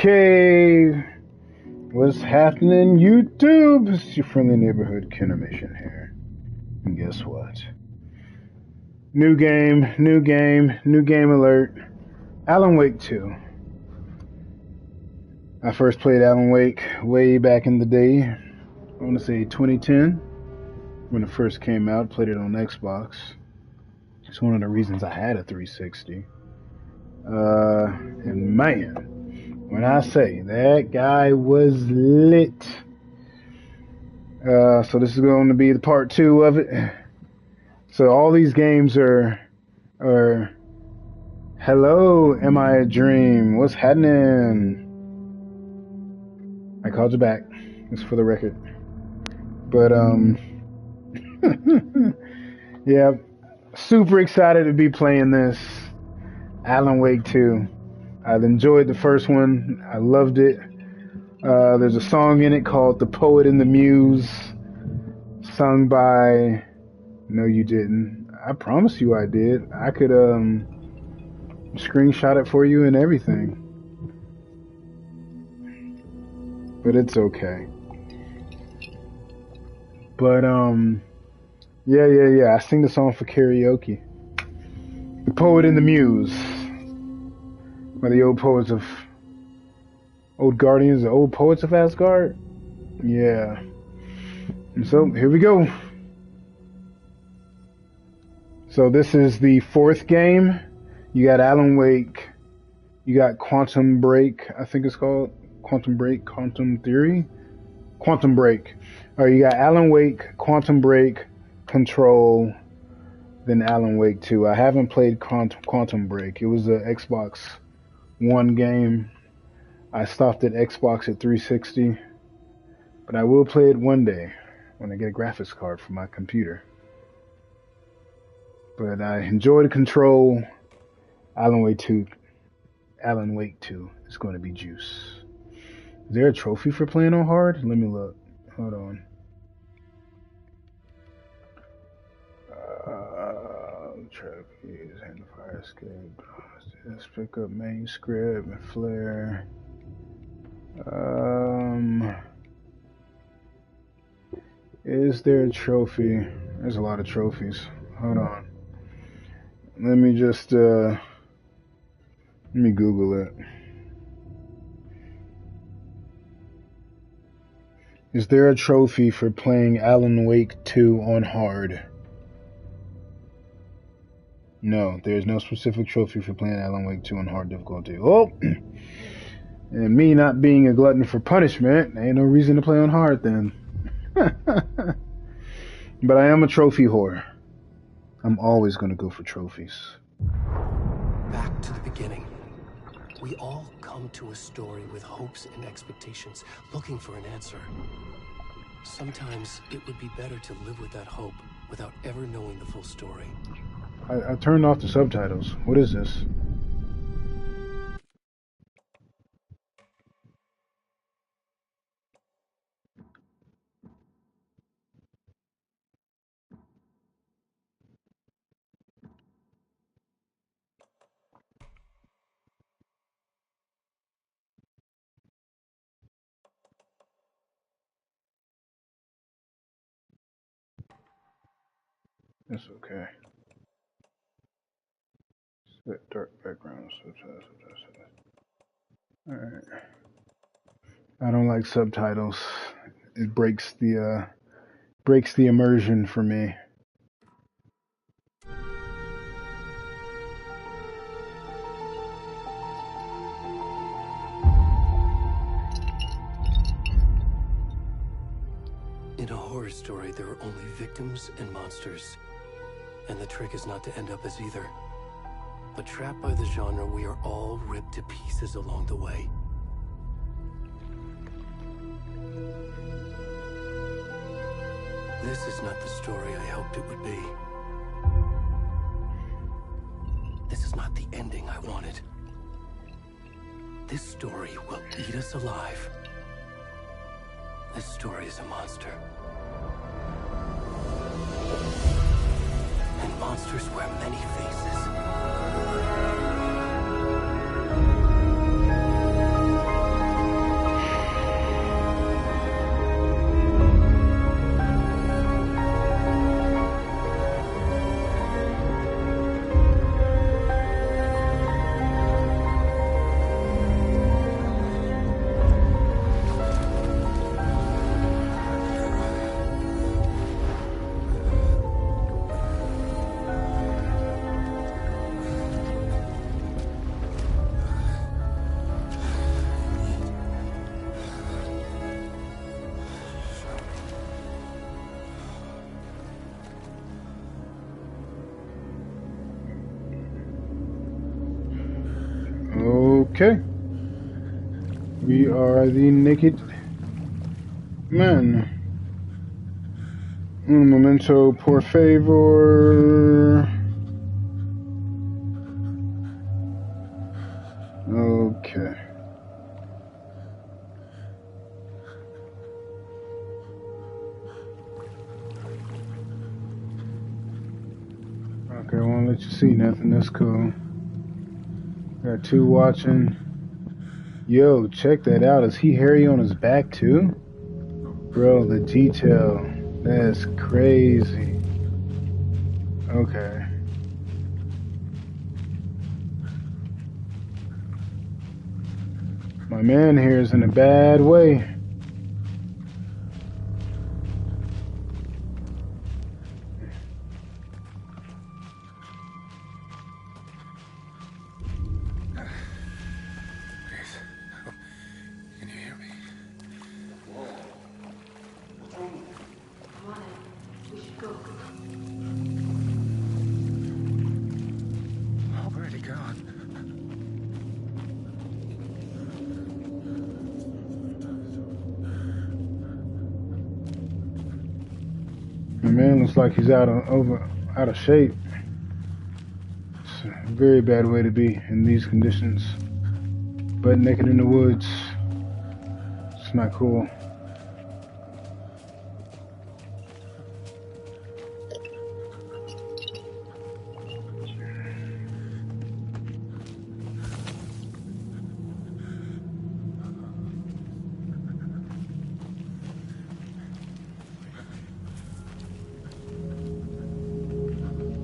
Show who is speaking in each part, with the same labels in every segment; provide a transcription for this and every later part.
Speaker 1: Okay, what's happening, YouTube? It's your friendly neighborhood Kinimation here. And guess what? New game alert. Alan Wake 2. I first played Alan Wake way back in the day. I want to say 2010, when it first came out. Played it on Xbox. It's one of the reasons I had a 360. And man, when I say that guy was lit. So this is going to be the part 2 of it. So all these games are hello, am I a dream? What's happening? I called you back. It's for the record. But yeah, super excited to be playing this Alan Wake 2. I've enjoyed the first one. I loved it. There's a song in it called "The Poet and the Muse," sung by... No, you didn't. I promise you I did. I could screenshot it for you and everything. But it's okay. But yeah. I sing the song for karaoke. "The Poet and the Muse" by the old guardians, the old poets of Asgard. Yeah. And so here we go. So this is the 4th game. You got Alan Wake. You got Quantum Break, I think it's called. Quantum Break, Quantum Theory? Quantum Break. You got Alan Wake, Quantum Break, Control, then Alan Wake 2. I haven't played Quantum Break. It was an Xbox One game. I stopped at Xbox at 360. But I will play it one day when I get a graphics card for my computer. But I enjoyed Control. Alan Wake 2 is going to be juice. Is there a trophy for playing on hard? Let me look. Hold on. Trophies and fire escape. Let's pick up manuscript and flare. Is there a trophy? There's a lot of trophies. Hold on. Let me just let me Google it. Is there a trophy for playing Alan Wake 2 on hard? No, there's no specific trophy for playing Alan Wake 2 on hard difficulty. Oh! And me not being a glutton for punishment, ain't no reason to play on hard then. But I am a trophy whore. I'm always going to go for trophies.
Speaker 2: Back to the beginning. We all come to a story with hopes and expectations, looking for an answer. Sometimes it would be better to live with that hope without ever knowing the full story.
Speaker 1: I turned off the subtitles. What is this? It's okay. Set dark background, subtitles. Alright. I don't like subtitles. It breaks the immersion for me.
Speaker 2: In a horror story, there are only victims and monsters. And the trick is not to end up as either. But trapped by the genre, we are all ripped to pieces along the way. This is not the story I hoped it would be. This is not the ending I wanted. This story will eat us alive. This story is a monster. And monsters wear many faces.
Speaker 1: Okay. We are the naked men. Un momento, por favor. Okay. Okay, I won't let you see nothing. That's cool. Got two watching. Yo, check that out. Is he hairy on his back too? Bro, the detail. That's crazy. Okay. My man here is in a bad way. My man looks like he's out of shape. It's a very bad way to be in these conditions. Butt naked in the woods. It's not cool.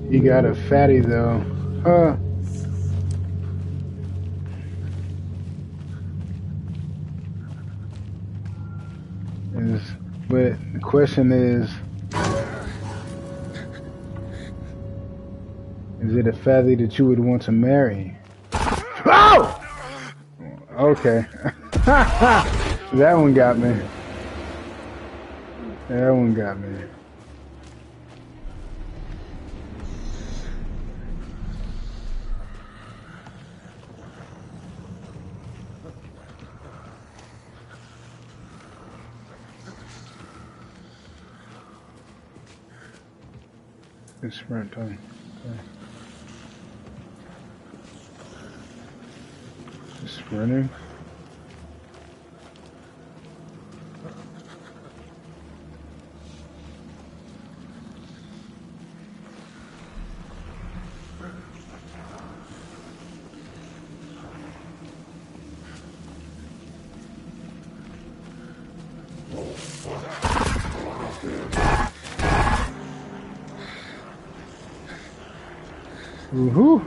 Speaker 1: He got a fatty though. But the question is it a fatty that you would want to marry? Oh! Okay. That one got me. That one got me. It's sprint time. Okay. Just sprinting. Woohoo!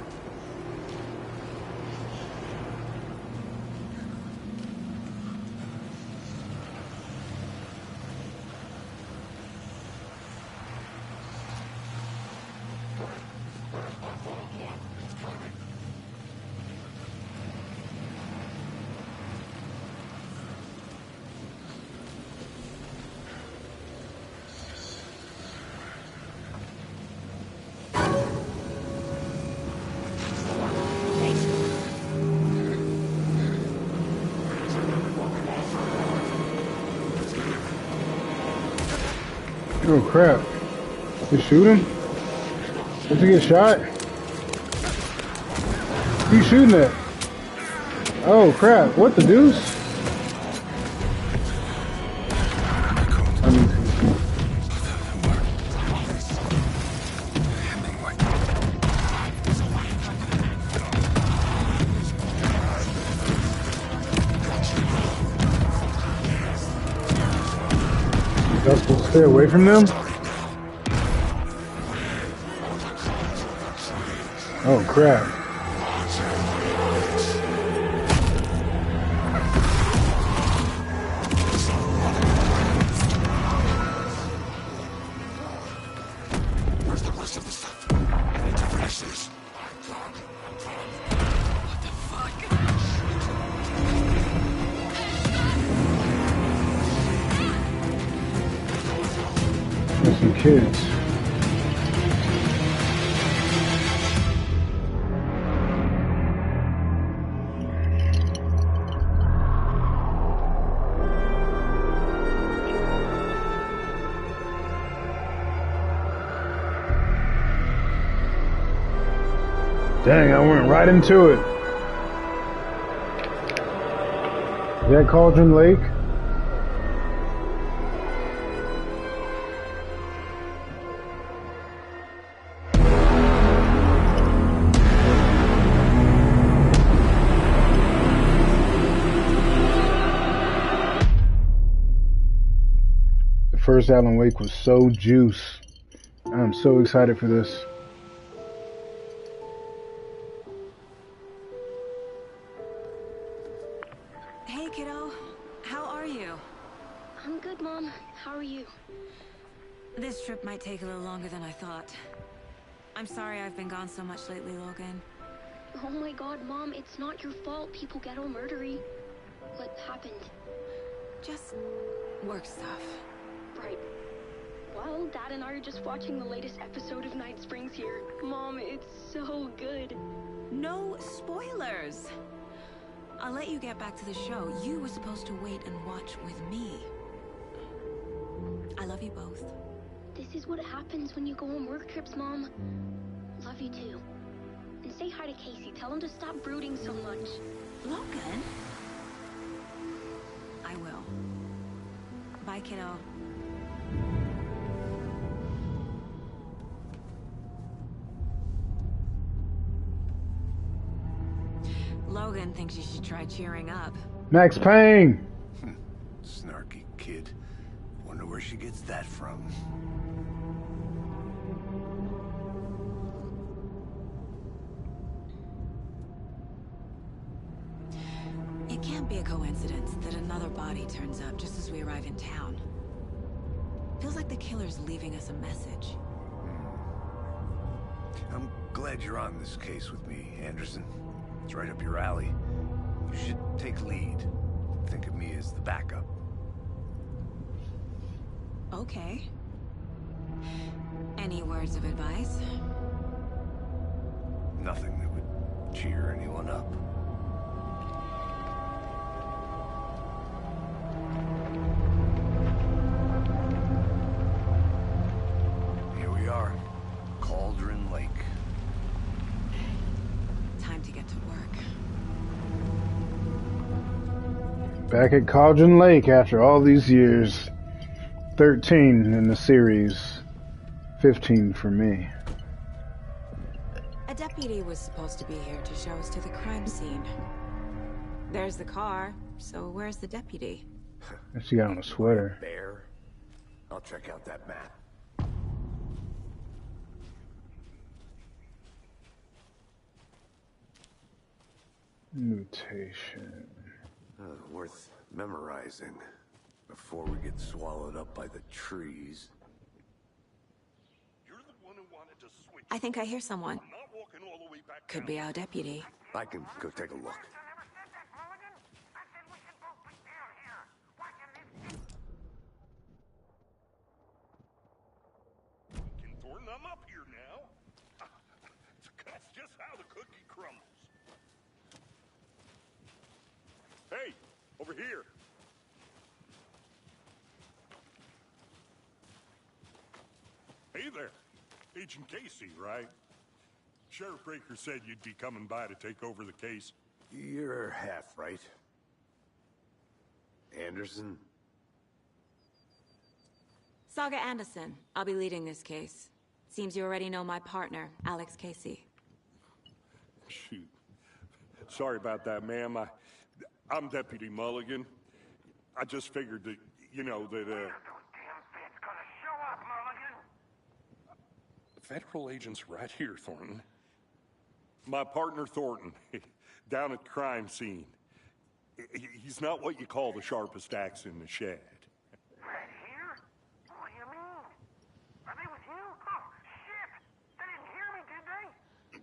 Speaker 1: Oh crap. You shoot him? Did you get shot? Who you shooting at? Oh crap, what the deuce? Y'all supposed to stay away from them? Oh crap.
Speaker 3: Where's the rest of the stuff? I need to finish this. What the fuck?
Speaker 1: There's some kids. Dang, I went right into it. Is that Cauldron Lake? The first Alan Wake was so juice. I'm so excited for this.
Speaker 4: Hey, kiddo. How are you?
Speaker 5: I'm good, Mom. How are you?
Speaker 4: This trip might take a little longer than I thought. I'm sorry I've been gone so much lately, Logan.
Speaker 5: Oh my god, Mom, it's not your fault people get all murdery. What happened?
Speaker 4: Just work stuff.
Speaker 5: Right. Well, Dad and I are just watching the latest episode of Night Springs here. Mom, it's so good.
Speaker 4: No spoilers! I'll let you get back to the show. You were supposed to wait and watch with me. I love you both.
Speaker 5: This is what happens when you go on work trips, Mom. Love you too. And say hi to Casey. Tell him to stop brooding so much.
Speaker 4: Logan? I will. Bye, kiddo. Logan thinks you should try cheering up.
Speaker 1: Max Payne!
Speaker 3: Snarky kid. Wonder where she gets that from.
Speaker 4: It can't be a coincidence that another body turns up just as we arrive in town. Feels like the killer's leaving us a message.
Speaker 3: I'm glad you're on this case with me, Anderson. It's right up your alley. You should take lead. Think of me as the backup.
Speaker 4: Okay. Any words of advice?
Speaker 3: Nothing that would cheer anyone up. Here we are. Cauldron Lake.
Speaker 4: Time to get to work.
Speaker 1: Back at Cauldron Lake after all these years. 13 in the series. 15 for me.
Speaker 4: A deputy was supposed to be here to show us to the crime scene. There's the car, so where's the deputy?
Speaker 1: She got on a sweater.
Speaker 3: Bear. I'll check out that map.
Speaker 1: Mutation.
Speaker 3: Worth memorizing before we get swallowed up by the trees.
Speaker 6: You're the one who wanted to switch.
Speaker 4: I think I hear someone.
Speaker 6: I'm not walking all the way back
Speaker 4: Could
Speaker 6: down.
Speaker 4: be our deputy.
Speaker 3: I can go take a look.
Speaker 6: Thornton, I'm up here now. That's just how the cookie crumbles. Hey, over here. Hey there. Agent Casey, right? Sheriff Breaker said you'd be coming by to take over the case.
Speaker 3: You're half right. Anderson?
Speaker 4: Saga Anderson. I'll be leading this case. Seems you already know my partner, Alex Casey.
Speaker 6: Shoot. Sorry about that, ma'am. I'm Deputy Mulligan. I just figured that, you know, that, Federal agent's right here, Thornton. My partner, Thornton, down at the crime scene. He's not what you call the sharpest axe in the shed.
Speaker 7: Right here? What do you mean? Are they with you? Oh, shit! They didn't hear me, did they?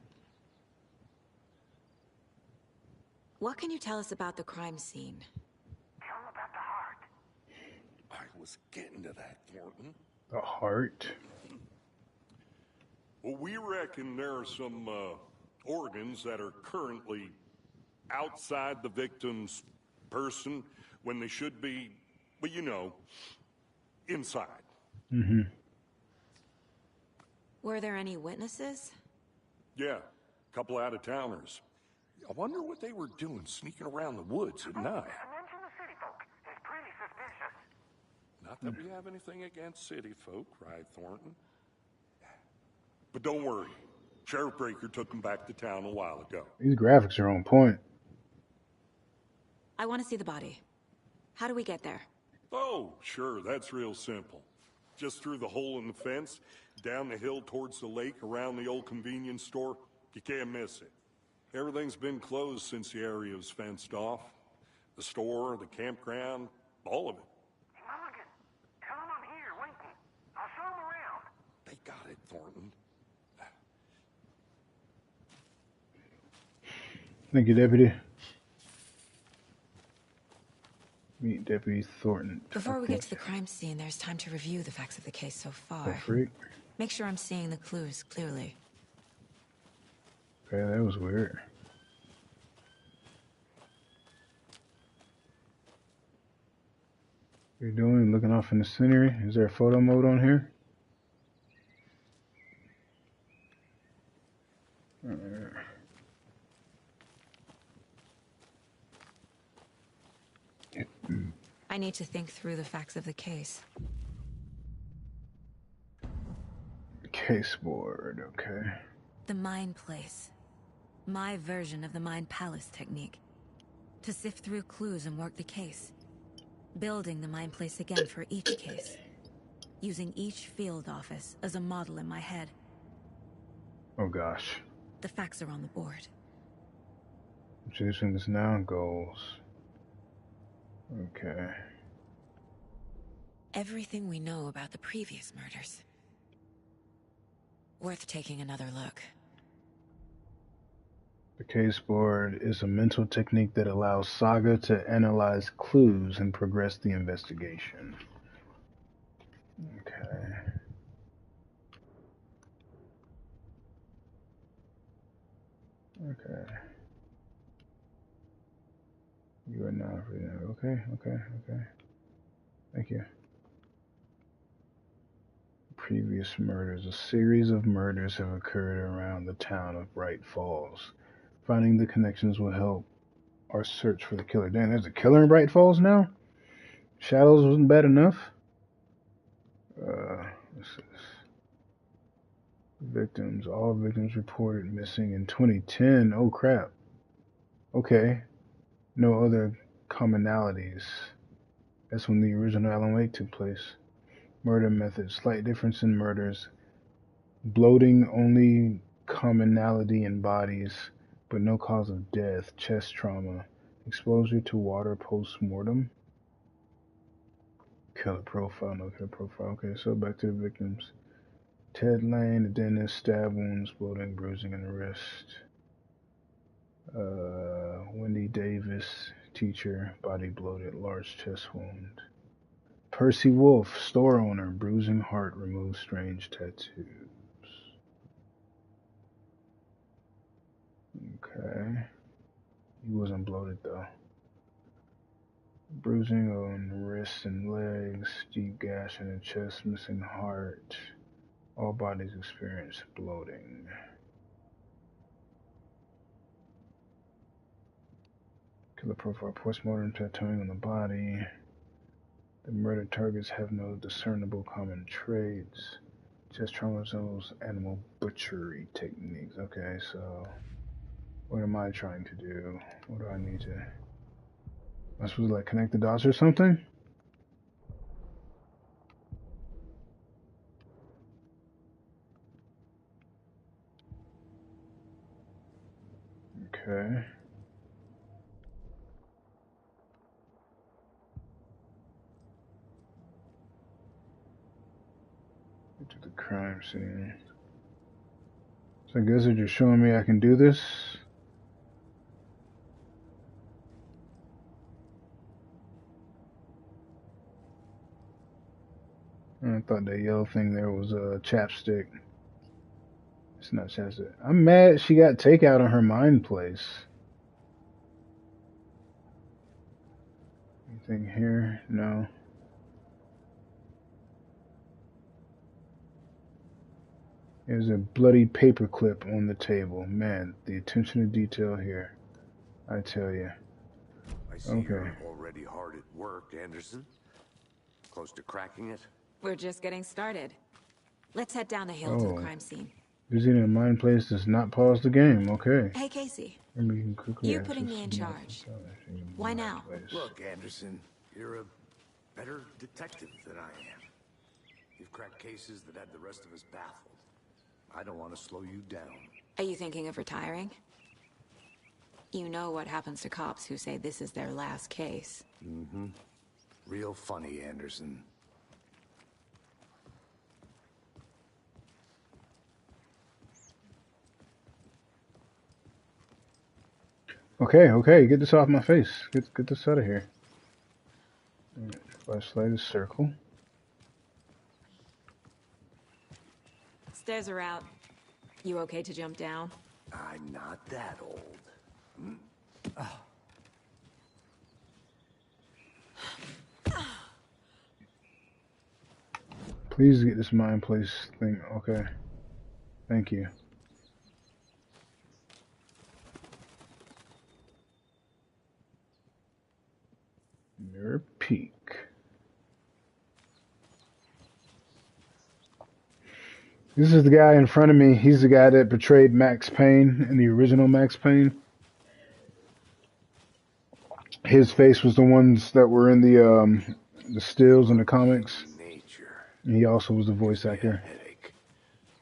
Speaker 4: What can you tell us about the crime scene?
Speaker 7: Tell them about the heart.
Speaker 6: I was getting to that, Thornton.
Speaker 1: The heart.
Speaker 6: Well, we reckon there are some organs that are currently outside the victim's person when they should be, well, you know, inside.
Speaker 4: Were there any witnesses?
Speaker 6: Yeah, couple out-of-towners. I wonder what they were doing sneaking around the woods at night.
Speaker 7: Mention the city folk. It's pretty suspicious.
Speaker 6: Not that we have anything against city folk, right, Thornton? But don't worry. Sheriff Breaker took them back to town a while ago.
Speaker 1: These graphics are on point.
Speaker 4: I want to see the body. How do we get there?
Speaker 6: Oh, sure, that's real simple. Just through the hole in the fence, down the hill towards the lake, around the old convenience store. You can't miss it. Everything's been closed since the area was fenced off. The store, the campground, all of it.
Speaker 7: Mulligan, tell him I'm here, waiting. I'll show him around.
Speaker 6: They got it, Thornton.
Speaker 1: Thank you, Deputy. Meet Deputy Thornton.
Speaker 4: Before we get to the crime scene, there's time to review the facts of the case so far.
Speaker 1: Freak.
Speaker 4: Make sure I'm seeing the clues clearly.
Speaker 1: Okay, that was weird. What are you doing? Looking off in the scenery? Is there a photo mode on here?
Speaker 4: I need to think through the facts of the case.
Speaker 1: Case board, okay.
Speaker 4: The Mind Place. My version of the Mind Palace technique. To sift through clues and work the case. Building the Mind Place again for each case. Using each field office as a model in my head.
Speaker 1: Oh gosh.
Speaker 4: The facts are on the board.
Speaker 1: Introducing this now, goals. Okay.
Speaker 4: Everything we know about the previous murders. Worth taking another look.
Speaker 1: The case board is a mental technique that allows Saga to analyze clues and progress the investigation. Okay. Okay. You are now free. Okay. Thank you. Previous murders. A series of murders have occurred around the town of Bright Falls. Finding the connections will help our search for the killer. Damn, there's a killer in Bright Falls now? Shadows wasn't bad enough? This is victims. All victims reported missing in 2010. Oh crap. Okay. No other commonalities. That's when the original Alan Wake took place. Murder methods. Slight difference in murders. Bloating, only commonality in bodies, but no cause of death. Chest trauma. Exposure to water post-mortem. Killer profile. No killer profile. Okay, so back to the victims. Ted Lane, the dentist, stab wounds, bloating, bruising in the wrist. Wendy Davis, teacher, body bloated, large chest wound. Percy Wolf, store owner, bruising heart, removes strange tattoos. Okay. He wasn't bloated though. Bruising on wrists and legs, deep gash in the chest, missing heart. All bodies experience bloating. Killer profile, postmortem tattooing on the body. The murdered targets have no discernible common traits. Chest trauma resembles animal butchery techniques. Okay, so what am I trying to do? What do I need to... Am I supposed to like connect the dots or something? Okay. Get to the crime scene. So I guess they're just showing me I can do this. I thought that yellow thing there was a chapstick. It's not chapstick. I'm mad she got takeout on her mind place. Anything here? No. There's a bloody paperclip on the table. Man, the attention to detail here. I tell you.
Speaker 3: I see you're already hard at work, Anderson. Close to cracking it?
Speaker 4: We're just getting started. Let's head down the hill to the crime scene.
Speaker 1: Visiting a mine place does not pause the game. Okay.
Speaker 4: Hey, Casey.
Speaker 1: Quickly
Speaker 4: You putting me in charge. Why now?
Speaker 3: Look, Anderson, you're a better detective than I am. You've cracked cases that had the rest of us baffled. I don't want to slow you down.
Speaker 4: Are you thinking of retiring? You know what happens to cops who say this is their last case.
Speaker 3: Mm-hmm. Real funny, Anderson.
Speaker 1: Okay, get this off my face. Get this out of here. Flashlight is circle.
Speaker 4: Stairs are out. You okay to jump down?
Speaker 3: I'm not that old.
Speaker 1: Please get this mine place thing. Okay. Thank you. Mirror peek. This is the guy in front of me. He's the guy that portrayed Max Payne in the original Max Payne. His face was the ones that were in the stills in the comics. And he also was the voice actor.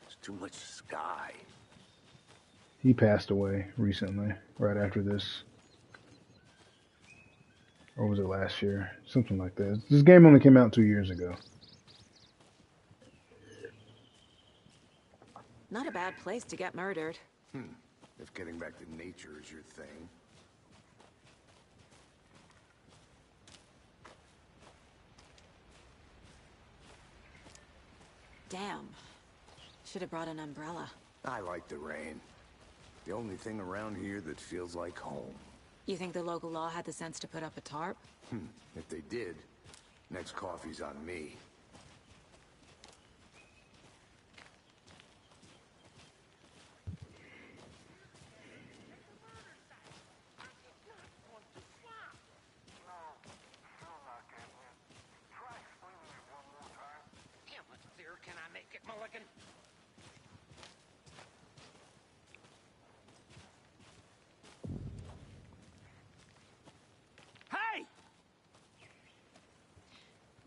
Speaker 3: It's too much sky.
Speaker 1: He passed away recently, right after this. Or was it last year? Something like that. This game only came out 2 years ago.
Speaker 4: Not a bad place to get murdered.
Speaker 3: If getting back to nature is your thing.
Speaker 4: Damn. Should have brought an umbrella.
Speaker 3: I like the rain. The only thing around here that feels like home.
Speaker 4: You think the local law had the sense to put up a tarp?
Speaker 3: If they did, next coffee's on me.
Speaker 7: Can I make it, Mulligan? Hey!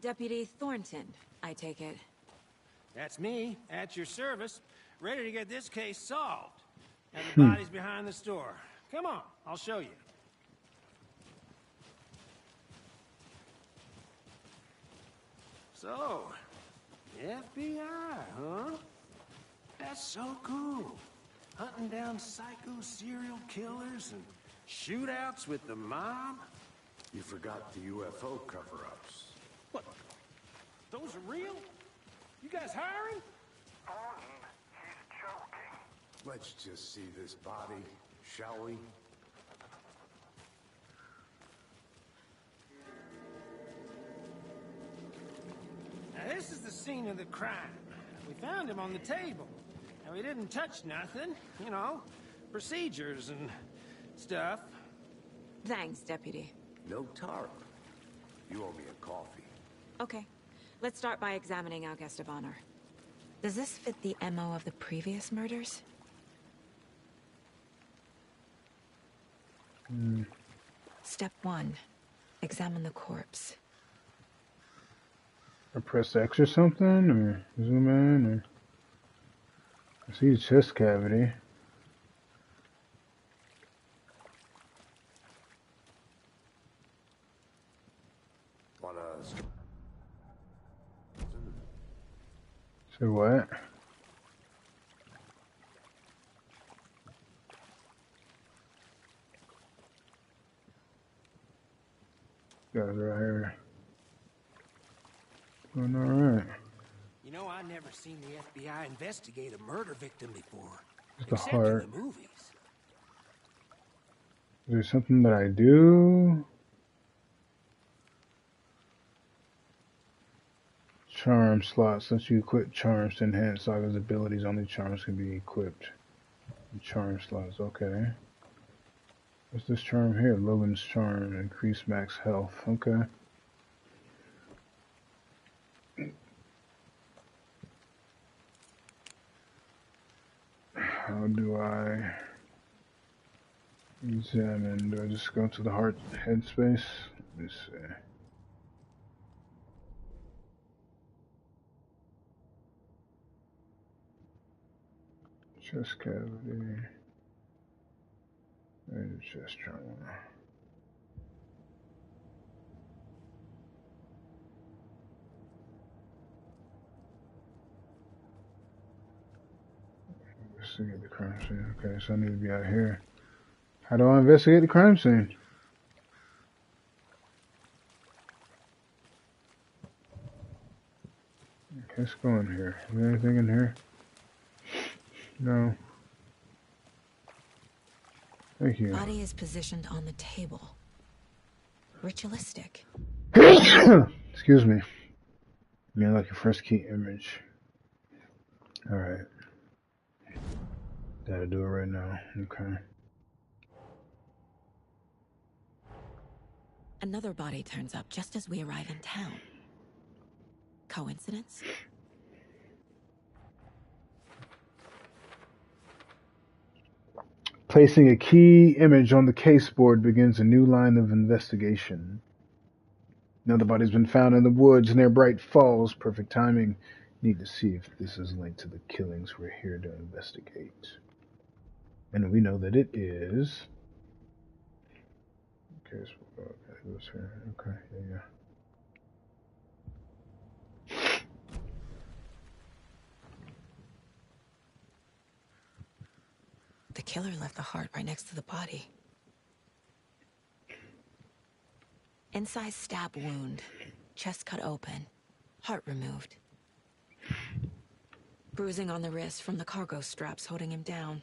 Speaker 4: Deputy Thornton, I take it.
Speaker 8: That's me, at your service, ready to get this case solved. And the body's behind the store. Come on, I'll show you. So, FBI, huh? That's so cool. Hunting down psycho serial killers and shootouts with the mob.
Speaker 3: You forgot the UFO cover-ups.
Speaker 8: What? Those are real? You guys hiring?
Speaker 7: Thornton, he's joking.
Speaker 3: Let's just see this body, shall we?
Speaker 8: Now, this is the scene of the crime. We found him on the table. And we didn't touch nothing, you know, procedures and stuff.
Speaker 4: Thanks, Deputy.
Speaker 3: No tarp. You owe me a coffee.
Speaker 4: Okay. Let's start by examining our guest of honor. Does this fit the MO of the previous murders? Step 1. Examine the corpse.
Speaker 1: Or press X or something, or zoom in, or I see the chest cavity.
Speaker 3: Wanna...
Speaker 1: Say what? Guys right here. Doing all right.
Speaker 8: You know, I've never seen the FBI investigate a murder victim before.
Speaker 1: Just a
Speaker 8: Except
Speaker 1: heart.
Speaker 8: in the movies.
Speaker 1: Is there something that I do? Charm slots lets you equip charms to enhance Saga's abilities. Only charms can be equipped. Charm slots, okay. What's this charm here? Logan's charm, increase max health. Okay. How do I examine? Do I just go to the heart headspace? Let me see. Chest cavity. And chest trauma. Investigate the crime scene. Okay, so I need to be out here. How do I investigate the crime scene? Okay, let's go in here. Is there anything in here? No. Thank you.
Speaker 4: Body is positioned on the table. Ritualistic.
Speaker 1: Excuse me. Man, like your first key image. Alright. Gotta do it right now. Okay.
Speaker 4: Another body turns up just as we arrive in town. Coincidence?
Speaker 1: Placing a key image on the case board begins a new line of investigation. Another body's been found in the woods near Bright Falls. Perfect timing. Need to see if this is linked to the killings we're here to investigate. And we know that it is. Okay, it was here. Okay, yeah.
Speaker 4: The killer left the heart right next to the body. Incised stab wound. Chest cut open. Heart removed. Bruising on the wrist from the cargo straps holding him down.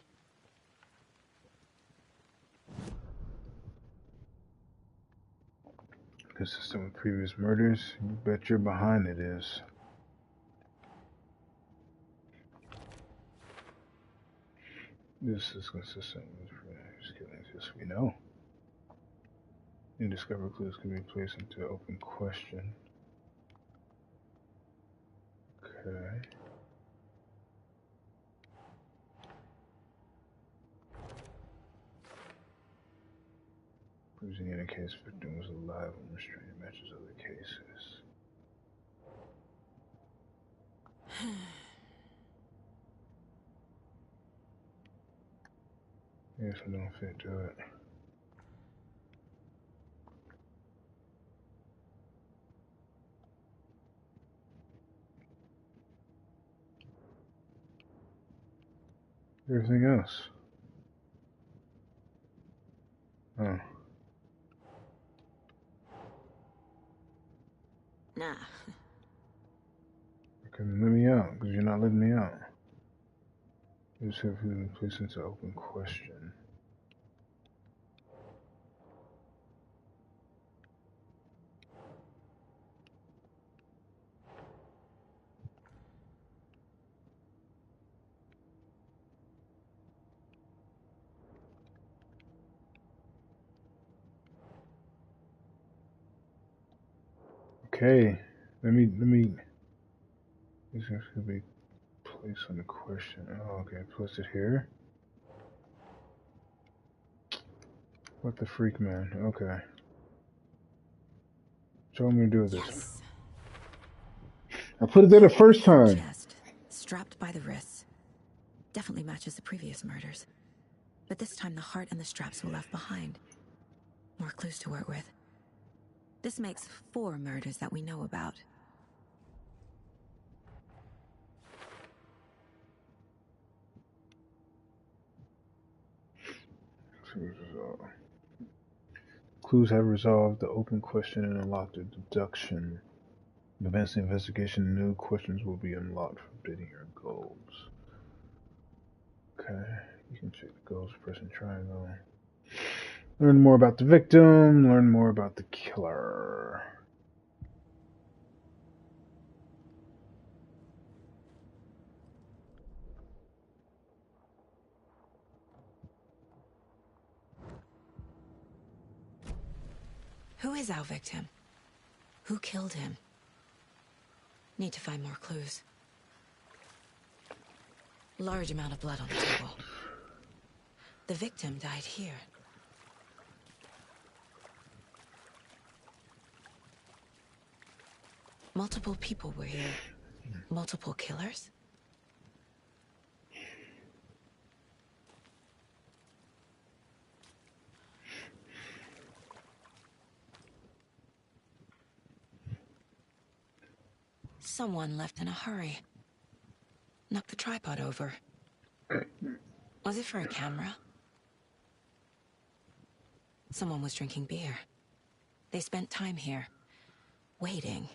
Speaker 1: Consistent with previous murders? You bet you're behind it is. This is consistent with previous killings. Yes, we know. New discovered clues can be placed into open question. Okay. Bruising in a case victim was alive and restrained matches other cases. Yes, I don't fit to it. Everything else. Oh.
Speaker 4: Nah.
Speaker 1: Okay, then let me out, because you're not letting me out. You just have to place into open question. Okay, let me. This has to be placed on the question. Oh, okay, place it here. What the freak, man? Okay. Show me to do this.
Speaker 4: Yes.
Speaker 1: I put it there the first time.
Speaker 4: Chest, strapped by the wrists. Definitely matches the previous murders. But this time the heart and the straps were left behind. More clues to work with. This makes 4 murders that we know about.
Speaker 1: Clues have resolved the open question and unlocked the deduction. Advance the investigation, new questions will be unlocked for updating your goals. Okay, you can check the goals, pressing triangle. Learn more about the victim, learn more about the killer.
Speaker 4: Who is our victim? Who killed him? Need to find more clues. Large amount of blood on the table. The victim died here. Multiple people were here. Multiple killers? Someone left in a hurry. Knocked the tripod over. Was it for a camera? Someone was drinking beer. They spent time here, waiting.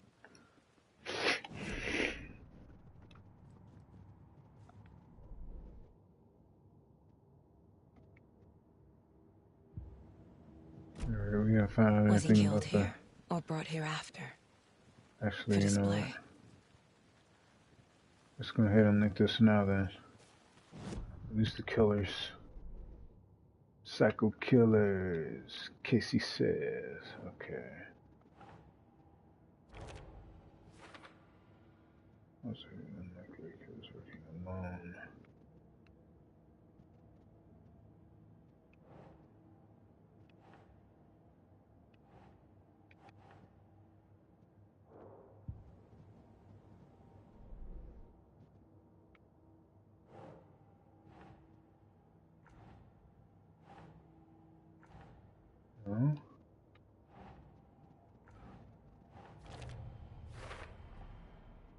Speaker 1: Alright, we gotta find out
Speaker 4: Was he
Speaker 1: anything
Speaker 4: killed
Speaker 1: about the...
Speaker 4: here, or brought here after?
Speaker 1: Actually,
Speaker 4: For
Speaker 1: you know what?
Speaker 4: display.
Speaker 1: Let's go ahead and link this now then. At least the killers. Psycho killers. Casey says. Okay. Also, unlikely killers working alone. No?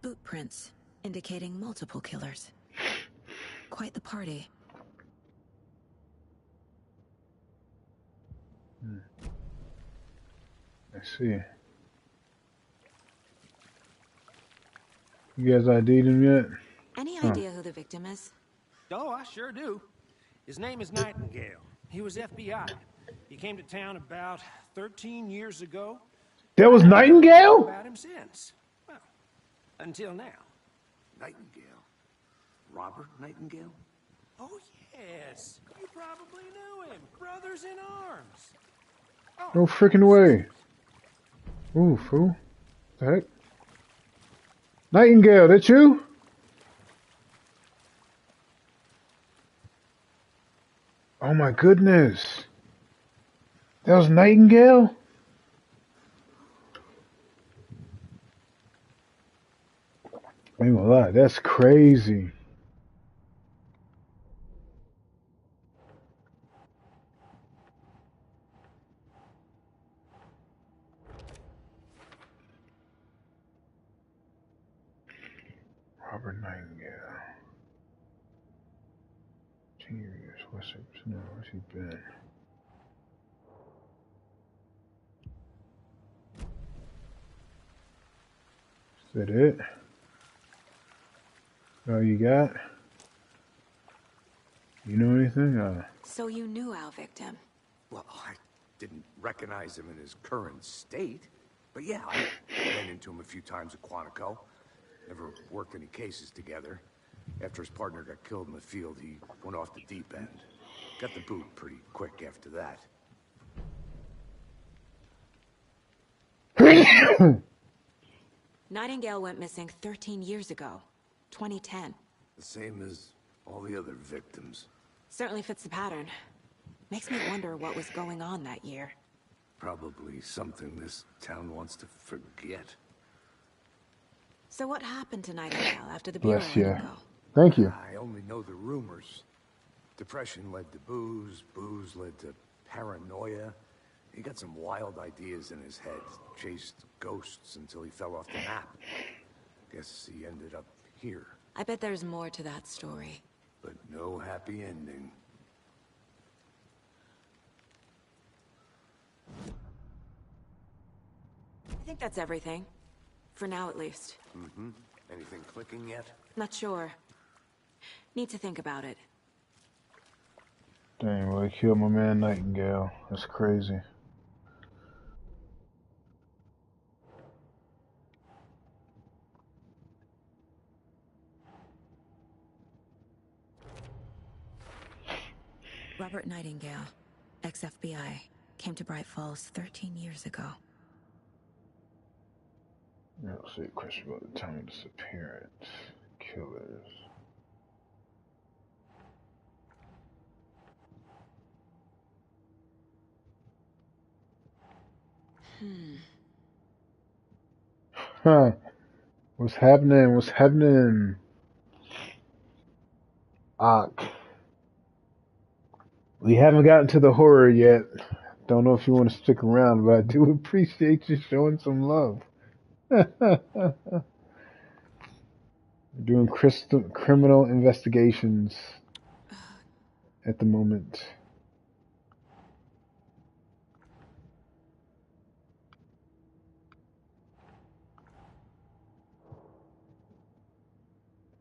Speaker 4: Boot prints, indicating multiple killers. Quite the party.
Speaker 1: I see. You guys ID'd him yet?
Speaker 4: Any idea who the victim is?
Speaker 8: Oh, I sure do. His name is Nightingale. He was FBI. He came to town about 13 years ago.
Speaker 1: That was Nightingale?
Speaker 8: About him since. Well, until now.
Speaker 3: Nightingale? Robert Nightingale?
Speaker 8: Oh, yes. You probably knew him. Brothers in arms. Oh,
Speaker 1: No freaking way. Ooh, fool. The heck? Nightingale, that you? Oh my goodness. That was Nightingale? I ain't gonna lie, that's crazy. Robert Nightingale. 10 years, Western, no, where's he been? Is that it? Oh, you got? You know anything?
Speaker 4: So you knew our victim.
Speaker 3: Well, I didn't recognize him in his current state. But yeah, I ran into him a few times at Quantico. Never worked any cases together. After his partner got killed in the field, he went off the deep end. Got the boot pretty quick after that.
Speaker 4: Nightingale went missing 13 years ago. 2010.
Speaker 3: The same as all the other victims.
Speaker 4: Certainly fits the pattern. Makes me wonder what was going on that year.
Speaker 3: Probably something this town wants to forget.
Speaker 4: So what happened to Nightingale after the bureau
Speaker 1: Bless
Speaker 4: let
Speaker 1: you.
Speaker 4: him go?
Speaker 1: Thank you.
Speaker 3: I only know the rumors. Depression led to booze, booze led to paranoia. He got some wild ideas in his head, chased ghosts until he fell off the map. Guess he ended up here,
Speaker 4: I bet there's more to that story.
Speaker 3: but no happy ending.
Speaker 4: I think that's everything. For now, at least.
Speaker 3: Mm-hmm. Anything clicking yet?
Speaker 4: Not sure. Need to think about it.
Speaker 1: Dang, well, they killed my man Nightingale. That's crazy.
Speaker 4: Robert Nightingale, ex-FBI, came to Bright Falls 13 years ago.
Speaker 1: Now, see a question about the time of disappearance. Killers. Huh. What's happening? What's happening? Ak. We haven't gotten to the horror yet. Don't know if you want to stick around, but I do appreciate you showing some love. Doing criminal investigations at the moment.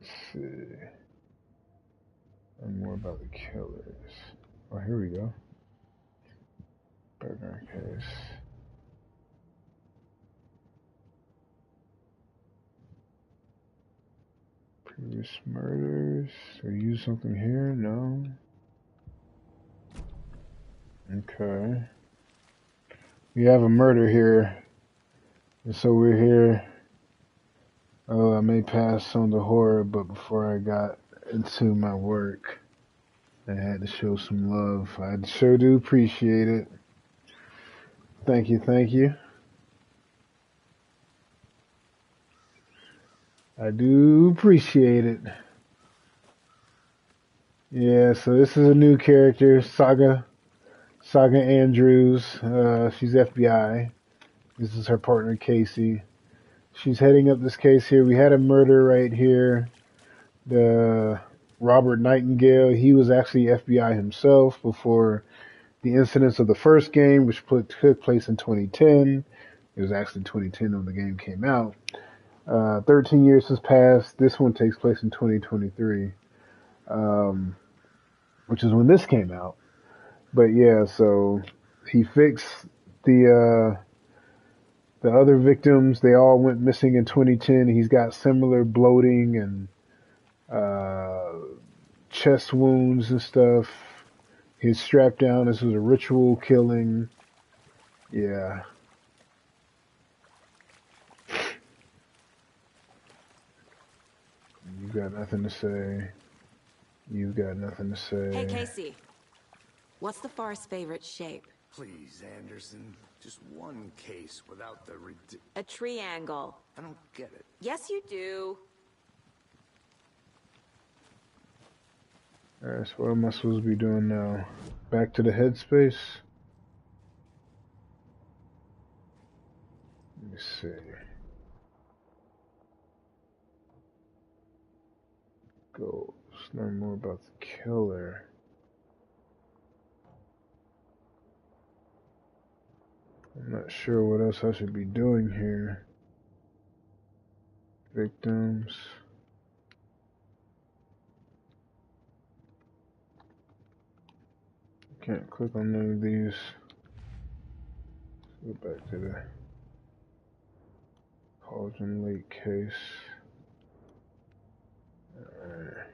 Speaker 1: Let's see. And more about the killers. Oh, here we go. Background case. Previous murders. Or use something here? No. Okay. We have a murder here. And so we're here. Oh, I may pass on the horror, but before I got into my work, I had to show some love. I sure do appreciate it. Thank you, thank you. I do appreciate it. Yeah, so this is a new character, Saga Andrews. She's FBI. This is her partner, Casey. She's heading up this case here. We had a murder right here. The Robert Nightingale, he was actually FBI himself before the incidents of the first game, which took place in 2010. It was actually 2010 when the game came out. 13 years has passed. This one takes place in 2023, which is when this came out. But yeah, so he fixed the other victims. They all went missing in 2010. He's got similar bloating and chest wounds and stuff. He's strapped down. This was a ritual killing. Yeah. You got nothing to say. You've got nothing to say.
Speaker 9: Hey, Casey. What's the far's favorite shape?
Speaker 3: Please, Anderson. Just one case without the
Speaker 9: A triangle.
Speaker 3: I don't get it.
Speaker 9: Yes, you do.
Speaker 1: Alright, so what am I supposed to be doing now? Back to the headspace? Let me see. Go. Let's learn more about the killer. I'm not sure what else I should be doing here. Victims. Can't click on none of these. Let's go back to the Cauldron Lake case. Alright.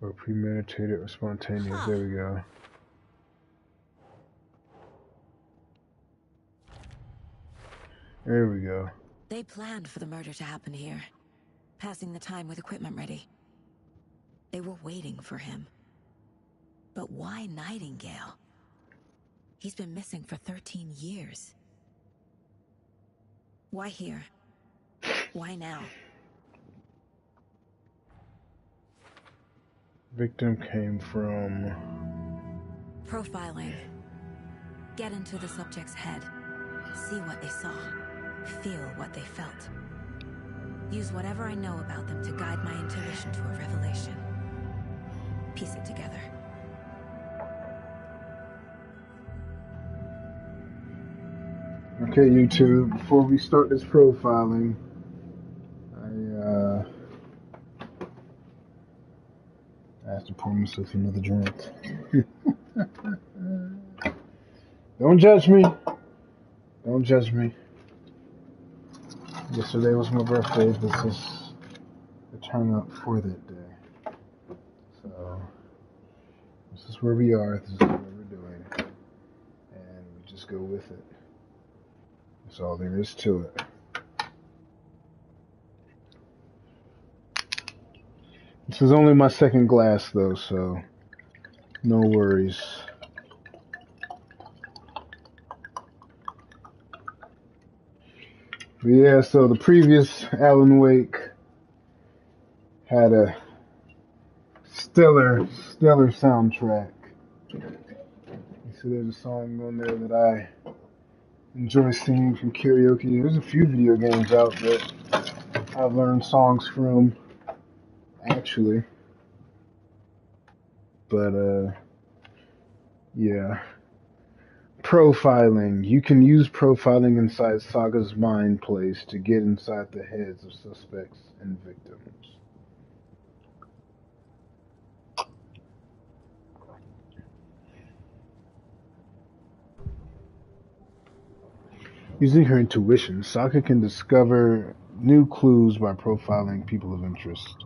Speaker 1: Or premeditated or spontaneous. There we go. There we go.
Speaker 4: They planned for the murder to happen here, passing the time with equipment ready. They were waiting for him. But why Nightingale? He's been missing for 13 years. Why here? Why now?
Speaker 1: Victim came from...
Speaker 4: Profiling. Get into the subject's head. See what they saw. Feel what they felt. Use whatever I know about them to guide my intuition to a revelation. Piece it together.
Speaker 1: Okay, YouTube, before we start this profiling, I have to pour myself another drink. Don't judge me. Don't judge me. Yesterday was my birthday. This is to turn up for that day. So this is where we are. This is what we're doing, and we just go with it. That's all there is to it. This is only my second glass though, so no worries. But yeah, so the previous Alan Wake had a stellar soundtrack. You see there's a song on there that I enjoy singing from karaoke. There's a few video games out that I've learned songs from, actually. But, yeah. Profiling. You can use profiling inside Saga's mind place to get inside the heads of suspects and victims. Using her intuition, Saga can discover new clues by profiling people of interest.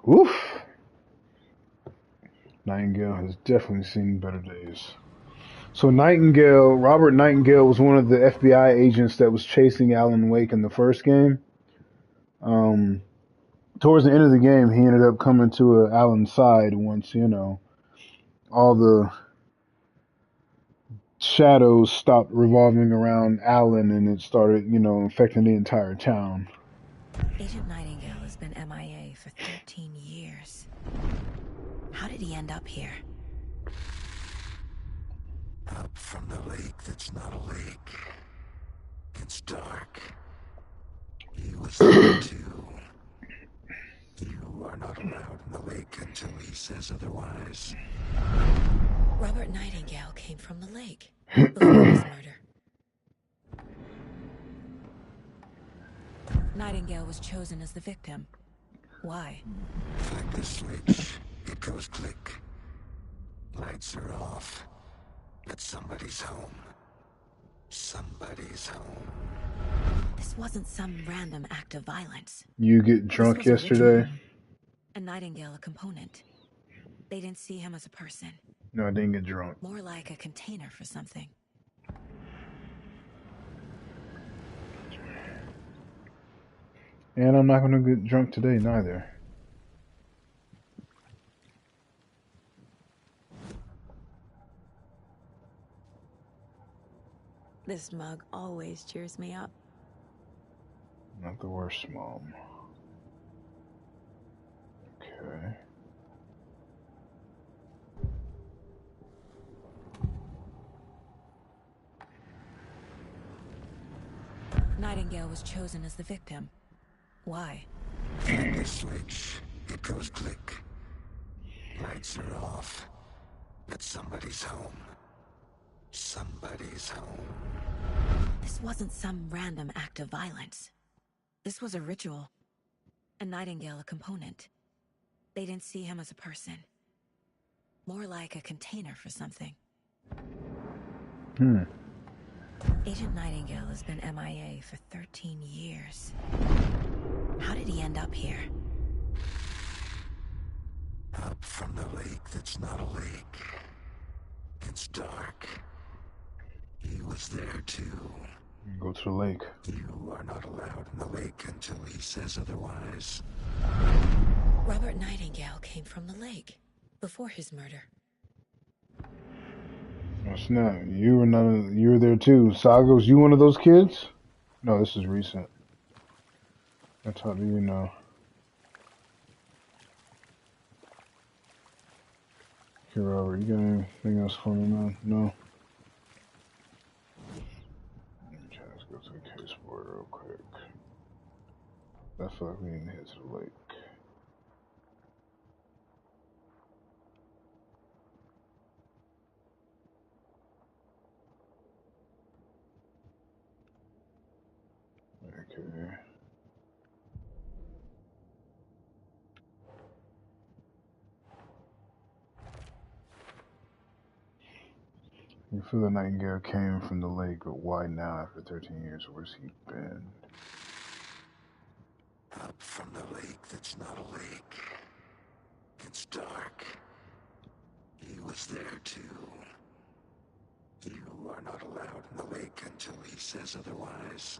Speaker 1: Oof! Nightingale has definitely seen better days. So Robert Nightingale was one of the FBI agents that was chasing Alan Wake in the first game. Towards the end of the game, he ended up coming to Alan's side once, all the shadows stopped revolving around Alan and it started, infecting the entire town.
Speaker 4: Agent Nightingale has been MIA for 13 years. How did he end up here?
Speaker 10: Up from the lake that's not a lake. It's dark. He was there too. You are not allowed in the lake until he says otherwise.
Speaker 4: Robert Nightingale came from the lake before his murder. Nightingale was chosen as the victim. Why?
Speaker 10: Flick the switch. It goes click. Lights are off. But somebody's home. Somebody's home.
Speaker 4: This wasn't some random act of violence.
Speaker 1: You get drunk yesterday?
Speaker 4: A Nightingale a component. They didn't see him as a person.
Speaker 1: No, I didn't get drunk.
Speaker 4: More like a container for something.
Speaker 1: And I'm not going to get drunk today, neither.
Speaker 4: This mug always cheers me up.
Speaker 1: Not the worst, Mom. Okay.
Speaker 4: Nightingale was chosen as the victim. Why?
Speaker 10: Flick the switch. It goes click. Lights are off. But somebody's home. Somebody's home.
Speaker 4: This wasn't some random act of violence. This was a ritual. A Nightingale a component. They didn't see him as a person. More like a container for something. Agent Nightingale has been MIA for 13 years. How did he end up here?
Speaker 10: Up from the lake that's not a lake. It's dark. He was there too.
Speaker 1: Go to the lake.
Speaker 10: You are not allowed in the lake until he says otherwise.
Speaker 4: Robert Nightingale came from the lake before his murder.
Speaker 1: Oh snap! You were there too. Saga, was you one of those kids? No, this is recent. That's how do you know? Okay, Robert, you got anything else for me, man? No. Let's go to the case board real quick. I feel like we need to head to the lake. Okay. You feel the Nightingale came from the lake, but why now after 13 years? Where's he been?
Speaker 10: from the lake that's not a lake. It's dark. He was there too. You are not allowed in the lake until he says otherwise.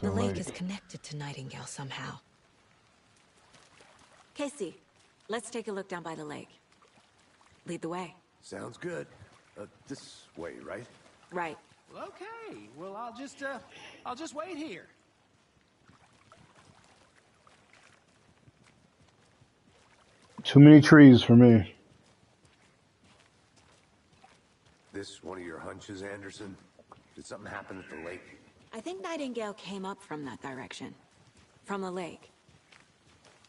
Speaker 4: The lake is connected to Nightingale somehow.
Speaker 9: Casey, let's take a look down by the lake. Lead the way.
Speaker 3: Sounds good. This way, right?
Speaker 9: Right.
Speaker 8: Okay, well, I'll just wait here.
Speaker 1: Too many trees for me.
Speaker 3: This one of your hunches, Anderson? Did something happen at the lake?
Speaker 9: I think Nightingale came up from that direction. From the lake.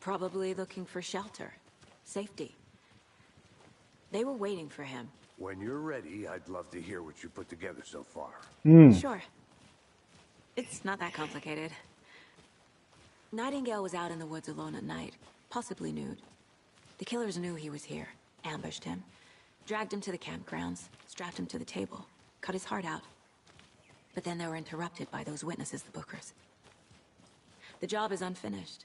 Speaker 9: Probably looking for shelter. Safety. They were waiting for him.
Speaker 3: When you're ready, I'd love to hear what you put together so far.
Speaker 9: Sure. It's not that complicated. Nightingale was out in the woods alone at night, possibly nude. The killers knew he was here, ambushed him, dragged him to the campgrounds, strapped him to the table, cut his heart out. But then they were interrupted by those witnesses, the Bookers. The job is unfinished.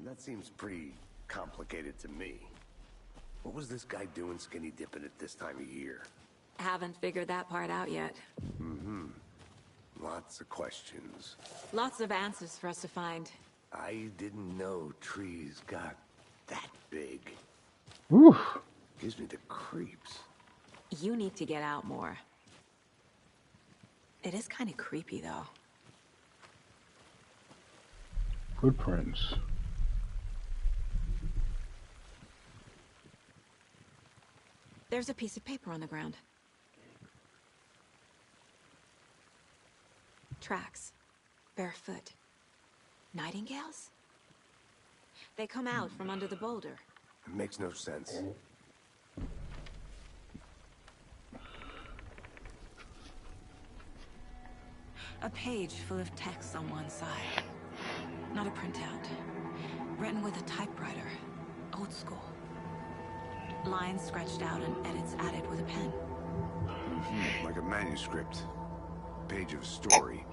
Speaker 3: That seems pretty complicated to me. What was this guy doing skinny dipping at this time of year?
Speaker 9: Haven't figured that part out yet.
Speaker 3: Lots of questions.
Speaker 9: Lots of answers for us to find.
Speaker 3: I didn't know trees got that big.
Speaker 1: Oof.
Speaker 3: Gives me the creeps.
Speaker 9: You need to get out more. It is kind of creepy, though.
Speaker 1: Footprints.
Speaker 9: There's a piece of paper on the ground. Tracks. Barefoot. Nightingales? They come out from under the boulder.
Speaker 3: It makes no sense.
Speaker 4: A page full of text on one side. Not a printout. Written with a typewriter. Old school. Lines scratched out and edits added with a pen.
Speaker 3: Like a manuscript. Page of a story.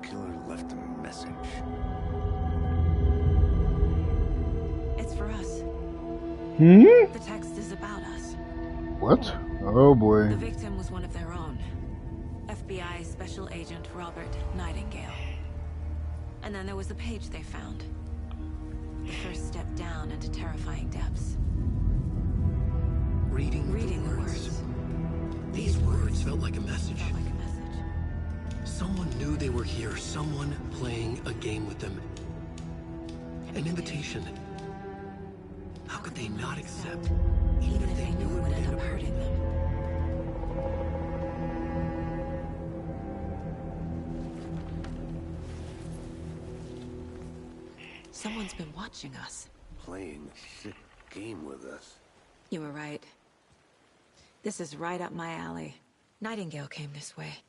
Speaker 3: Killer left a message.
Speaker 4: It's for us.
Speaker 1: Hmm?
Speaker 4: The text is about us.
Speaker 1: What? Oh boy.
Speaker 4: The victim was one of their own. FBI Special Agent Robert Nightingale. And then there was the page they found. The first step down into terrifying depths.
Speaker 2: Reading the words. These words felt like a message. Someone knew they were here. Someone playing a game with them. An invitation. How could they not accept?
Speaker 4: Even if they knew it would end up hurting them. Someone's been watching us.
Speaker 3: Playing a sick game with us.
Speaker 4: You were right. This is right up my alley. Nightingale came this way.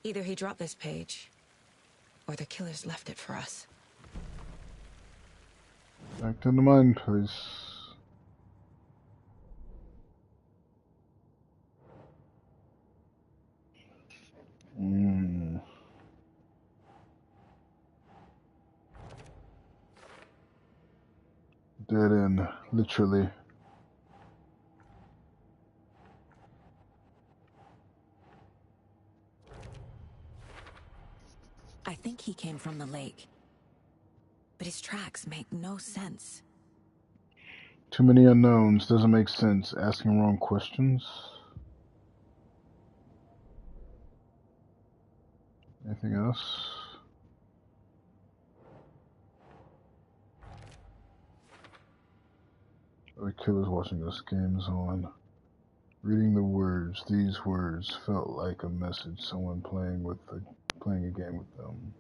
Speaker 4: Either he dropped this page, or the killers left it for us.
Speaker 1: Back to the mine place. Dead end, literally.
Speaker 4: I think he came from the lake. But his tracks make no sense.
Speaker 1: Too many unknowns, doesn't make sense. Asking wrong questions. Anything else? The killer's watching us. Game's on. Reading the words. These words felt like a message. Someone playing a game with them.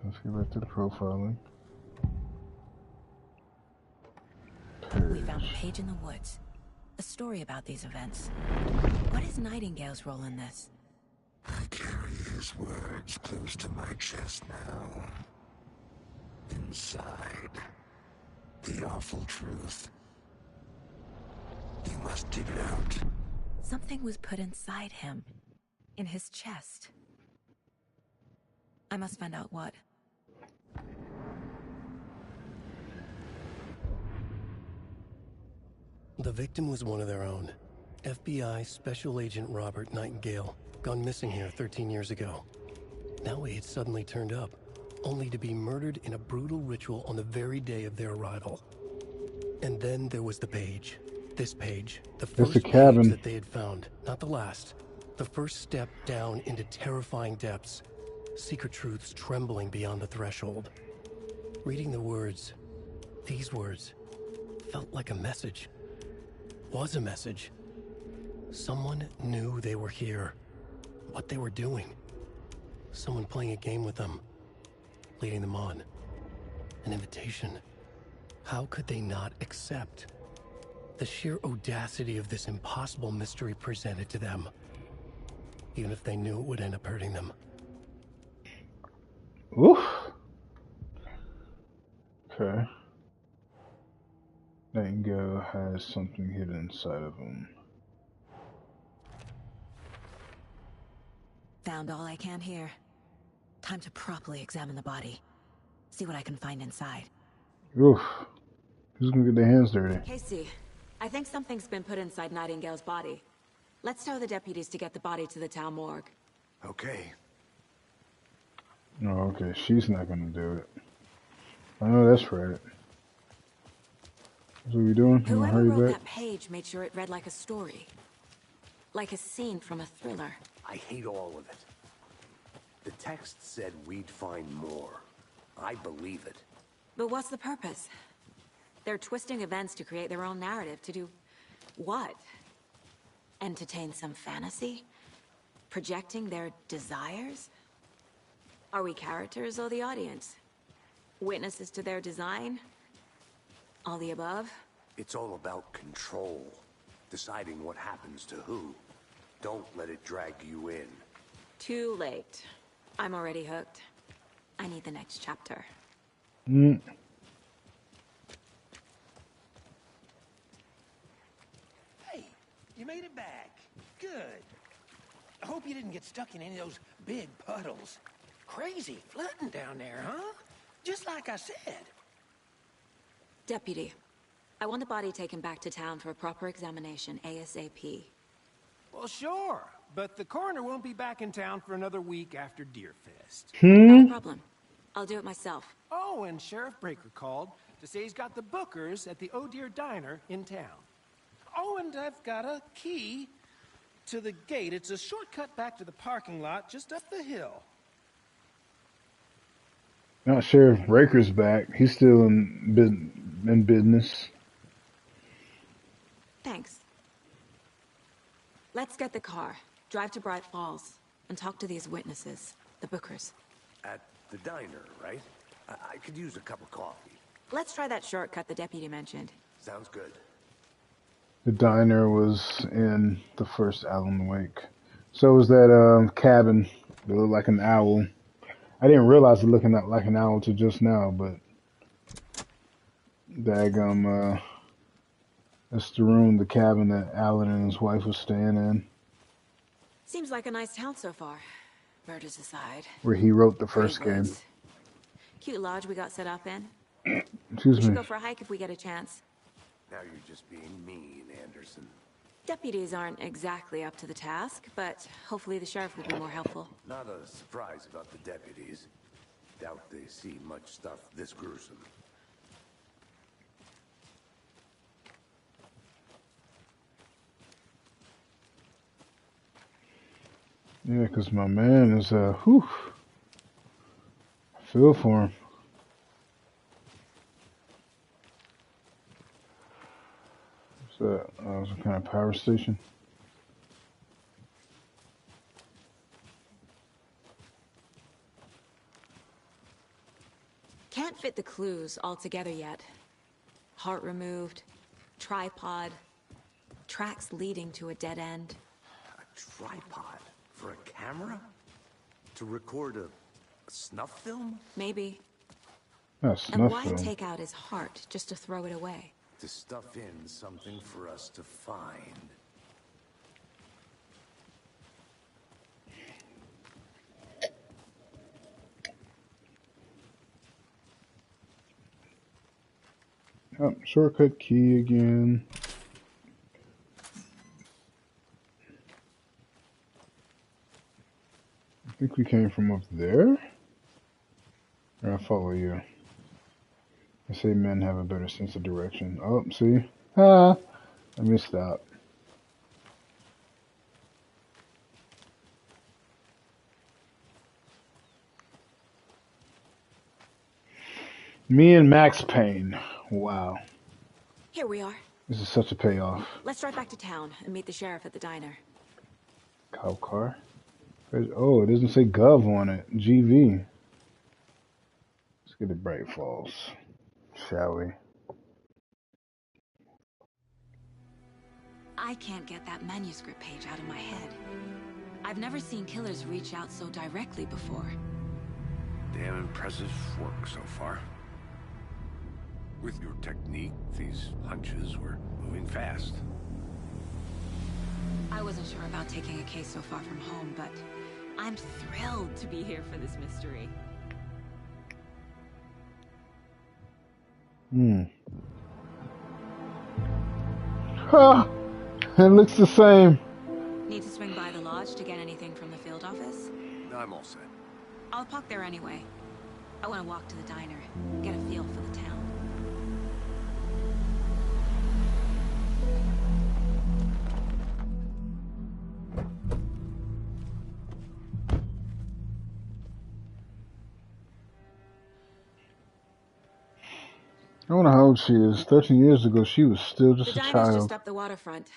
Speaker 1: Let's get back to the profiling.
Speaker 4: found a page in the woods. A story about these events. What is Nightingale's role in this?
Speaker 10: I carry his words close to my chest now. Inside, the awful truth. You must dig it out.
Speaker 4: Something was put inside him. In his chest. I must find out what.
Speaker 2: The victim was one of their own. FBI Special Agent Robert Nightingale, gone missing here 13 years ago. Now he had suddenly turned up, only to be murdered in a brutal ritual on the very day of their arrival. And then there was the page. This page. The
Speaker 1: That's
Speaker 2: first
Speaker 1: a cabin.
Speaker 2: page that they had found. Not the last. The first step down into terrifying depths. Secret truths trembling beyond the threshold. Reading the words, these words, felt like a message. Was a message. Someone knew they were here. What they were doing. Someone playing a game with them. Leading them on. An invitation. How could they not accept? The sheer audacity of this impossible mystery presented to them. Even if they knew it would end up hurting them.
Speaker 1: Oof. Okay. Nightingale has something hidden inside of him.
Speaker 4: Found all I can here. Time to properly examine the body. See what I can find inside.
Speaker 1: Oof. Who's gonna get their hands dirty?
Speaker 9: Casey, I think something's been put inside Nightingale's body. Let's tell the deputies to get the body to the town morgue.
Speaker 3: Okay.
Speaker 1: Oh, okay. She's not gonna do it. I know that's right. What are we doing? You wanna
Speaker 9: Whoever
Speaker 1: hurry
Speaker 9: wrote
Speaker 1: back?
Speaker 9: that page made sure it read like a story. Like a scene from a thriller.
Speaker 3: I hate all of it. The text said we'd find more. I believe it.
Speaker 9: But what's the purpose? They're twisting events to create their own narrative. To do what? Entertain some fantasy? Projecting their desires? Are we characters or the audience? Witnesses to their design? All the above?
Speaker 3: It's all about control. Deciding what happens to who. Don't let it drag you in.
Speaker 9: Too late. I'm already hooked. I need the next chapter.
Speaker 1: Mm.
Speaker 8: Hey, you made it back. Good. I hope you didn't get stuck in any of those big puddles. Crazy flooding down there, huh? Just like I said.
Speaker 9: Deputy, I want the body taken back to town for a proper examination, ASAP.
Speaker 8: Well, sure. But the coroner won't be back in town for another week after Deerfest.
Speaker 9: Not a problem. I'll do it myself.
Speaker 8: Oh, and Sheriff Breaker called to say he's got the bookers at the Oh Dear Diner in town. Oh, and I've got a key to the gate. It's a shortcut back to the parking lot just up the hill.
Speaker 1: Not Sheriff Raker's back. He's still in business.
Speaker 9: Thanks. Let's get the car, drive to Bright Falls, and talk to these witnesses, the bookers.
Speaker 3: At the diner, right? I could use a cup of coffee.
Speaker 9: Let's try that shortcut the deputy mentioned.
Speaker 3: Sounds good.
Speaker 1: The diner was in the first Alan Wake. So was that cabin that looked like an owl. I didn't realize it looking like an owl till just now, but daggum, that's the room, the cabin that Alan and his wife was staying in.
Speaker 9: Seems like a nice town so far. Murders aside.
Speaker 1: Where he wrote the first
Speaker 9: Pretty
Speaker 1: game.
Speaker 9: woods. Cute lodge we got set up in.
Speaker 1: Excuse
Speaker 9: We should
Speaker 1: me.
Speaker 9: go for a hike if we get a chance.
Speaker 3: Now you're just being mean, Anderson.
Speaker 9: Deputies aren't exactly up to the task, but hopefully the sheriff will be more helpful.
Speaker 3: Not a surprise about the deputies. Doubt they see much stuff this gruesome.
Speaker 1: Yeah, 'cause my man is, whew. I feel for him. What's that? Some kind of power station?
Speaker 9: Can't fit the clues all together yet. Heart removed, Tripod. Tracks leading to a dead end.
Speaker 3: A tripod? For a camera? To record a snuff film?
Speaker 9: Maybe.
Speaker 1: A
Speaker 9: And
Speaker 1: snuff
Speaker 9: why
Speaker 1: film.
Speaker 9: take out his heart just to throw it away?
Speaker 3: To stuff in something for us to find.
Speaker 1: Oh, shortcut key again. I think we came from up there. Or I'll follow you. I say men have a better sense of direction. Oh, see? Ah, I missed out. Me and Max Payne. Wow.
Speaker 9: Here we are.
Speaker 1: This is such a payoff.
Speaker 9: Let's drive back to town and meet the sheriff at the diner.
Speaker 1: Cop car? Oh, it doesn't say Gov on it. GV. Let's get to Bright Falls, shall we?
Speaker 9: I can't get that manuscript page out of my head. I've never seen killers reach out so directly before.
Speaker 3: Damn impressive work so far. With your technique, these hunches were moving fast.
Speaker 9: I wasn't sure about taking a case so far from home, but I'm thrilled to be here for this mystery.
Speaker 1: Ha! It looks the same.
Speaker 9: Need to swing by the lodge to get anything from the field office?
Speaker 3: I'm all set.
Speaker 9: I'll park there anyway. I want to walk to the diner, get a feel for the town.
Speaker 1: I don't know how old she is. 13 years ago, she was still just
Speaker 9: The
Speaker 1: a
Speaker 9: diner's
Speaker 1: child.
Speaker 9: just up the waterfront.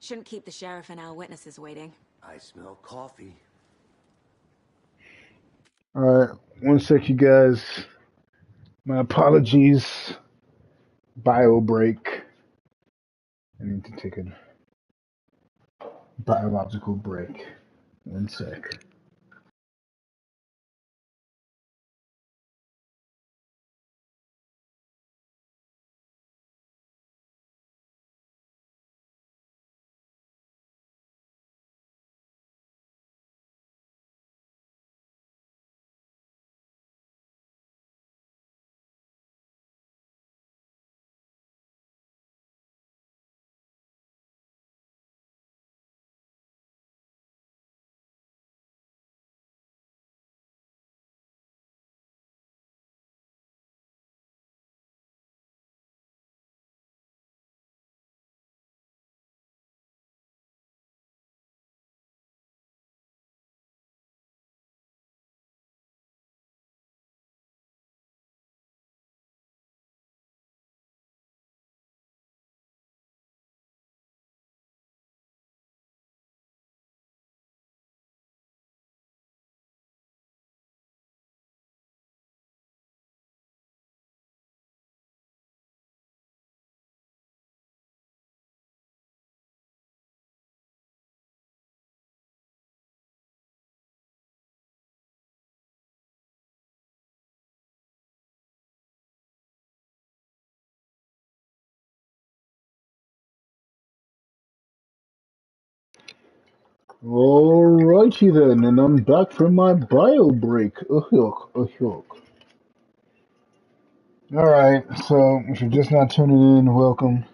Speaker 9: Shouldn't keep the sheriff and our witnesses waiting.
Speaker 3: I smell coffee.
Speaker 1: Alright, one sec, you guys. My apologies. Bio break. I need to take a biological break. One sec. Alrighty then, and I'm back from my bio break. Alright, so if you're just not tuning in, welcome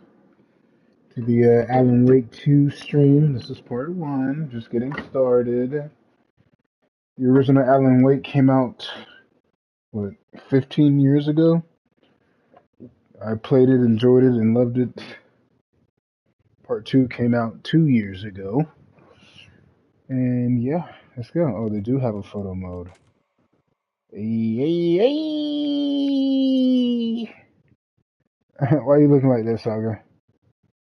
Speaker 1: to the Alan Wake 2 stream. This is part 1, just getting started. The original Alan Wake came out, 15 years ago? I played it, enjoyed it, and loved it. Part 2 came out 2 years ago. And yeah, let's go. Oh, they do have a photo mode. Hey. Why are you looking like that, Saga?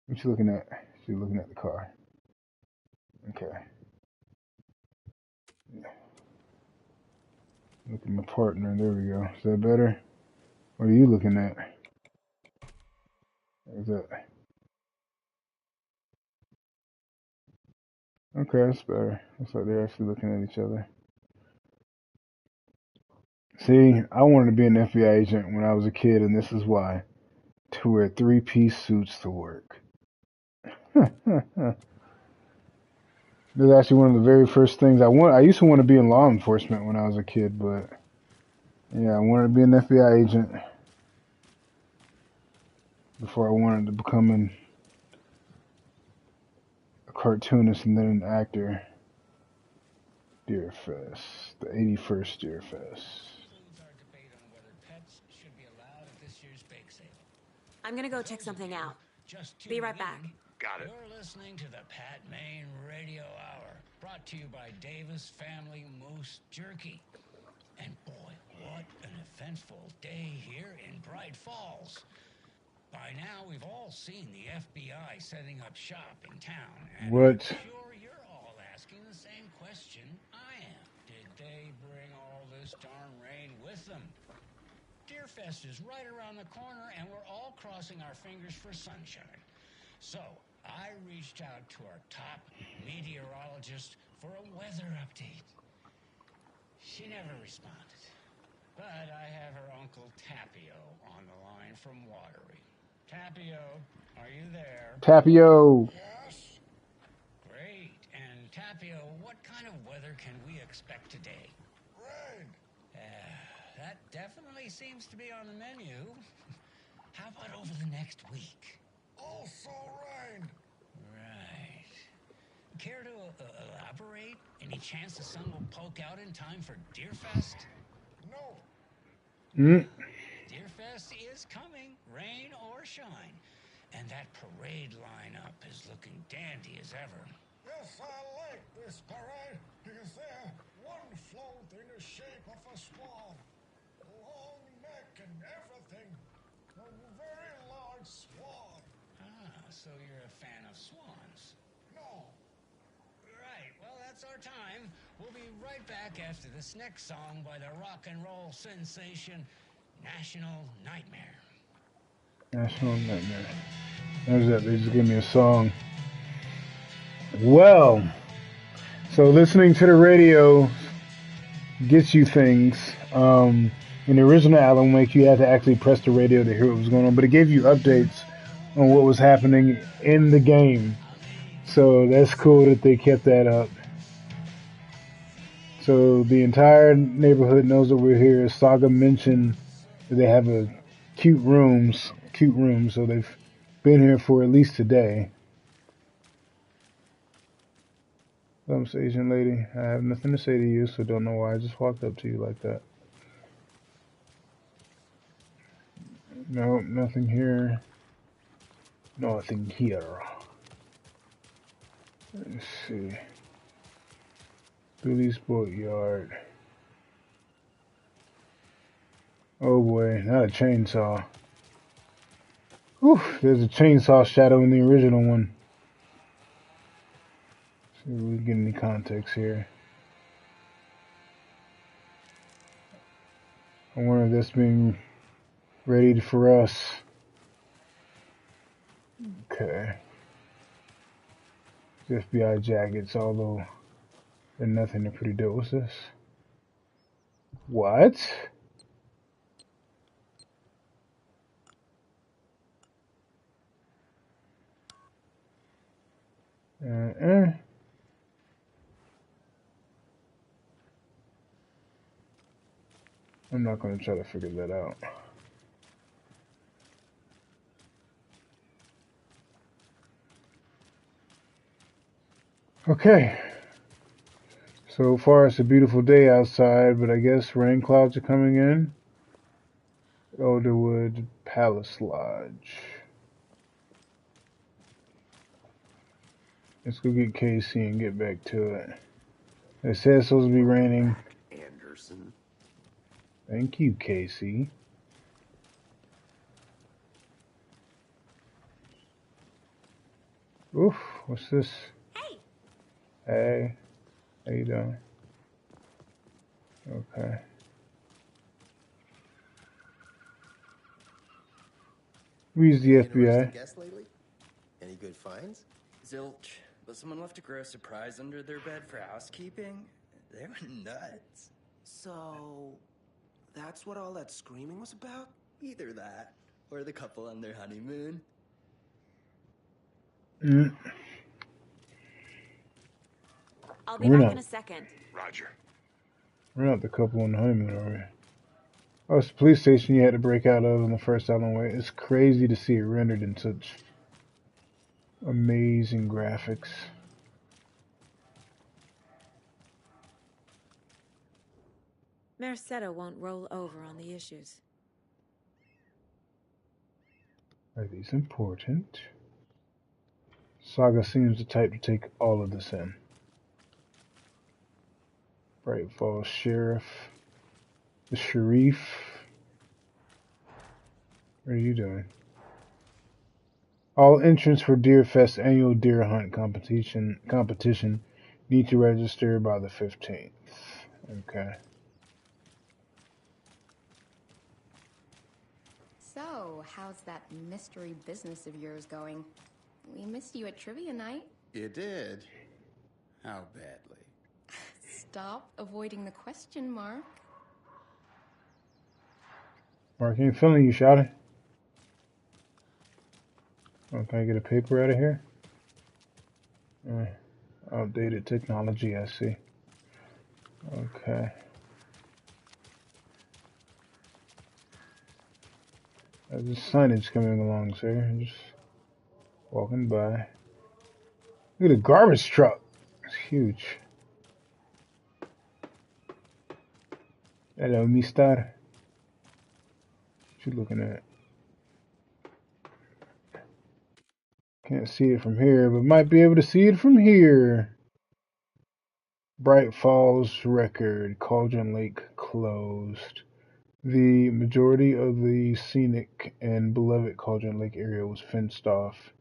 Speaker 1: What you looking at? She's looking at the car. Okay. Look at my partner. There we go. Is that better? What are you looking at? What is that? Okay, that's better. Looks like they're actually looking at each other. See, I wanted to be an FBI agent when I was a kid, and this is why. To wear three-piece suits to work. This is actually one of the very first things I want. I used to want to be in law enforcement when I was a kid, but yeah, I wanted to be an FBI agent before I wanted to become a cartoonist and then an actor. Deerfest, the 81st Deerfest.
Speaker 9: I'm gonna go check something out. Be right back.
Speaker 3: Got it.
Speaker 11: You're listening to the Pat Maine Radio Hour, brought to you by Davis Family Moose Jerky. And boy, what an eventful day here in Bright Falls. By now, we've all seen the FBI setting up shop in town, and
Speaker 1: What?
Speaker 11: I'm sure you're all asking the same question I am. Did they bring all this darn rain with them? Deerfest is right around the corner, and we're all crossing our fingers for sunshine. So, I reached out to our top meteorologist for a weather update. She never responded. But I have her Uncle Tapio on the line from Watery. Tapio, are you there?
Speaker 1: Tapio.
Speaker 11: Yes. Great. And Tapio, what kind of weather can we expect today?
Speaker 7: Rain.
Speaker 11: That definitely seems to be on the menu. How about over the next week?
Speaker 7: Also rain.
Speaker 11: Right. Care to elaborate? Any chance the sun will poke out in time for Deerfest?
Speaker 7: No.
Speaker 11: Deerfest is coming, rain or shine. And that parade lineup is looking dandy as ever.
Speaker 7: Yes, I like this parade because they're one float in the shape of a swan. Long neck and everything. A very large swan.
Speaker 11: Ah, so you're a fan of swans.
Speaker 7: No.
Speaker 11: Right, well, that's our time. We'll be right back after this next song by the rock and roll sensation, National Nightmare.
Speaker 1: National Nightmare. There's that. They just gave me a song. Well, so listening to the radio gets you things. In the original Alan Wake, you had to actually press the radio to hear what was going on, but it gave you updates on what was happening in the game. So that's cool that they kept that up. So the entire neighborhood knows that we're here. Saga mentioned that they have a cute room, so they've been here for at least a day. Thanks, Asian lady. I have nothing to say to you, so don't know why I just walked up to you like that. No, nothing here. Nothing here. Let's see. Billy's Boatyard. Oh boy, not a chainsaw. Whew, there's a chainsaw shadow in the original one. See if we get any context here. I wonder if that's being ready for us. Okay. FBI jackets, although they're nothing, they're pretty dope. What's this? What? I'm not going to try to figure that out. Okay. So far it's a beautiful day outside, but I guess rain clouds are coming in. Elderwood Palace Lodge. Let's go get Casey and get back to it. It says it's supposed to be raining.
Speaker 3: Anderson.
Speaker 1: Thank you, Casey. Oof, what's this?
Speaker 9: Hey!
Speaker 1: Hey, how you doing? Okay. We use the FBI.
Speaker 12: Guests lately? Any good finds?
Speaker 13: Zilch,
Speaker 12: but someone left a gross surprise under their bed for housekeeping. They went nuts.
Speaker 8: So, that's what all that screaming was about?
Speaker 12: Either that, or the couple on their honeymoon.
Speaker 9: I'll be back in a second.
Speaker 6: Roger.
Speaker 1: We're not the couple on the honeymoon, are we? Oh, it's the police station you had to break out of in the first Alan Wake. It's crazy to see it rendered in such amazing graphics.
Speaker 9: Merced won't roll over on the issues.
Speaker 1: Are these important? Saga seems the type to take all of this in. Bright Falls Sheriff. The Sharif. What are you doing? All entrants for Deerfest annual deer hunt competition need to register by the 15th. Okay.
Speaker 13: So, how's that mystery business of yours going? We missed you at trivia night.
Speaker 14: You did? How badly?
Speaker 13: Stop avoiding the question, Mark.
Speaker 1: Mark, ain't feeling you, shouting. Oh, can I get a paper out of here? Outdated technology, I see. Okay. There's signage coming along, sir. Just walking by. Look at the garbage truck. It's huge. Hello, mister. What you looking at? Can't see it from here, but might be able to see it from here. Bright Falls Record. Cauldron Lake closed. The majority of the scenic and beloved Cauldron Lake area was fenced off,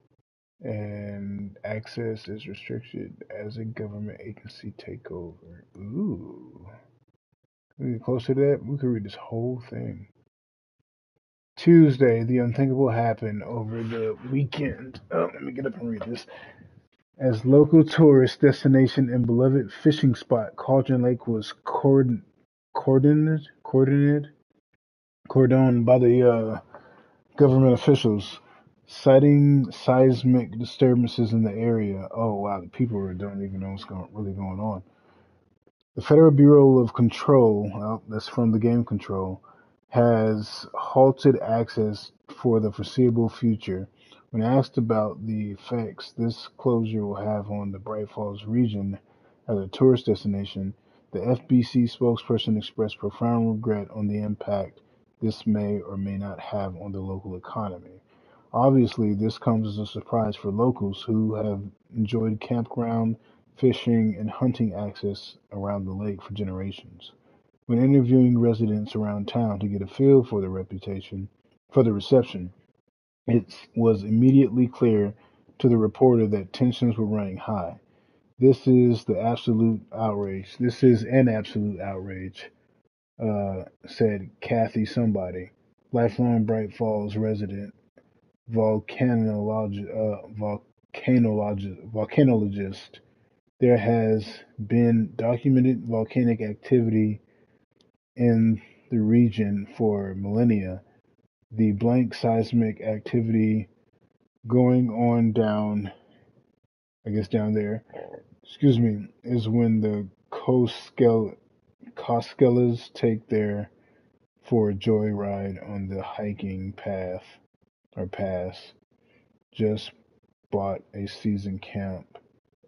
Speaker 1: and access is restricted as a government agency takeover. Ooh. Can we get closer to that? We could read this whole thing. Tuesday, the unthinkable happened over the weekend. Oh, let me get up and read this. As local tourist destination and beloved fishing spot, Cauldron Lake was cordoned by the government officials, citing seismic disturbances in the area. Oh wow, the people don't even know what's really going on. The Federal Bureau of Control, that's from the Game Control, has halted access for the foreseeable future. When asked about the effects this closure will have on the Bright Falls region as a tourist destination, the FBC spokesperson expressed profound regret on the impact this may or may not have on the local economy. Obviously, this comes as a surprise for locals who have enjoyed campground, fishing, and hunting access around the lake for generations. When interviewing residents around town to get a feel for the reception, it was immediately clear to the reporter that tensions were running high. This is an absolute outrage, said Kathy somebody, lifelong Bright Falls resident, volcanologist. There has been documented volcanic activity in the region for millennia. The blank seismic activity going on down there, is when the Koskelas take there for a joyride on the hiking path or pass. Just bought a season camp.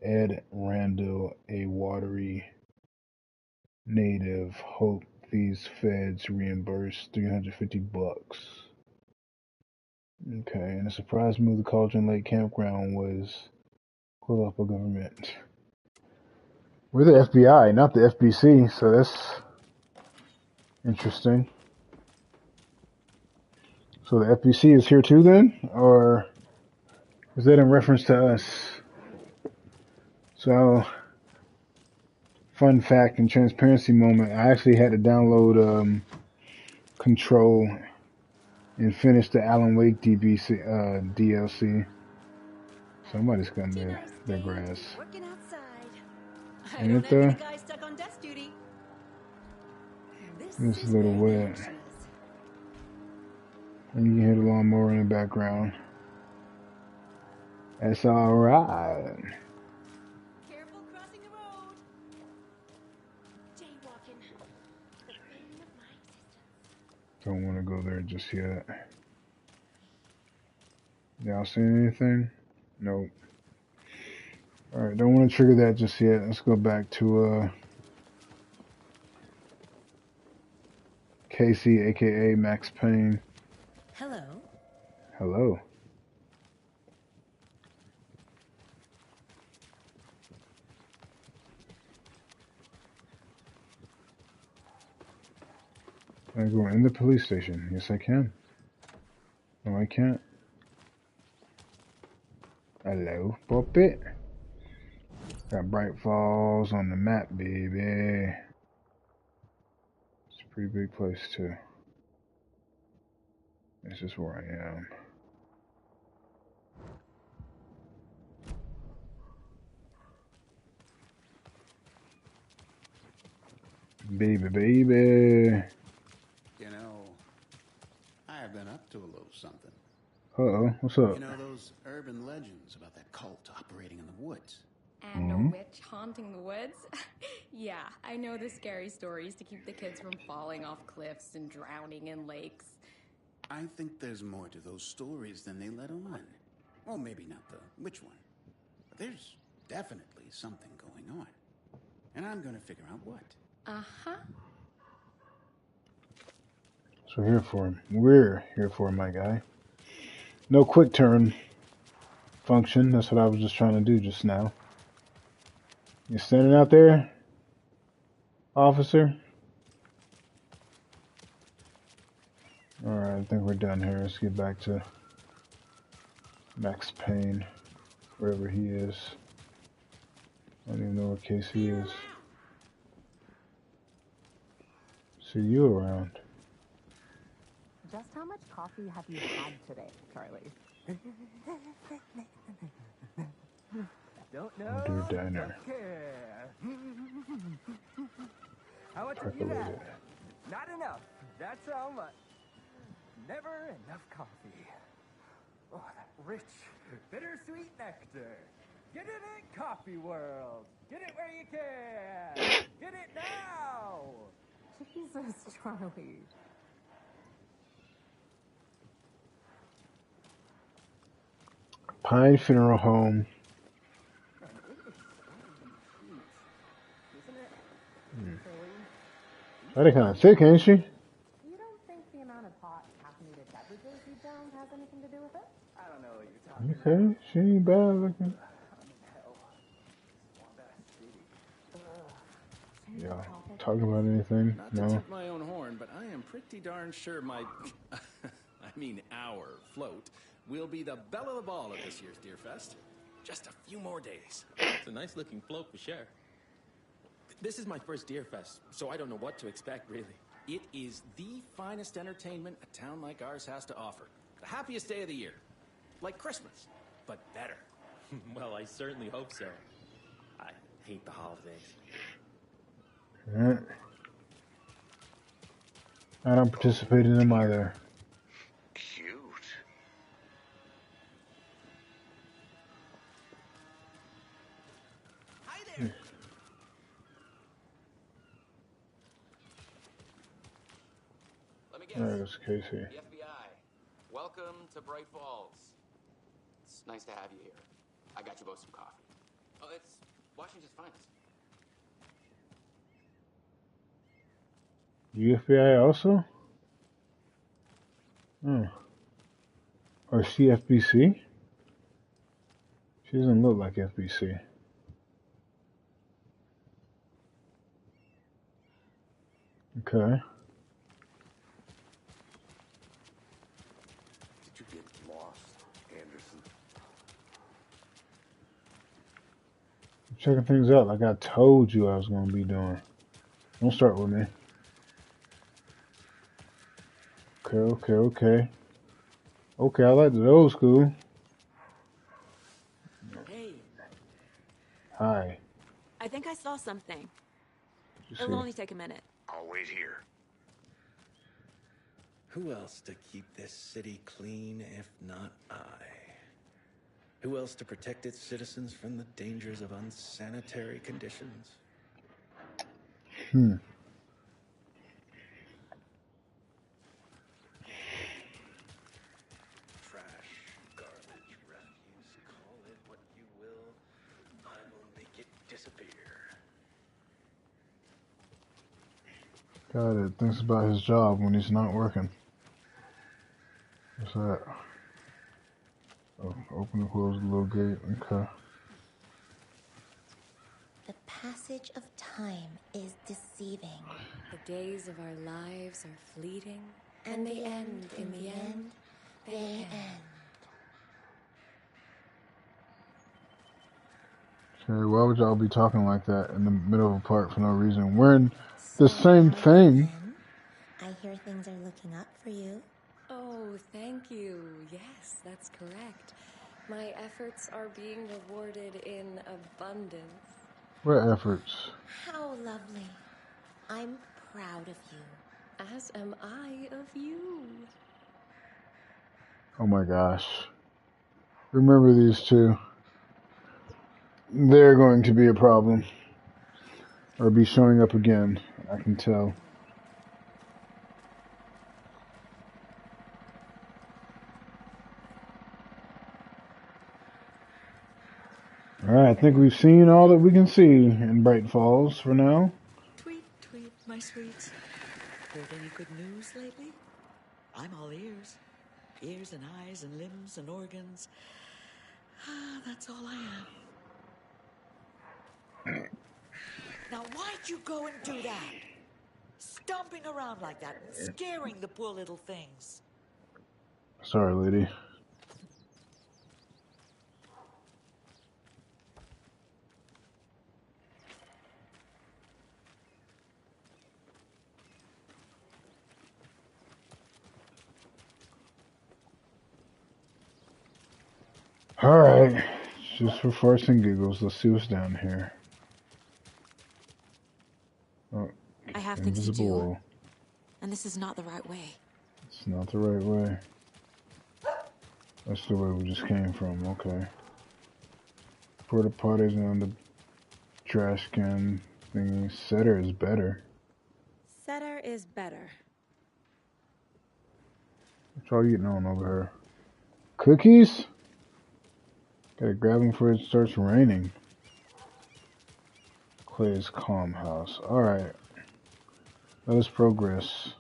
Speaker 1: Ed Randall, a Watery native, hoped these feds reimburse $350. Okay, and a surprise move the Cauldron Lake campground was closed off by government. We're the FBI, not the FBC, so that's interesting. So the FBC is here too then? Or is that in reference to us? So, fun fact and transparency moment, I actually had to download Control and finish the Alan Wake DLC. Somebody's gonna The grass.
Speaker 15: Working outside. I
Speaker 1: Ain't
Speaker 15: don't
Speaker 1: it
Speaker 15: envy
Speaker 1: though?
Speaker 15: the guy stuck on desk duty. This
Speaker 1: This is
Speaker 15: is
Speaker 1: a little
Speaker 15: where the
Speaker 1: wet.
Speaker 15: action is.
Speaker 1: And you can hear the lawnmower in the background. That's alright.
Speaker 15: Careful crossing the road. Jaywalking. The bane of my existence.
Speaker 1: Don't want to go there just yet. Y'all seen anything? Nope. Alright, don't want to trigger that just yet. Let's go back to Casey, aka Max Payne.
Speaker 15: Hello.
Speaker 1: Hello. Can I go in the police station? Yes, I can. No, I can't. Hello, puppet. Got Bright Falls on the map, baby. It's a pretty big place, too. This is where I am. Baby, baby.
Speaker 14: You know, I have been up to a little something.
Speaker 1: Uh-oh, what's up?
Speaker 14: You know those urban legends about that cult operating in the woods?
Speaker 13: And a witch haunting the woods? Yeah, I know the scary stories to keep the kids from falling off cliffs and drowning in lakes.
Speaker 14: I think there's more to those stories than they let on. Well, maybe not the witch one. But there's definitely something going on. And I'm gonna figure out what.
Speaker 13: Uh-huh.
Speaker 1: So here for him. We're here for him, my guy. No quick turn function. That's what I was just trying to do just now. You standing out there, officer? Alright, I think we're done here. Let's get back to Max Payne, wherever he is. I don't even know what case he is. See you around.
Speaker 16: Just how much coffee have you had today, Charlie? Don't know.
Speaker 1: Dear Diner.
Speaker 16: Don't care. How much have you
Speaker 1: Percolated.
Speaker 16: had? Not enough. That's how much. Never enough coffee. Oh, that rich, bittersweet nectar. Get it in Coffee World. Get it where you can. Get it now. Jesus, Charlie.
Speaker 1: Pine Funeral Home. That kind of thick, ain't she?
Speaker 16: You don't think the amount of hot caffeinated beverages you down has anything to do with it? I don't know what you're talking
Speaker 1: Okay, she ain't bad looking. Yeah, talking about anything?
Speaker 17: Not to
Speaker 1: No.
Speaker 17: toot my own horn, but I am pretty darn sure my, I mean our float, will be the belle of the ball at this year's Deer Fest. Just a few more days.
Speaker 18: It's a nice looking float for sure. This is my first Deer Fest, so I don't know what to expect, really.
Speaker 17: It is the finest entertainment a town like ours has to offer. The happiest day of the year. Like Christmas, but better.
Speaker 18: Well, I certainly hope so. I hate the holidays.
Speaker 1: Alright. I don't participate in them either.
Speaker 3: Cute.
Speaker 8: Hi there.
Speaker 19: Let me guess.
Speaker 1: Alright, that's Casey.
Speaker 19: The FBI. Welcome to Bright Falls. It's nice to have you here. I got you both some coffee. Oh, it's Washington's finest.
Speaker 1: UFBI also? Oh. Or CFBC? She doesn't look like FBC. Okay.
Speaker 3: Did you get lost, Anderson?
Speaker 1: I'm checking things out like I told you I was going to be doing. Don't start with me. Okay. Okay, I like the old school.
Speaker 18: Hey,
Speaker 1: Hi.
Speaker 9: I think I saw something.
Speaker 1: You
Speaker 9: It'll
Speaker 1: see?
Speaker 9: only take a minute.
Speaker 3: I'll wait here.
Speaker 17: Who else to keep this city clean if not I? Who else to protect its citizens from the dangers of unsanitary conditions?
Speaker 1: Hmm.
Speaker 17: Trash, garbage, refuse, call it what you will. I will make it disappear.
Speaker 1: Guy that thinks about his job when he's not working. What's that? Oh, open and close the little gate. Okay.
Speaker 15: The passage of time is deceiving.
Speaker 13: The days of our lives are fleeting, and they end in the end. They end.
Speaker 1: Okay, why would y'all be talking like that in the middle of a part for no reason? We're in the same thing.
Speaker 15: I hear things are looking up for you.
Speaker 13: Oh, thank you. Yes, that's correct. My efforts are being rewarded in abundance.
Speaker 1: What efforts?
Speaker 15: How lovely. I'm proud of you.
Speaker 13: As am I of you.
Speaker 1: Oh my gosh. Remember these two. They're going to be a problem. Or be showing up again. I can tell. Alright, I think we've seen all that we can see in Bright Falls for now.
Speaker 20: Tweet, tweet, my sweets. Heard any good news lately? I'm all ears. Ears and eyes and limbs and organs. Ah, that's all I am. Now, why'd you go and do that? Stomping around like that and scaring the poor little things.
Speaker 1: Sorry, lady. Alright. Just for farts and giggles, let's see what's down here. Oh,
Speaker 9: I have things to
Speaker 1: invisible
Speaker 9: do,
Speaker 1: wall.
Speaker 9: and this is not the right way.
Speaker 1: It's not the right way. That's the way we just came from, okay. Porta potties on the trash can thingy. Setter is better.
Speaker 9: Setter is better.
Speaker 1: What y'all eating on over here? Cookies? Gotta grab them before it starts raining. Clay's calm house. Alright. Let us progress.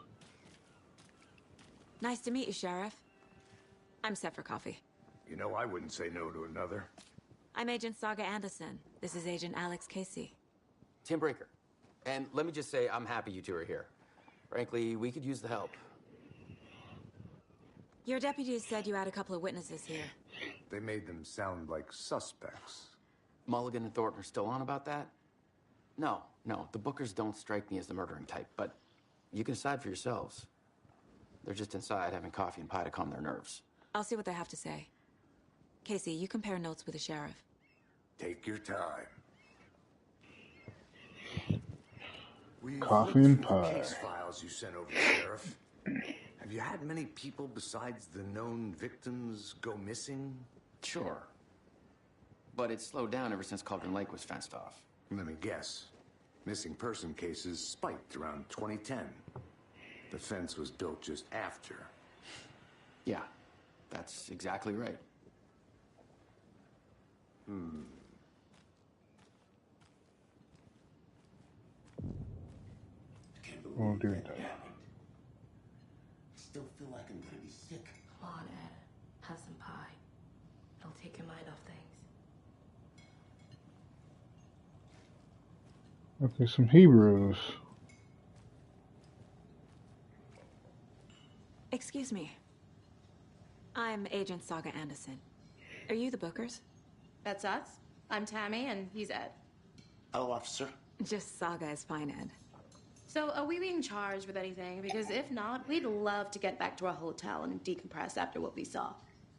Speaker 9: Nice to meet you, Sheriff. I'm set for coffee.
Speaker 3: You know, I wouldn't say no to another.
Speaker 9: I'm Agent Saga Anderson. This is Agent Alex Casey.
Speaker 19: Tim Breaker. And let me just say, I'm happy you two are here. Frankly, we could use the help.
Speaker 9: Your deputies said you had a couple of witnesses here.
Speaker 3: They made them sound like suspects.
Speaker 19: Mulligan and Thornton are still on about that? No, the Bookers don't strike me as the murdering type, but you can decide for yourselves. They're just inside having coffee and pie to calm their nerves.
Speaker 9: I'll see what they have to say. Casey, you compare notes with the sheriff.
Speaker 3: Take your time. We've
Speaker 1: Coffee
Speaker 3: looked
Speaker 1: and
Speaker 3: through the
Speaker 1: pie.
Speaker 3: case files you sent over, Sheriff. Have you had many people besides the known victims go missing?
Speaker 19: Sure. But it's slowed down ever since Cauldron Lake was fenced off.
Speaker 3: Let me guess. Missing person cases spiked around 2010. The fence was built just after.
Speaker 19: Yeah, that's exactly right.
Speaker 1: We'll do that.
Speaker 14: Still feel like I'm gonna be sick.
Speaker 13: Come on, Ed. Have some pie. It'll take your mind off things.
Speaker 1: Okay, some Hebrews.
Speaker 9: Excuse me. I'm Agent Saga Anderson. Are you the Bookers?
Speaker 13: That's us. I'm Tammy, and he's Ed.
Speaker 14: Hello, officer.
Speaker 9: Just Saga is fine, Ed.
Speaker 13: So, are we being charged with anything? Because if not, we'd love to get back to our hotel and decompress after what we saw.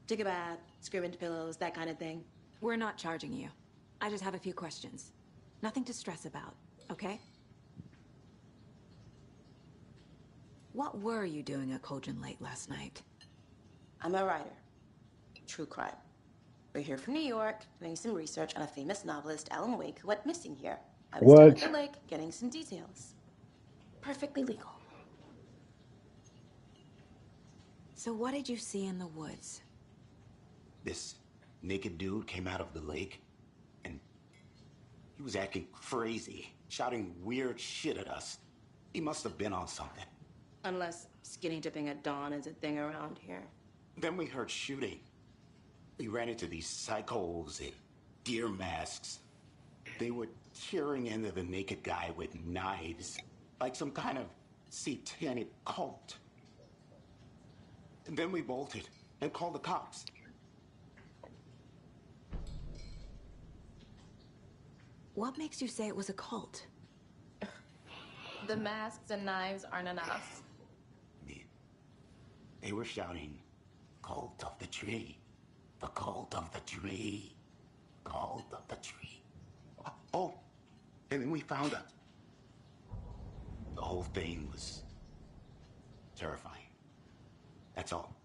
Speaker 13: Take a bath, scream into pillows, that kind of thing.
Speaker 9: We're not charging you. I just have a few questions. Nothing to stress about, okay? What were you doing at Cauldron Lake last night?
Speaker 15: I'm a writer. True crime. We're here from New York, doing some research on a famous novelist, Alan Wake, who went missing here. I was down at the lake, getting some details. Perfectly legal.
Speaker 9: So what did you see in the woods?
Speaker 10: This naked dude came out of the lake, and he was acting crazy, shouting weird shit at us. He must have been on something.
Speaker 15: Unless skinny dipping at dawn is a thing around here.
Speaker 10: Then we heard shooting. We ran into these psychos in deer masks. They were tearing into the naked guy with knives, like some kind of satanic cult. And then we bolted and called the cops.
Speaker 9: What makes you say it was a cult?
Speaker 13: The masks and knives aren't enough.
Speaker 10: They were shouting, "Cult of the tree, the cult of the tree, cult of the tree." Oh, and then we found out. The whole thing was terrifying. That's all.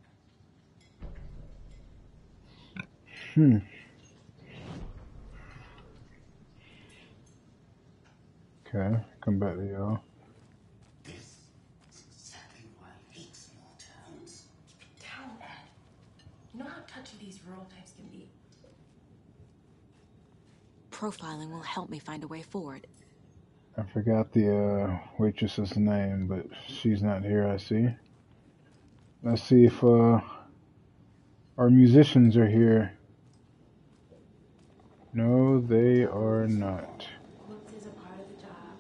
Speaker 1: Okay, come back to y'all.
Speaker 13: Down, Ed. You know how touchy these rural types can be.
Speaker 9: Profiling will help me find a way forward.
Speaker 1: I forgot the waitress's name, but she's not here, I see. Let's see if our musicians are here. No, they are not.
Speaker 13: Looks is a part of the job.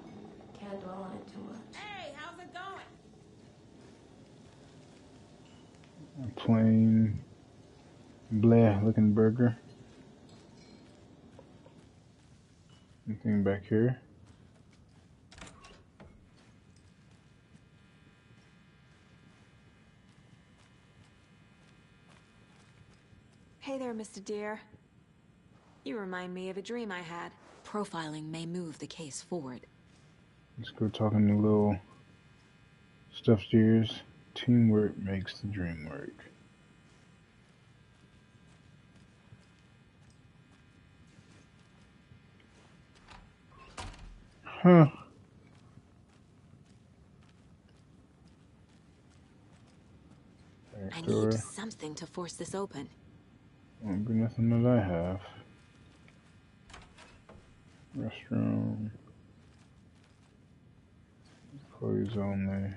Speaker 13: Can't dwell on it too much.
Speaker 21: Hey, how's it going?
Speaker 1: A plain, bleh looking burger. Anything back here?
Speaker 9: Hey there, Mr. Deer. You remind me of a dream I had. Profiling may move the case forward.
Speaker 1: Let's go talking to little stuffed ears. Teamwork makes the dream work. Huh.
Speaker 9: I need something to force this open.
Speaker 1: Won't be nothing that I have. Restroom. Employees only.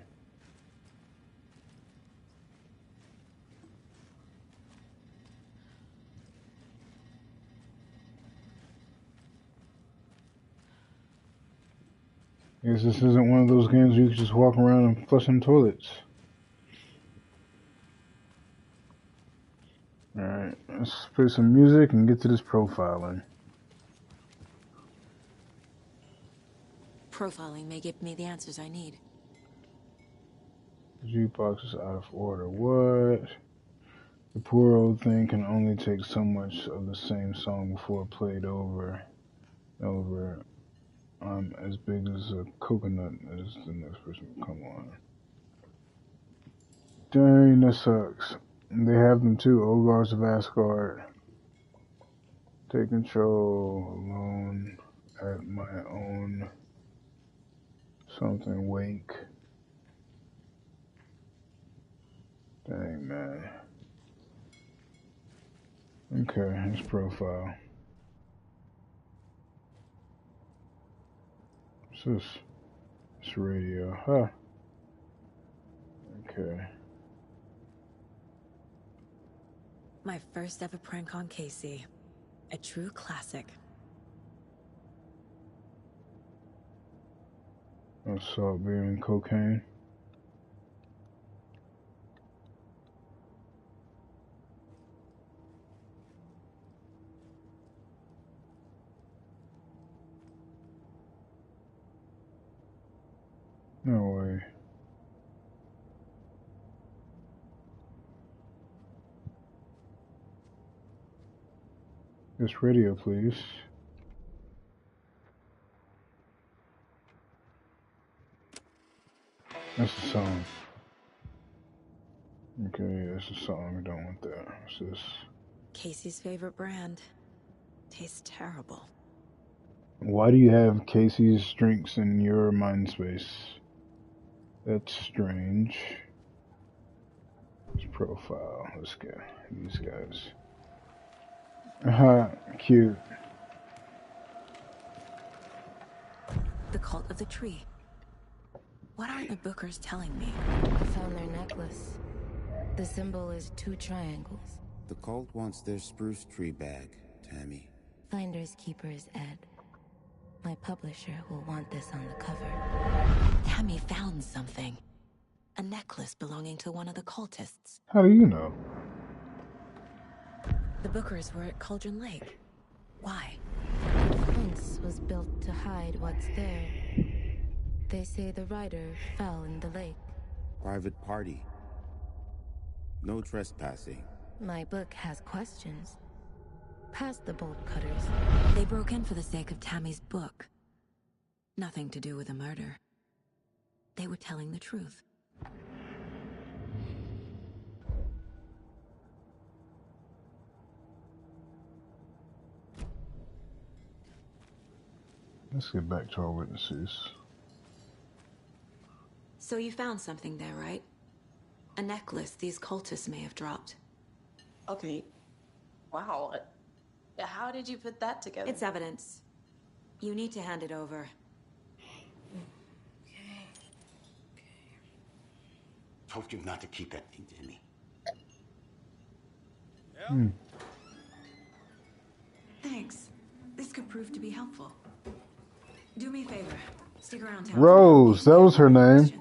Speaker 1: Guess this isn't one of those games where you can just walk around and flush some toilets. Alright, let's play some music and get to this profiling.
Speaker 9: Profiling may give me the answers I need.
Speaker 1: The jukebox is out of order. What? The poor old thing can only take so much of the same song before played over. I'm as big as a coconut as the next person. Come on. Dang, that sucks. They have them too. Ogars of Asgard. Take control alone at my own something wake. Dang, man. Okay, his profile. What's this? It's radio. Huh. Okay.
Speaker 9: My first ever prank on Casey. A true classic.
Speaker 1: Assault, beer, and cocaine. No way. This radio, please. That's the song. Okay, that's the song. I don't want that. What's this?
Speaker 9: Casey's favorite brand. Tastes terrible.
Speaker 1: Why do you have Casey's drinks in your mind space? That's strange. His profile. Let's get these guys. Cute.
Speaker 9: The cult of the tree. What aren't the Bookers telling me?
Speaker 4: I found their necklace. The symbol is 2 triangles.
Speaker 14: The cult wants their spruce tree bag, Tammy.
Speaker 4: Finders keepers, Ed. My publisher will want this on the cover.
Speaker 9: Tammy found something. A necklace belonging to one of the cultists.
Speaker 1: How do you know?
Speaker 9: The Bookers were at Cauldron Lake. Why?
Speaker 4: The fence was built to hide what's there. They say the rider fell in the lake.
Speaker 14: Private party. No trespassing.
Speaker 4: My book has questions. Past the bolt cutters.
Speaker 9: They broke in for the sake of Tammy's book. Nothing to do with the murder. They were telling the truth.
Speaker 1: Let's get back to our witnesses.
Speaker 9: So you found something there, right? A necklace these cultists may have dropped.
Speaker 15: Okay. Wow. How did you put that together?
Speaker 9: It's evidence. You need to hand it over.
Speaker 10: Told you not to keep that thing, Tammy.
Speaker 9: Thanks. This could prove to be helpful. Do me a favor. Stick around town.
Speaker 1: Rose, that was her name.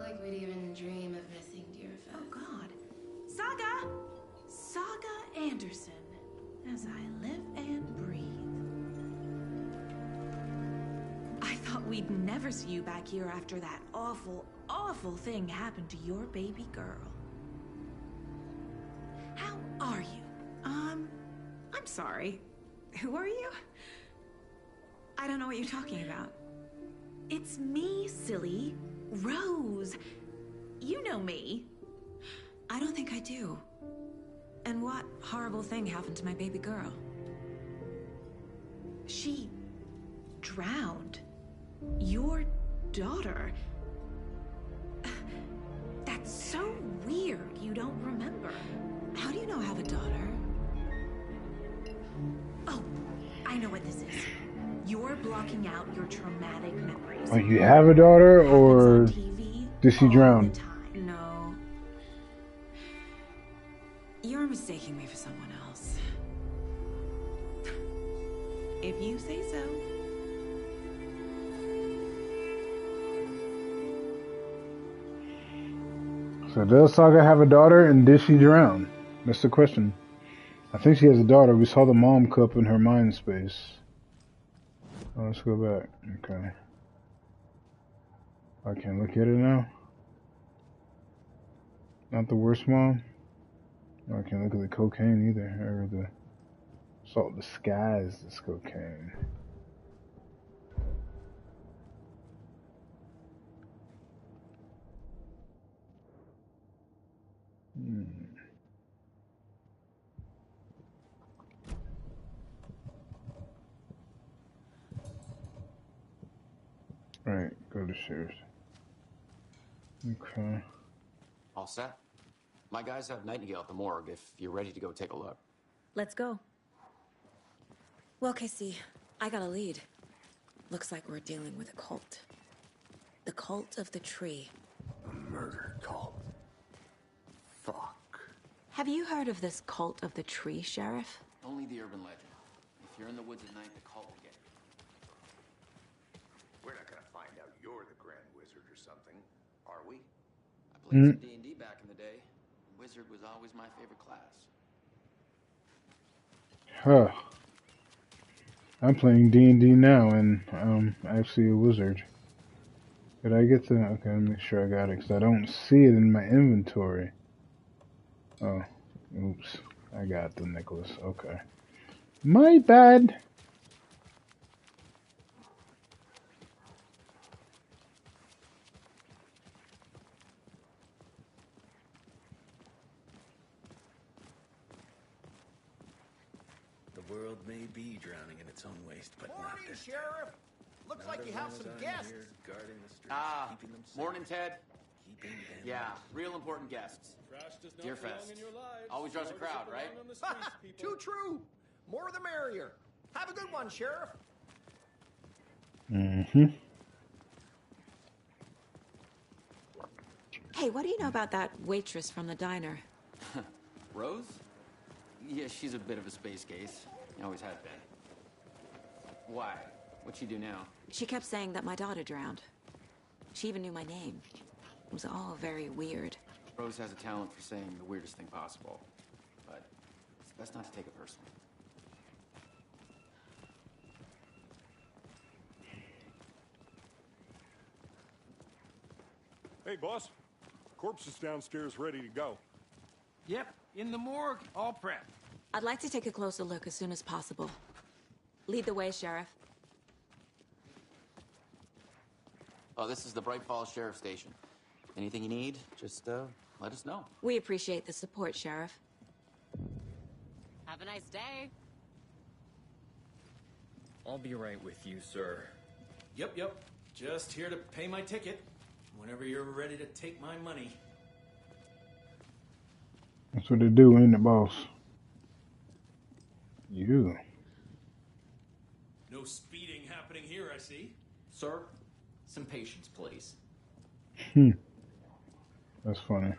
Speaker 13: Like we'd even dream of missing Deerfest.
Speaker 21: Oh God. Saga Anderson. As I live and breathe. I thought we'd never see you back here after that awful thing happened to your baby girl. How are you? I'm sorry. Who are you? I don't know what you're talking about. It's me, silly. Rose. You know me.
Speaker 9: I don't think I do. And what horrible thing happened to my baby girl?
Speaker 21: She drowned. Your daughter. That's so weird you don't remember.
Speaker 9: How do you know I have a daughter?
Speaker 21: Oh, I know what this is. You're blocking out your traumatic memories.
Speaker 1: Oh, you have a daughter, or did she drown?
Speaker 9: No. You're mistaking me for someone else.
Speaker 21: If you say so.
Speaker 1: So does Saga have a daughter, and did she drown? That's the question. I think she has a daughter. We saw the mom cup in her mind space. Oh, let's go back. Okay. I can't look at it now. Not the worst mom. I can't look at the cocaine either. Or the salt disguised as cocaine. Alright, go to shares. Okay.
Speaker 19: All set? My guys have Nightingale at the morgue if you're ready to go take a look.
Speaker 9: Let's go. Well, Casey, I got a lead. Looks like we're dealing with a cult. The cult of the tree.
Speaker 3: A murder cult. Fuck.
Speaker 9: Have you heard of this cult of the tree, Sheriff?
Speaker 19: Only the urban legend. If you're in the woods at night, the cult will get you.
Speaker 3: We're not gonna find out you're the Grand Wizard or something, are we?
Speaker 19: I played some D&D back in the day. Wizard was always my favorite class.
Speaker 1: Huh. I'm playing D&D now, and I'm actually a wizard. Did I get the... Okay, let me make sure I got it, because I don't see it in my inventory. Oh, oops. I got the necklace. Okay. My bad.
Speaker 17: The world may be drowning in its own waste, but not
Speaker 5: Morning,
Speaker 17: this.
Speaker 5: Sheriff. Looks like you have some guests.
Speaker 17: Guarding the streets,
Speaker 19: Ah,
Speaker 17: keeping them safe.
Speaker 19: morning, Ted.
Speaker 17: Keeping them
Speaker 19: Yeah, real important guests. Deer Fest. Always draws a crowd, right?
Speaker 5: Too true. More the merrier. Have a good one, Sheriff.
Speaker 1: Mm-hmm.
Speaker 9: Hey, what do you know about that waitress from the diner?
Speaker 19: Rose? Yeah, she's a bit of a space case. Always has been. Why? What'd she do now?
Speaker 9: She kept saying that my daughter drowned. She even knew my name. It was all very weird.
Speaker 19: Rose has a talent for saying the weirdest thing possible. But it's best not to take it personally.
Speaker 6: Hey, boss. Corpse is downstairs ready to go.
Speaker 8: Yep, in the morgue, all prepped.
Speaker 9: I'd like to take a closer look as soon as possible. Lead the way, Sheriff.
Speaker 19: Oh, this is the Bright Falls Sheriff Station. Anything you need, just let us know.
Speaker 9: We appreciate the support, Sheriff.
Speaker 22: Have a nice day.
Speaker 12: I'll be right with you, sir.
Speaker 17: Yep. Just here to pay my ticket. Whenever you're ready to take my money.
Speaker 1: That's what they do, ain't it, boss? You.
Speaker 17: No speeding happening here, I see.
Speaker 12: Sir, some patience, please.
Speaker 1: That's funny.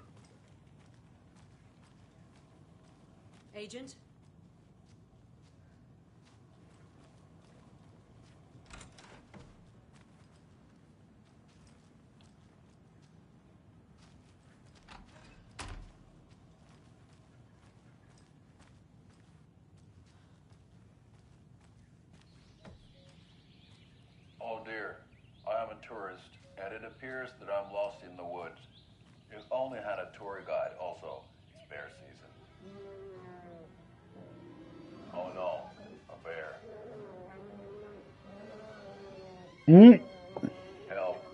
Speaker 23: Agent?
Speaker 24: Oh dear, I am a tourist, and it appears that I'm lost in the woods. You've only had a tour guide, also. It's bear season. Oh no, a bear. Help.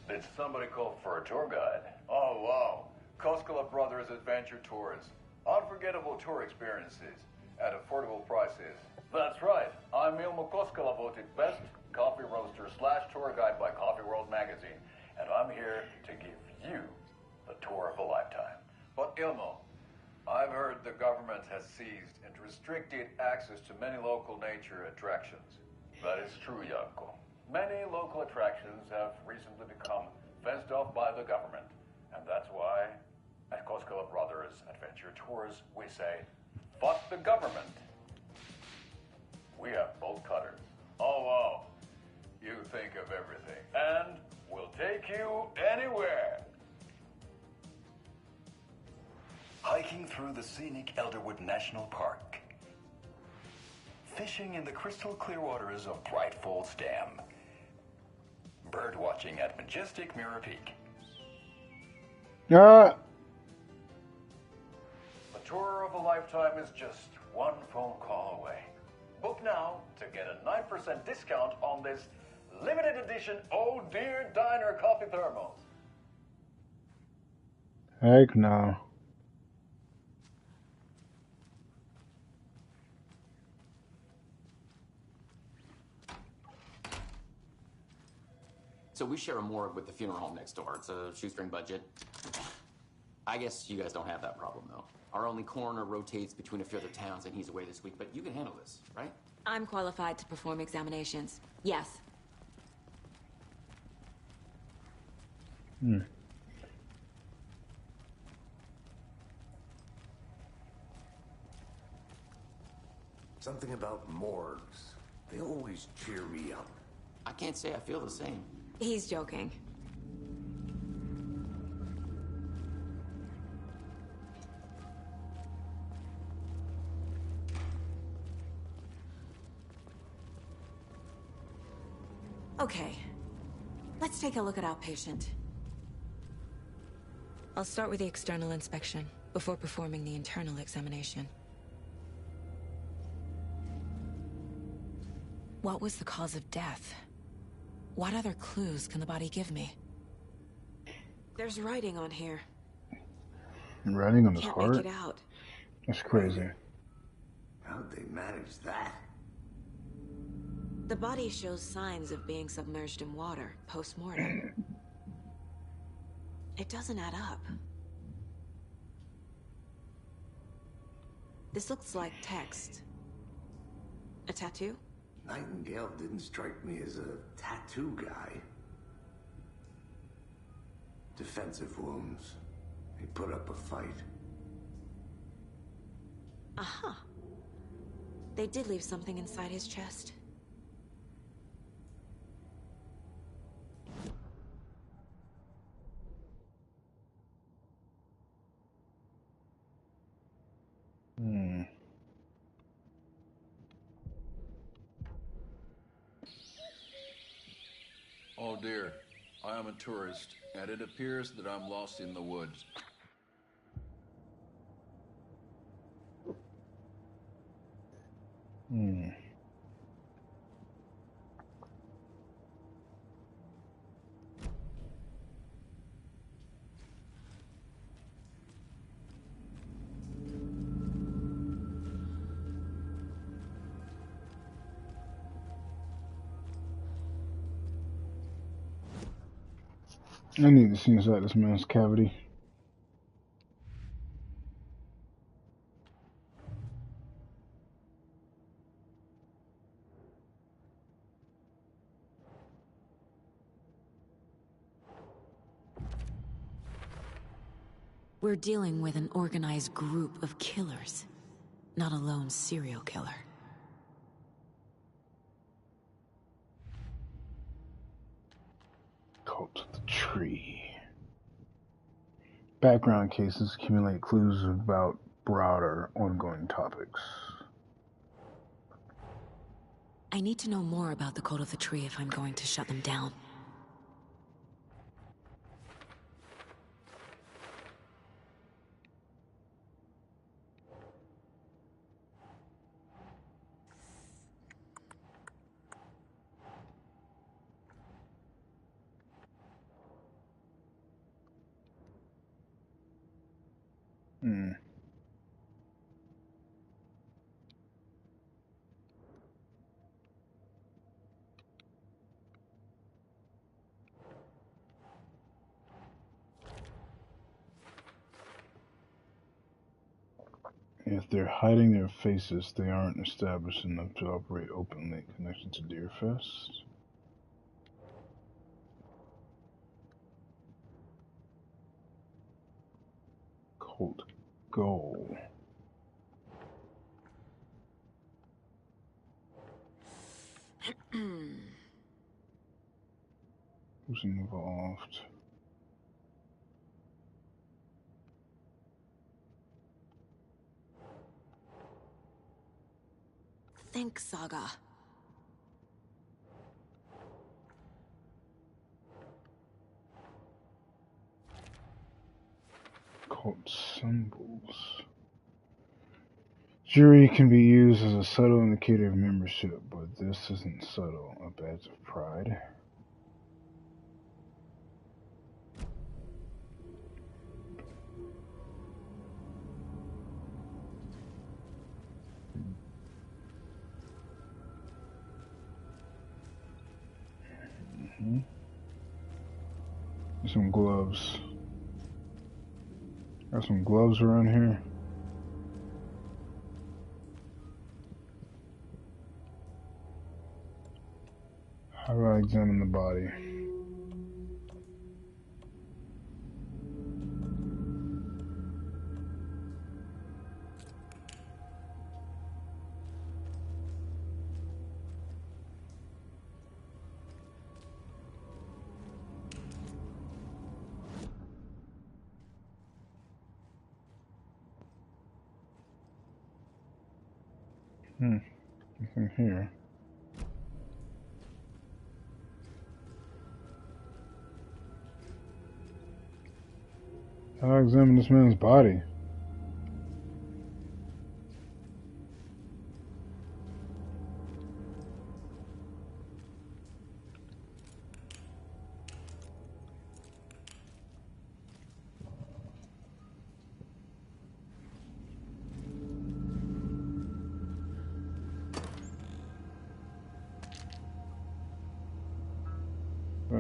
Speaker 24: Did somebody call for a tour guide? Oh wow, Koskela Brothers Adventure Tours. Unforgettable tour experiences at affordable prices. That's right. I'm Ilmo Koskela, voted best coffee roaster / tour guide by Coffee World magazine, and I'm here to give you the tour of a lifetime. But Ilmo, I've heard the government has seized and restricted access to many local nature attractions. That is true, Janko. Many local attractions have recently become fenced off by the government, and that's why at Koskela Brothers Adventure Tours, we say, fuck the government. We have bolt cutters. Oh, wow. You think of everything. And we'll take you anywhere. Hiking through the scenic Elderwood National Park. Fishing in the crystal clear waters of Bright Falls Dam. Bird watching at majestic Mirror Peak. A tour of a lifetime is just one phone call away. Book now to get a 9% discount on this limited edition Oh Dear Diner coffee thermos.
Speaker 1: Heck no.
Speaker 19: So we share a morgue with the funeral home next door. It's a shoestring budget. I guess you guys don't have that problem, though. Our only coroner rotates between a few other towns, and he's away this week, but you can handle this, right?
Speaker 9: I'm qualified to perform examinations. Yes.
Speaker 3: Something about morgues. They always cheer me up.
Speaker 19: I can't say I feel the same.
Speaker 9: He's joking. Okay, let's take a look at our patient. I'll start with the external inspection before performing the internal examination. What was the cause of death? What other clues can the body give me? There's writing on here.
Speaker 1: Writing on his
Speaker 9: Can't
Speaker 1: heart?
Speaker 9: make it out.
Speaker 1: That's crazy.
Speaker 3: How'd they manage that?
Speaker 9: The body shows signs of being submerged in water post-mortem. It doesn't add up. This looks like text. A tattoo?
Speaker 3: Nightingale didn't strike me as a tattoo guy. Defensive wounds. He put up a fight.
Speaker 9: Aha. They did leave something inside his chest.
Speaker 2: Oh dear, I am a tourist, and it appears that I'm lost in the woods.
Speaker 1: I need to see inside this man's cavity.
Speaker 9: We're dealing with an organized group of killers, not a lone serial killer.
Speaker 1: Cult of the Tree. Background cases accumulate clues about broader, ongoing topics.
Speaker 9: I need to know more about the Cult of the Tree if I'm going to shut them down.
Speaker 1: If they're hiding their faces, they aren't established enough to operate openly in connection to Deerfest. Cult goal. Who's involved?
Speaker 9: Think Saga.
Speaker 1: Cult symbols. Jury can be used as a subtle indicator of membership, but this isn't subtle. A badge of pride. Some gloves. Got some gloves around here. How do I examine the body? Nothing here. How do I examine this man's body?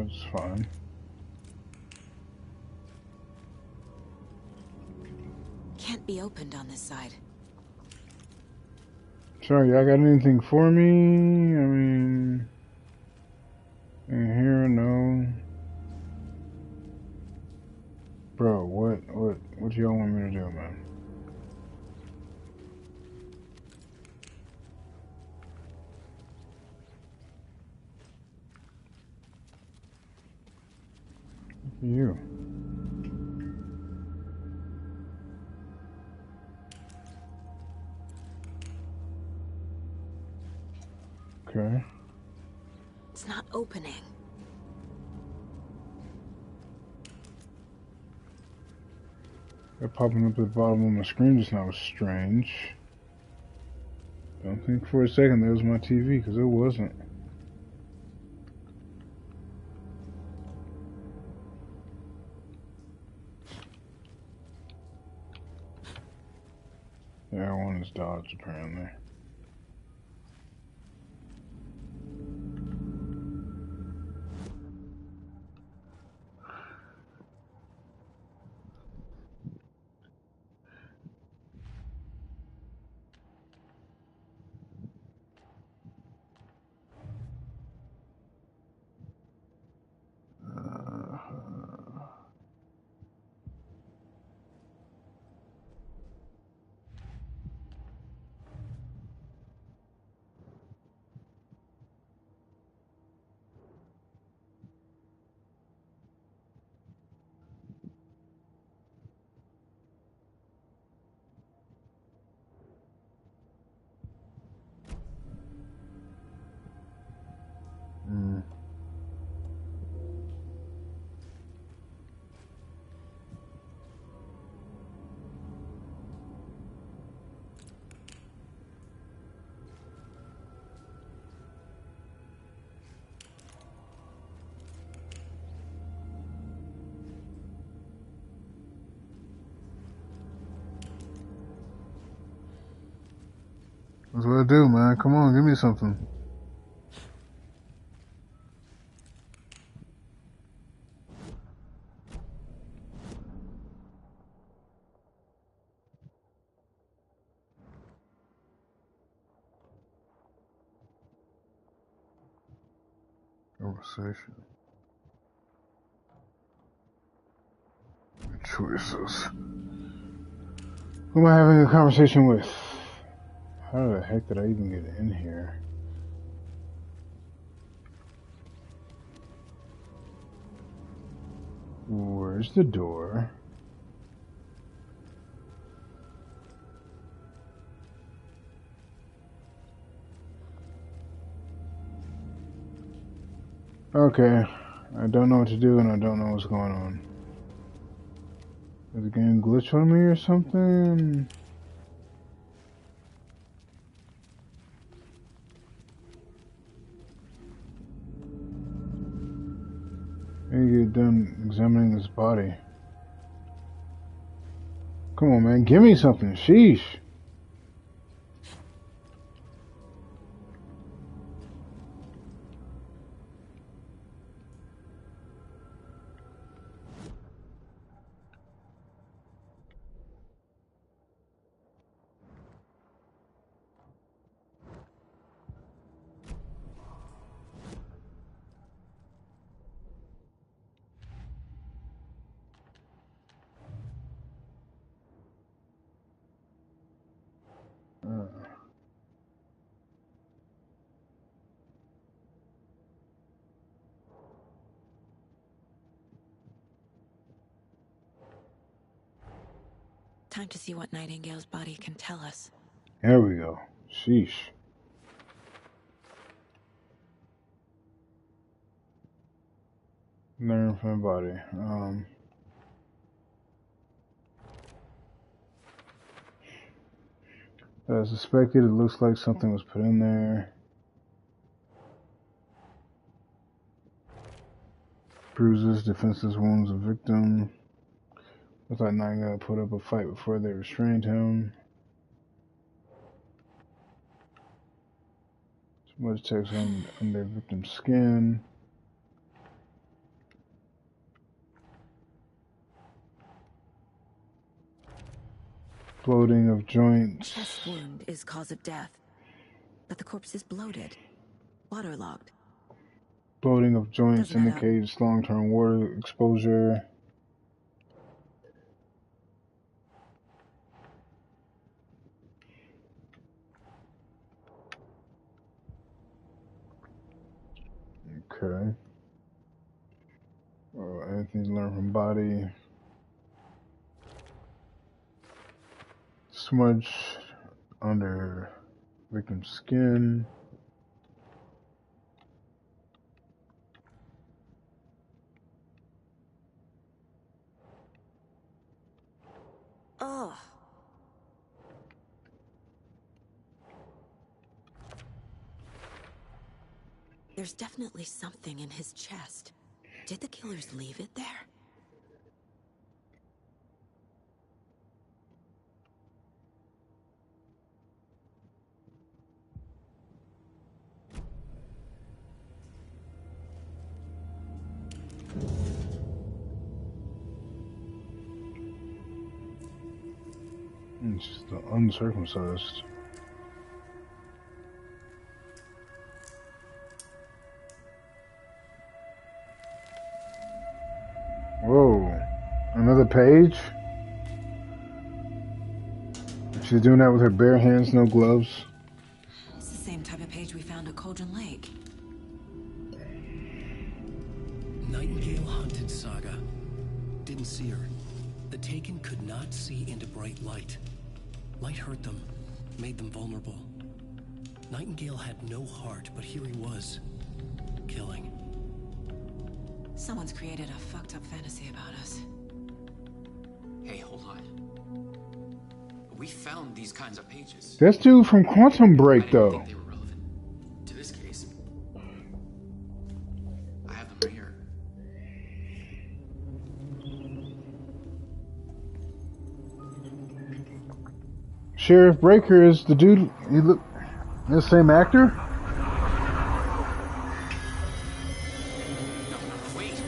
Speaker 1: That's fine.
Speaker 9: Can't be opened on this side.
Speaker 1: Sorry, y'all got anything for me? I mean, in here, no. Bro, what y'all want me to do, man? You. Okay.
Speaker 9: It's not opening.
Speaker 1: That popping up at the bottom of my screen just now was strange. Don't think for a second that was my TV, because it wasn't. Yeah, one is dodged apparently. That's what I do, man. Come on, give me something. Conversation. Choices. Who am I having a conversation with? How the heck did I even get in here? Where's the door? Okay. I don't know what to do and I don't know what's going on. Did the game glitch on me or something? I need to get done examining this body. Come on, man. Give me something. Sheesh.
Speaker 9: Time to see what Nightingale's body can tell us.
Speaker 1: There we go. Sheesh. Learn from the body. As suspected, it looks like something was put in there. Bruises, defenseless wounds of victim. Looks like Nightingale put up a fight before they restrained him. Too much text on their victim's skin. Bloating of joints.
Speaker 4: Chest wound is cause of death, but the corpse is bloated, waterlogged.
Speaker 1: Bloating of joints
Speaker 4: Doesn't add up.
Speaker 1: indicates long-term water exposure. Okay. Anything learned from body. Smudge under victim's skin.
Speaker 4: Ugh. There's definitely something in his chest. Did the killers leave it there?
Speaker 1: It's just the uncircumcised. Whoa. Another page? She's doing that with her bare hands, no gloves.
Speaker 4: It's the same type of page we found at Cauldron Lake.
Speaker 7: Nightingale hunted Saga. Didn't see her. The Taken could not see into bright light. Light hurt them, made them vulnerable. Nightingale had no heart, but here he was, killing.
Speaker 4: Someone's created a fucked up fantasy about us.
Speaker 19: Hey, hold on. We found these kinds of pages.
Speaker 1: That's dude from Quantum Break, though.
Speaker 19: They were relevant to this case. I have them right here.
Speaker 1: Sheriff Breaker is the dude. You look the same actor?
Speaker 19: Wait.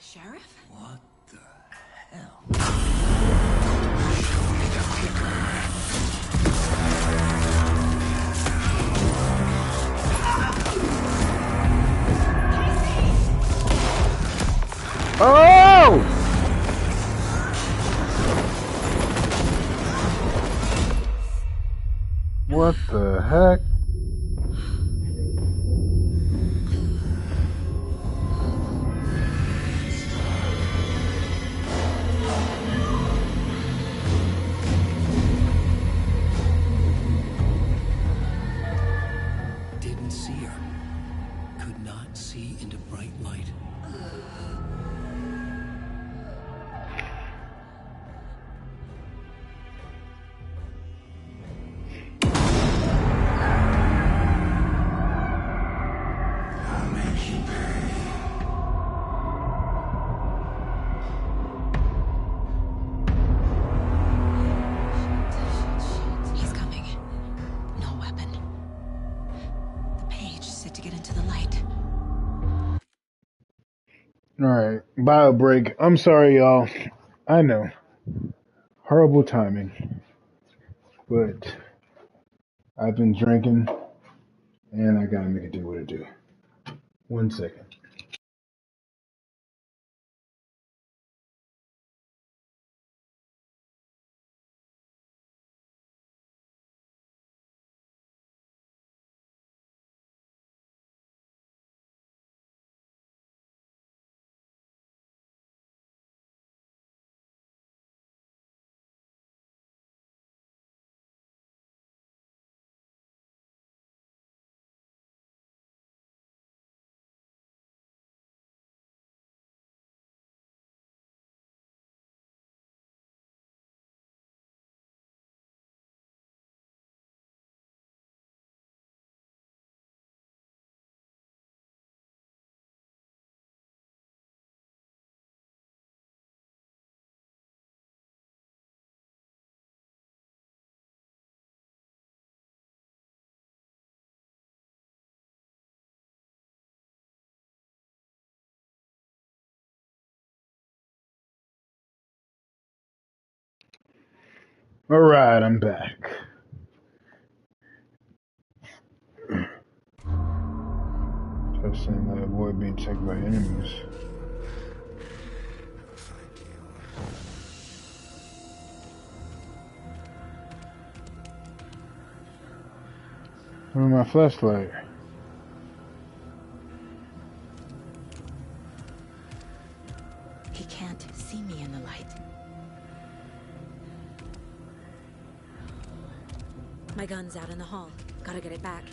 Speaker 4: Sheriff?
Speaker 7: What the hell?
Speaker 10: Show me the paper.
Speaker 1: Oh! What the heck?
Speaker 7: Didn't see her. Could not see into bright light.
Speaker 10: I'll make you pay.
Speaker 4: He's coming. No weapon. The page set to get into the light.
Speaker 1: Alright, bio break. I'm sorry, y'all. I know. Horrible timing. But I've been drinking, and I gotta make it do what it do. 1 second. Alright, I'm back. Testing to avoid being checked by enemies. Where's my flashlight?
Speaker 9: He can't see me in the light. My gun's out in the hall. Gotta get it back.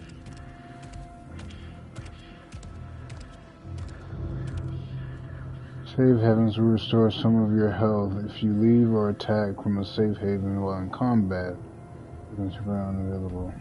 Speaker 1: Safe havens will restore some of your health if you leave or attack from a safe haven while in combat. It's unavailable.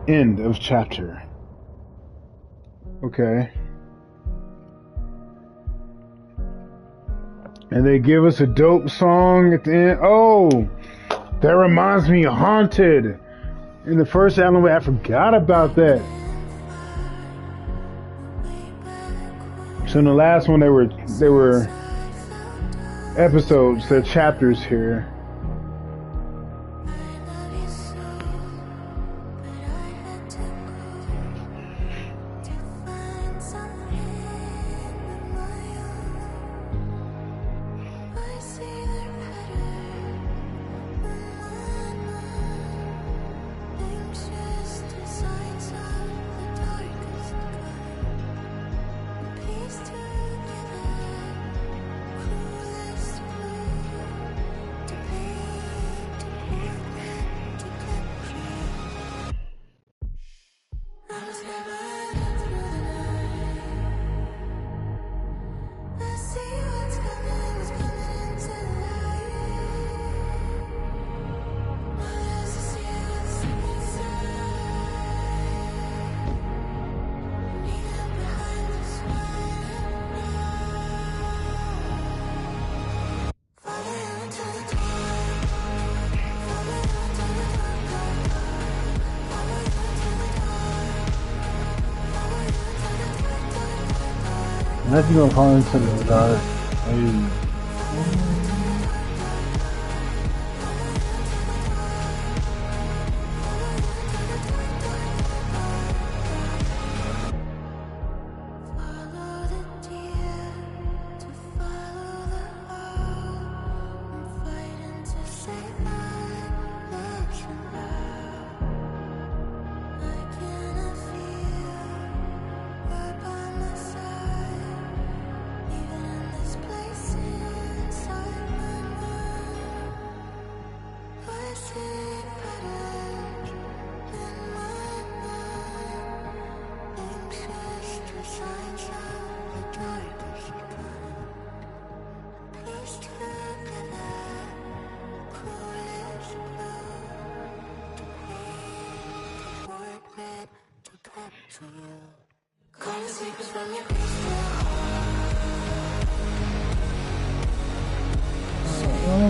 Speaker 1: End of chapter. Okay. And they give us a dope song at the end. Oh, that reminds me of Haunted. In the first Alan Wake, I forgot about that. So in the last one, they were episodes, they're chapters here. Let's go fall into the dark. Hey.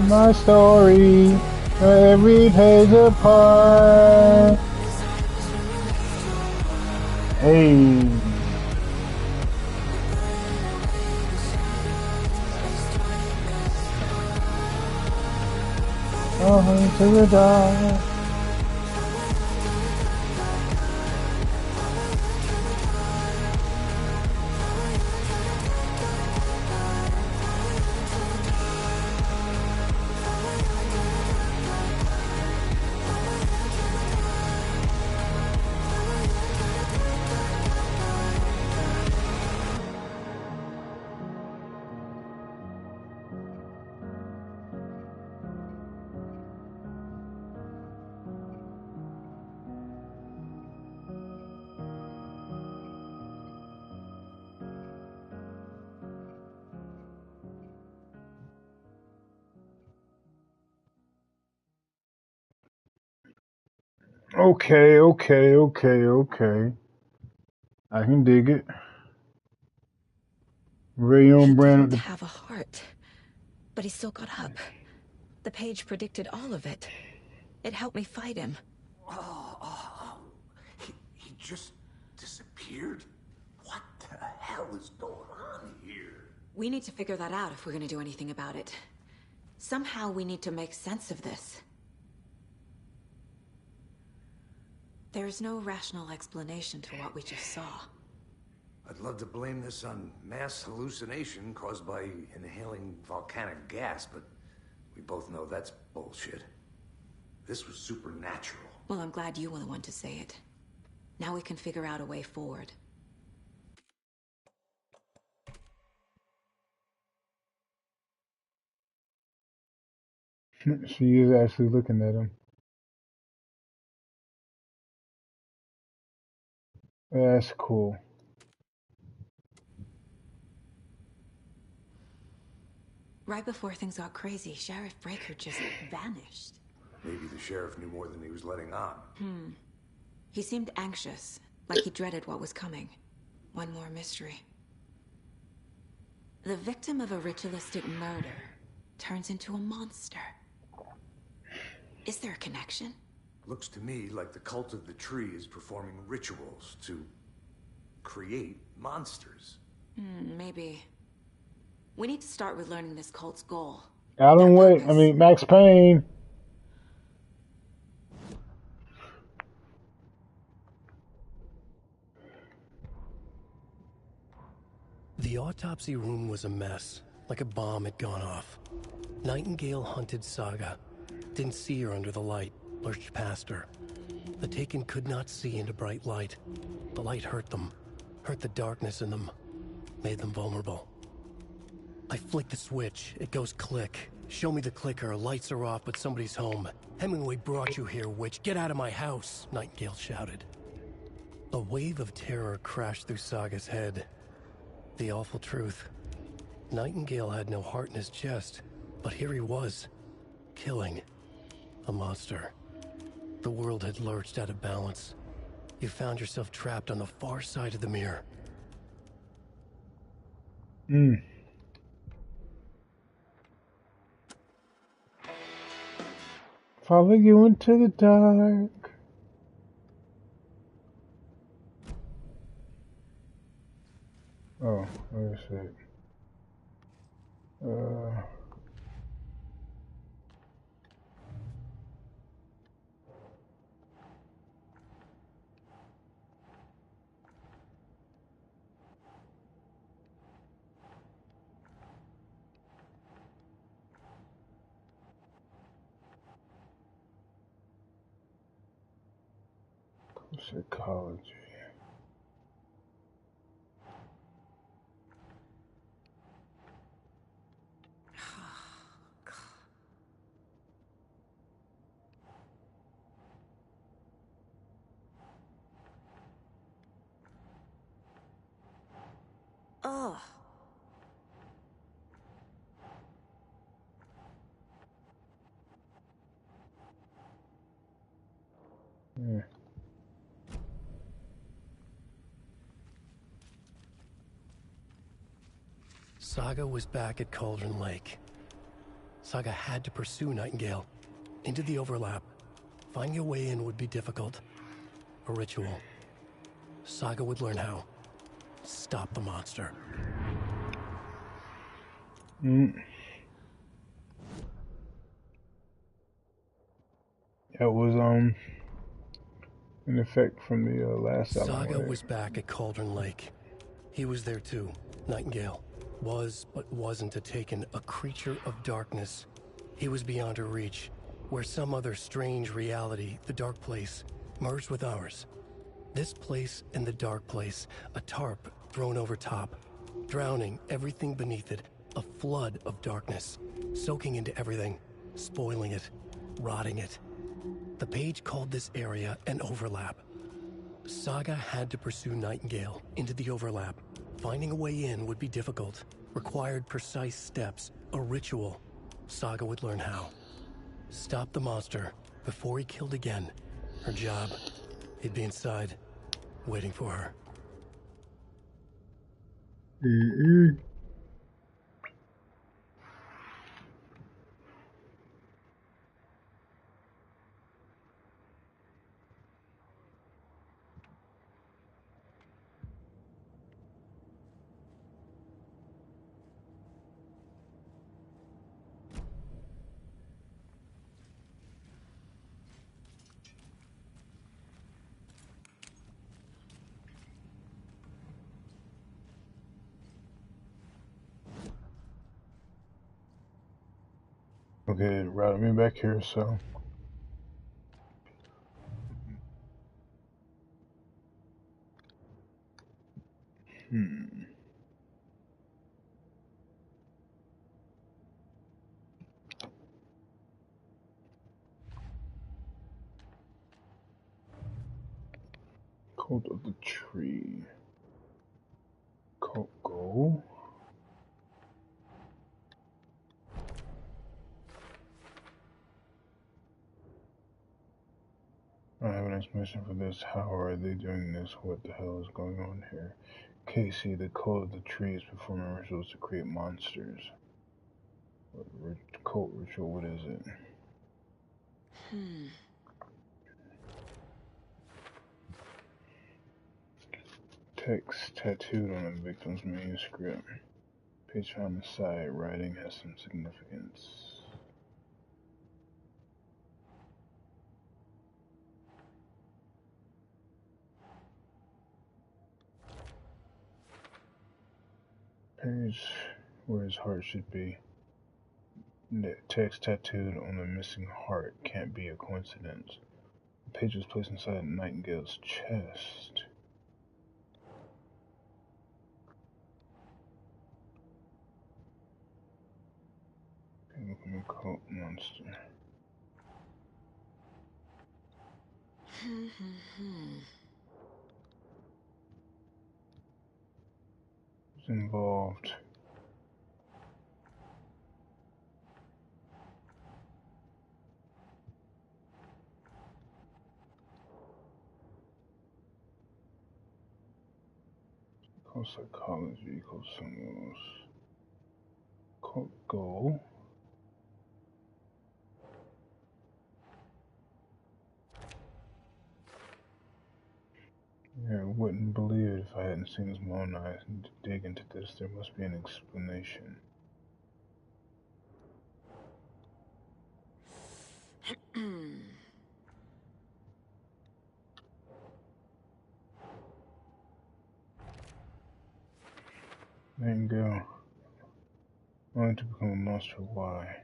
Speaker 1: My story, every page apart. Hey. Oh, into the dark. Okay, okay, okay, okay. I can dig it. Very on brand.
Speaker 9: Didn't have a heart, but he still got up. The page predicted all of it. It helped me fight him.
Speaker 3: He just disappeared? What the hell is going on here?
Speaker 9: We need to figure that out if we're gonna do anything about it. Somehow we need to make sense of this. There's no rational explanation to what we just saw.
Speaker 3: I'd love to blame this on mass hallucination caused by inhaling volcanic gas, but we both know that's bullshit. This was supernatural.
Speaker 9: Well, I'm glad you were the one to say it. Now we can figure out a way forward.
Speaker 1: She is actually looking at him. That's cool.
Speaker 9: Right before things got crazy, Sheriff Breaker just vanished.
Speaker 3: Maybe the sheriff knew more than he was letting on.
Speaker 9: He seemed anxious, like he dreaded what was coming. One more mystery. The victim of a ritualistic murder turns into a monster. Is there a connection?
Speaker 3: Looks to me like the cult of the tree is performing rituals to create monsters.
Speaker 9: Maybe. We need to start with learning this cult's goal.
Speaker 1: Alan Wake. Max Payne.
Speaker 7: The autopsy room was a mess, like a bomb had gone off. Nightingale hunted Saga. Didn't see her under the light, lurched past her. The Taken could not see into bright light. The light hurt them, hurt the darkness in them, made them vulnerable. I flick the switch, it goes click. Show me the clicker, lights are off, but somebody's home. Hemingway brought you here, witch. Get out of my house, Nightingale shouted. A wave of terror crashed through Saga's head. The awful truth. Nightingale had no heart in his chest, but here he was, killing a monster. The world had lurched out of balance. You found yourself trapped on the far side of the mirror.
Speaker 1: Follow you into the dark. Oh, wait a sec. Psychology.
Speaker 9: Ugh.
Speaker 1: Yeah.
Speaker 7: Saga was back at Cauldron Lake. Saga had to pursue Nightingale. Into the overlap. Finding a way in would be difficult. A ritual. Saga would learn how. Stop the monster.
Speaker 1: That was in effect from the last album.
Speaker 7: Saga was back at Cauldron Lake. He was there too. Nightingale was, but wasn't a Taken, a creature of darkness. He was beyond her reach, where some other strange reality, the dark place, merged with ours. This place and the dark place, a tarp thrown over top, drowning everything beneath it, a flood of darkness, soaking into everything, spoiling it, rotting it. The page called this area an overlap. Saga had to pursue Nightingale into the overlap. Finding a way in would be difficult, required precise steps, a ritual. Saga would learn how. Stop the monster before he killed again. Her job. He'd be inside, waiting for her.
Speaker 1: Okay, it routed me back here, so. Code of the tree. Code goal. I have an explanation for this. How are they doing this? What the hell is going on here? Casey, the cult of the tree is performing rituals to create monsters. What cult ritual? What is it? Text tattooed on the victim's manuscript. Page on the side. Writing has some significance. Page where his heart should be. The text tattooed on the missing heart can't be a coincidence. The page was placed inside Nightingale's chest. Becoming a cult monster. Who's involved? Cult psychology equals symbols. Cult goal. Yeah, I wouldn't believe it if I hadn't seen his own eyes. And to dig into this, there must be an explanation. Mango. Only to become a monster. Why?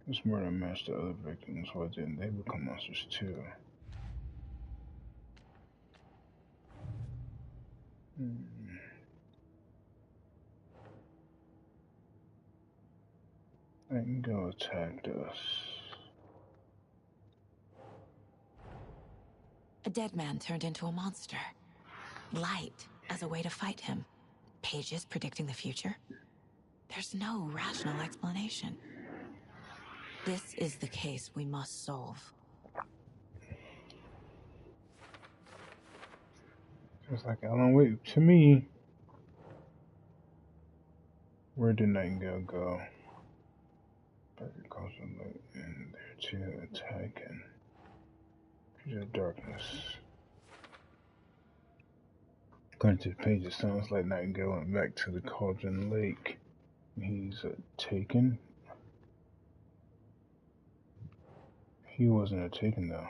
Speaker 1: This murder matched the other victims. Why didn't they become monsters too? Mango attacked us.
Speaker 9: A dead man turned into a monster. Light as a way to fight him. Pages predicting the future. There's no rational explanation. This is the case we must solve.
Speaker 1: It's like Alan Wake to me. Where did Nightingale go? Better cause a light in there to attack and create darkness. According to the page, it sounds like Nightingale went back to the Cauldron Lake. He's taken. He wasn't a taken though.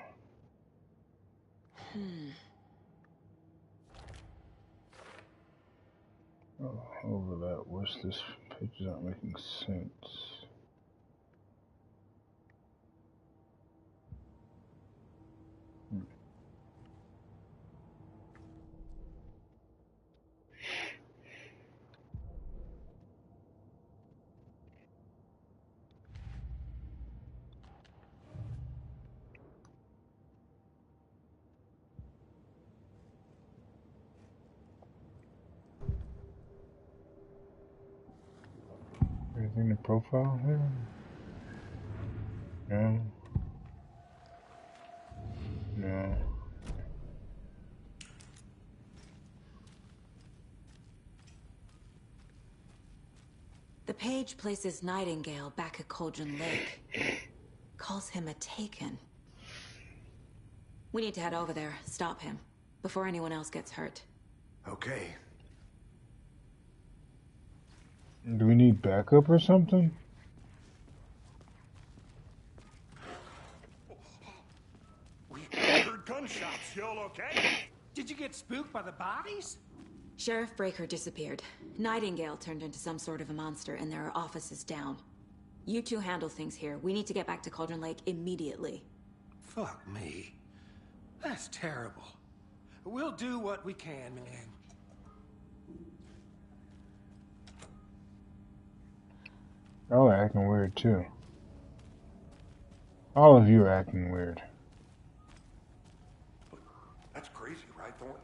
Speaker 1: Oh, overlap. What's this? Pages aren't making sense. Anything to profile here? No. No.
Speaker 9: The page places Nightingale back at Cauldron Lake. Calls him a Taken. We need to head over there, stop him, before anyone else gets hurt.
Speaker 3: Okay.
Speaker 1: Do we need backup or something?
Speaker 6: We heard gunshots. Y'all okay?
Speaker 8: Did you get spooked by the bodies?
Speaker 9: Sheriff Breaker disappeared. Nightingale turned into some sort of a monster, and there are offices down. You two handle things here. We need to get back to Cauldron Lake immediately.
Speaker 8: Fuck me. That's terrible. We'll do what we can, man.
Speaker 1: Y'all are acting weird too. All of you are acting weird.
Speaker 6: That's crazy, right, Thornton?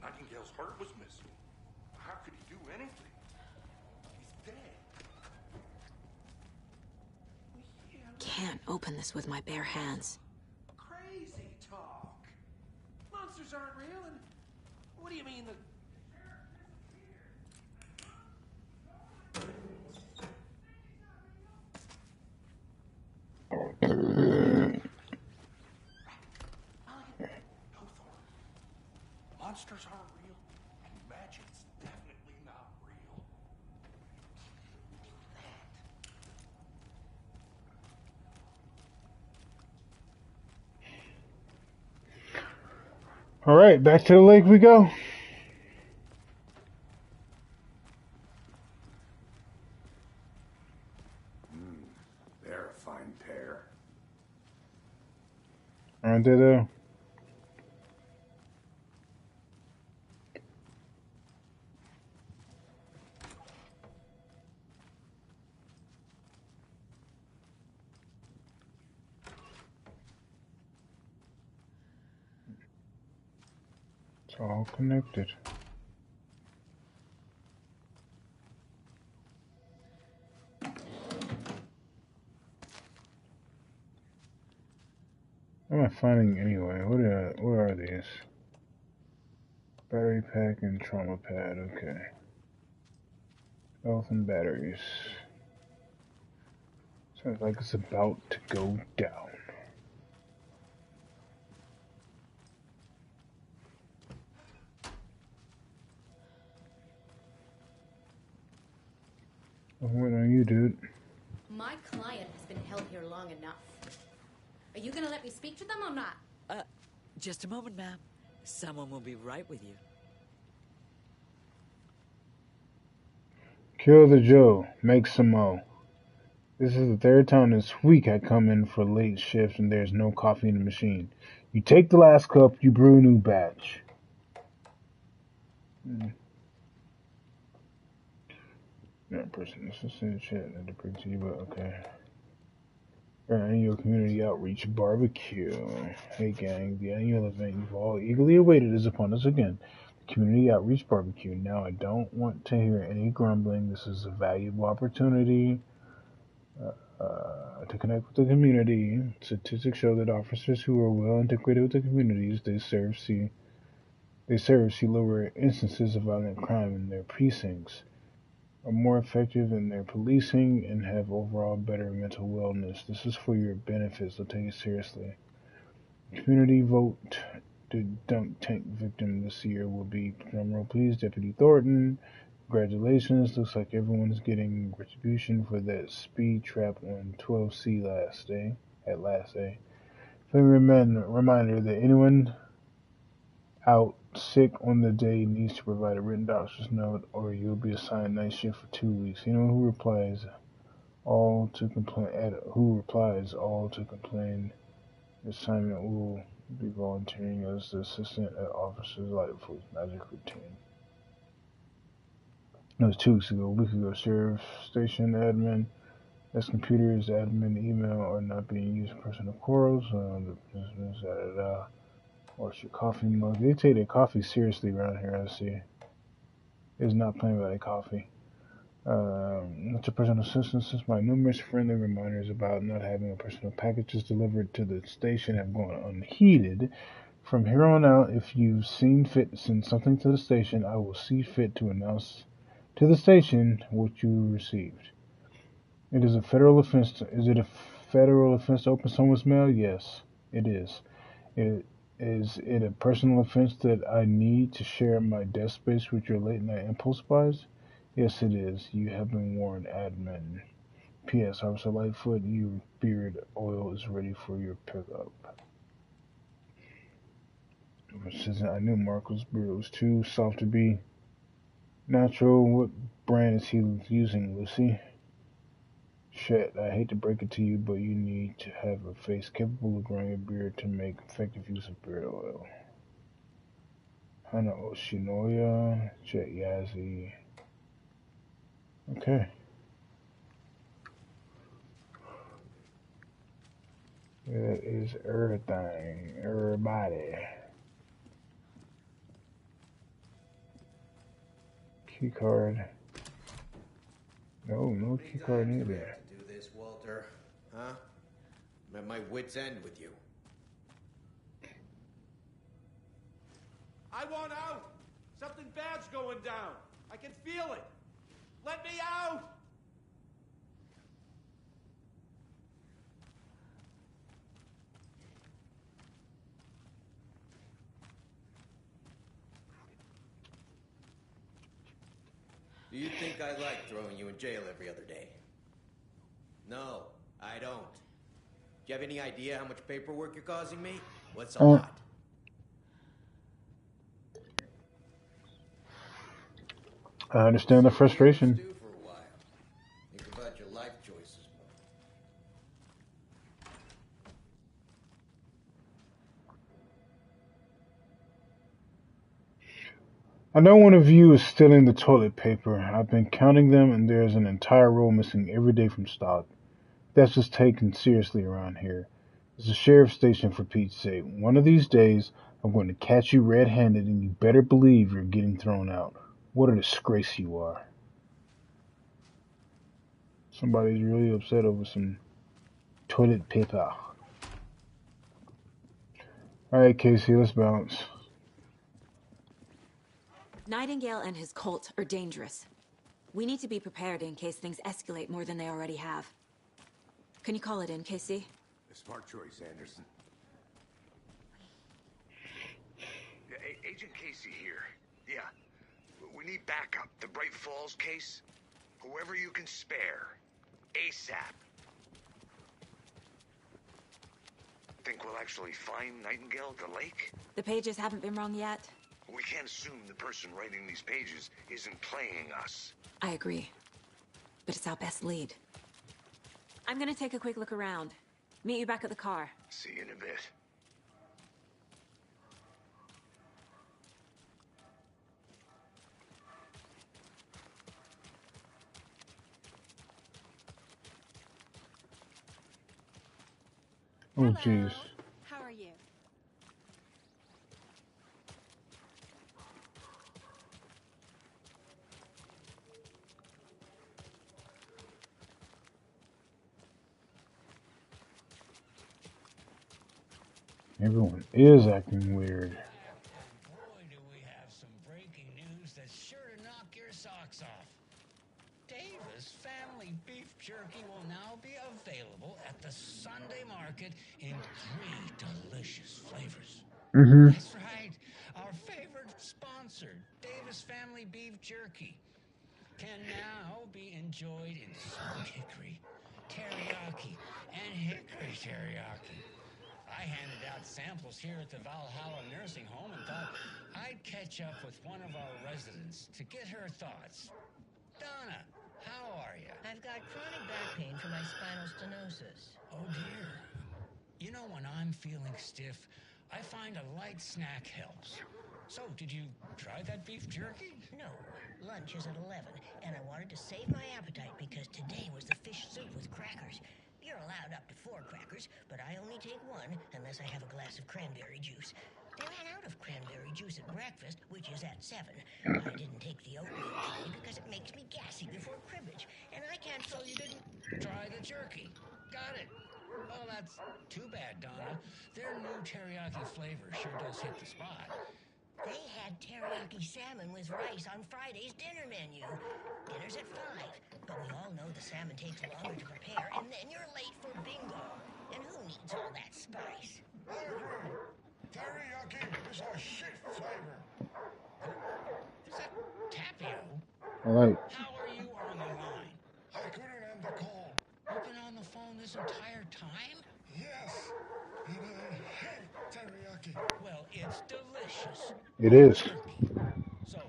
Speaker 6: Nightingale's heart was missing. How could he do anything? He's dead.
Speaker 9: Can't open this with my bare hands.
Speaker 8: Crazy talk. Monsters aren't real, and what do you mean the...
Speaker 6: Monsters aren't real, and magic's definitely not real.
Speaker 1: Alright, back to the lake we go.
Speaker 3: They're a fine pair.
Speaker 1: Aren't they though? It's all connected. What am I finding anyway? What are these? Battery pack and trauma pad, okay. Health and batteries. Sounds like it's about to go down. I'm waiting on you, dude.
Speaker 13: My client has been held here long enough. Are you gonna let me speak to them or not?
Speaker 11: Just a moment, ma'am. Someone will be right with you.
Speaker 1: Kill the Joe. Make some mo. This is the third time this week I come in for late shift and there's no coffee in the machine. You take the last cup, you brew a new batch. Not person, this is the shit that brings to you, but okay. Annual community outreach barbecue. Hey gang, the annual event you've all eagerly awaited is upon us again. The community outreach barbecue. Now I don't want to hear any grumbling. This is a valuable opportunity to connect with the community. Statistics show that officers who are well integrated with the communities they serve see lower instances of violent crime in their precincts, are more effective in their policing, and have overall better mental wellness. This is for your benefit, so take it seriously. Community vote to dunk tank victim this year will be, drumroll please, Deputy Thornton. Congratulations, looks like everyone is getting retribution for that speed trap on 12C last day. Friendly reminder that anyone out sick on the day needs to provide a written doctor's note or you'll be assigned night shift for 2 weeks. Anyone who replies all to complain, the assignment will be volunteering as the assistant at Officer's Lightfoot's magic routine. That was 2 weeks ago. A week ago, Sheriff Station admin. As computers, admin, email are not being used for personal quarrels. The business, What's your coffee mug? They take their coffee seriously around here, I see. It's not playing about their coffee. Not your personal assistance. My numerous friendly reminders about not having a personal packages delivered to the station have gone unheeded. From here on out, if you've seen fit to send something to the station, I will see fit to announce to the station what you received. It is a federal offense. Is it a federal offense to open someone's mail? Yes, it is. Is it a personal offense that I need to share my desk space with your late night impulse buys? Yes, it is. You have been warned, admin. P.S. Officer Lightfoot, your beard oil is ready for your pickup. I knew Marco's beard was too soft to be natural. What brand is he using, Lucy? Shit, I hate to break it to you, but you need to have a face capable of growing a beard to make effective use of beard oil. Hana Oshinoya, Jet Yazzie. Okay. That is everything. Everybody. Key card. No key card needed.
Speaker 5: To do this, Walter. Huh? I'm at my wit's end with you. I want out! Something bad's going down. I can feel it. Let me out! Do you think I like throwing you in jail every other day? No, I don't. Do you have any idea how much paperwork you're causing me? What's a lot?
Speaker 1: I understand the frustration.
Speaker 5: Do for a while. Think about your life choices more.
Speaker 1: I know one of you is stealing the toilet paper. I've been counting them, and there's an entire roll missing every day from stock. That's just taken seriously around here. It's a sheriff's station, for Pete's sake. One of these days, I'm going to catch you red-handed, and you better believe you're getting thrown out. What a disgrace you are. Somebody's really upset over some toilet paper. Alright, Casey, let's bounce.
Speaker 9: Nightingale and his cult are dangerous. We need to be prepared in case things escalate more than they already have. Can you call it in, Casey?
Speaker 3: A smart choice, Anderson.
Speaker 10: Agent Casey here. Yeah. We need backup. The Bright Falls case. Whoever you can spare. ASAP. Think we'll actually find Nightingale at the lake?
Speaker 9: The pages haven't been wrong yet.
Speaker 10: We can't assume the person writing these pages isn't playing us.
Speaker 9: I agree. But it's our best lead. I'm gonna take a quick look around. Meet you back at the car.
Speaker 10: See you in a bit.
Speaker 1: Oh, jeez.
Speaker 22: How are you?
Speaker 1: Everyone is acting weird.
Speaker 14: Boy, do we have some breaking news that's sure to knock your socks off. Davis Family Beef Jerky will now be available at the Sunday market in 3 delicious flavors. That's right. Our favorite sponsor, Davis Family Beef Jerky, can now be enjoyed in smoked hickory, teriyaki, and hickory teriyaki. I handed out samples here at the Valhalla Nursing Home and thought I'd catch up with one of our residents to get her thoughts. Donna, how are you?
Speaker 16: I've got chronic back pain from my spinal stenosis.
Speaker 14: Oh, dear. You know, when I'm feeling stiff, I find a light snack helps. So, did you try that beef jerky?
Speaker 16: No. Lunch is at 11, and I wanted to save my appetite because today was the fish soup with crackers. You're allowed up to 4 crackers, but I only take 1 unless I have a glass of cranberry juice. They ran out out of cranberry juice at breakfast, which is at 7. I didn't take the oatmeal today because it makes me gassy before cribbage, and I can't...
Speaker 14: So you didn't try the jerky. Got it. Well, that's too bad, Donna. Their new teriyaki flavor sure does hit the spot.
Speaker 16: They had teriyaki salmon with rice on Friday's dinner menu. Dinner's at 5, but we all know the salmon takes longer to prepare, and then you're late for bingo. And who needs all that spice?
Speaker 10: I agree. Teriyaki is a shit flavor.
Speaker 14: Is that Tapio?
Speaker 1: All right.
Speaker 14: How are you on the line?
Speaker 10: I couldn't end the call.
Speaker 14: You've been on the phone this entire time?
Speaker 10: Yes, and I hate teriyaki.
Speaker 14: Well, it's delicious.
Speaker 1: It is.
Speaker 14: So,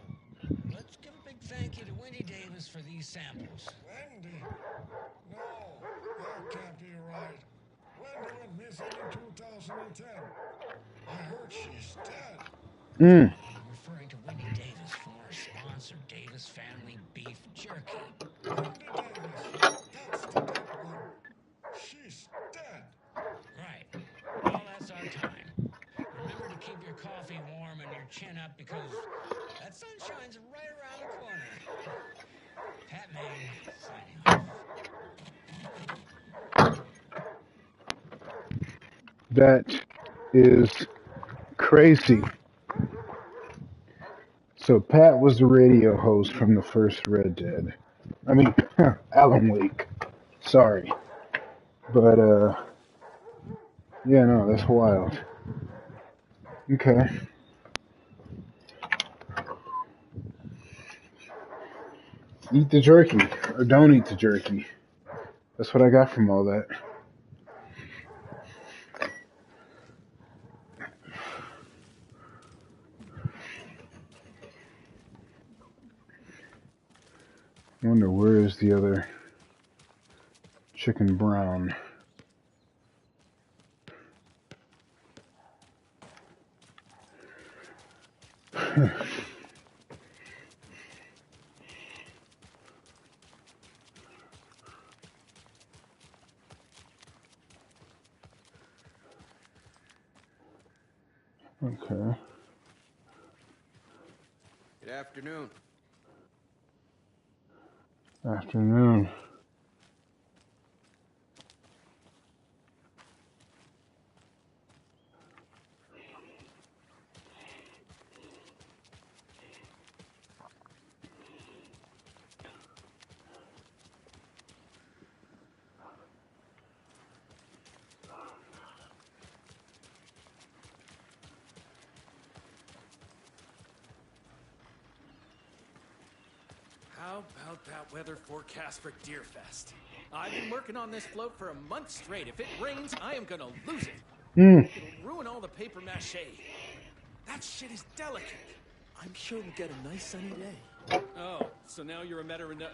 Speaker 14: let's give a big thank you to Wendy Davis for these samples.
Speaker 10: Wendy? No, that can't be right. Wendy went missing in 2010. I heard she's dead.
Speaker 1: Mm.
Speaker 14: I'm referring to Wendy Davis from our sponsor, Davis Family Beef Jerky.
Speaker 10: Wendy Davis, that's the dead one. She's dead.
Speaker 14: Right. Well, that's our time. Remember to keep your coffee warm and your chin up because that sunshine's right around the corner. Pat May, signing off.
Speaker 1: That is crazy. So Pat was the radio host from the first Red Dead. I mean, Alan Wake. Sorry. But, yeah, no, that's wild. Okay. Eat the jerky, or don't eat the jerky. That's what I got from all that. I wonder where is the other chicken brown? Okay.
Speaker 5: Good afternoon.
Speaker 1: Afternoon.
Speaker 17: How about that weather forecast for Deerfest? I've been working on this float for a month straight. If it rains, I am gonna lose it. It'll ruin all the paper mache. That shit is delicate.
Speaker 15: I'm sure we'll get a nice sunny day.
Speaker 17: Oh, so now you're a weatherman?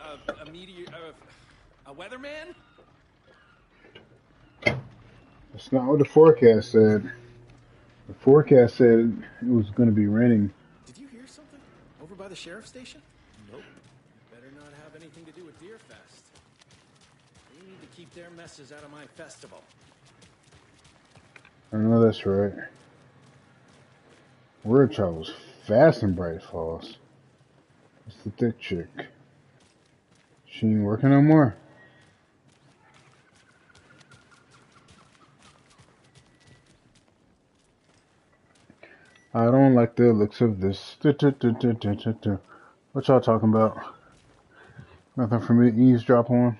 Speaker 1: That's not what the forecast said. The forecast said it was going to be raining.
Speaker 17: Did you hear something? Over by the sheriff's station? Nope. Better not have anything to do with Deerfest. We need to keep their messes out of my festival.
Speaker 1: I know that's right. Word travels fast in Bright Falls. It's the thick chick. She ain't working no more. I don't like the looks of this. What y'all talking about? Nothing for me to eavesdrop on?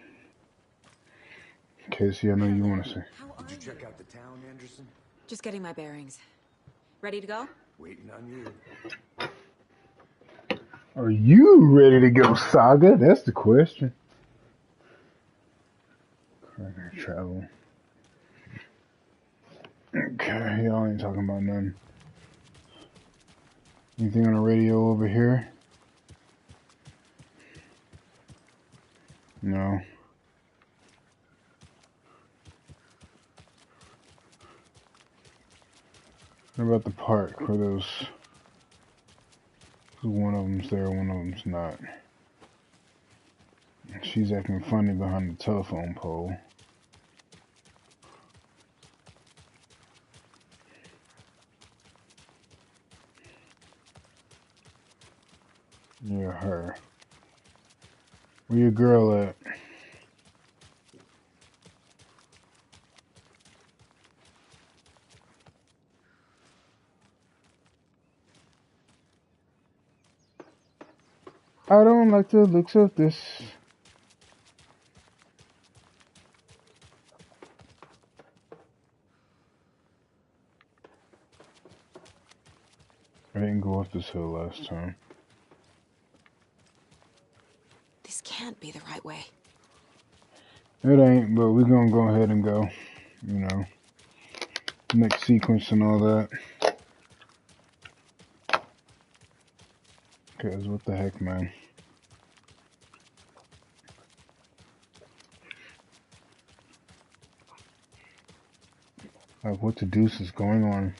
Speaker 1: Casey, I know you want to say.
Speaker 3: Did you check out the town, Anderson?
Speaker 9: Just getting my bearings. Ready to go?
Speaker 3: Waiting on you.
Speaker 1: Are you ready to go, Saga? That's the question. Travel. Okay, y'all ain't talking about nothing. Anything on the radio over here? No. What about the park where those... One of them's there, one of them's not. She's acting funny behind the telephone pole. Yeah, her. Where your girl at? I don't like the looks of this. I didn't go up this hill last time.
Speaker 9: This can't be the right way.
Speaker 1: It ain't, but we're gonna go ahead and go. You know, next sequence and all that. Cause what the heck, man. Like, what the deuce is going on?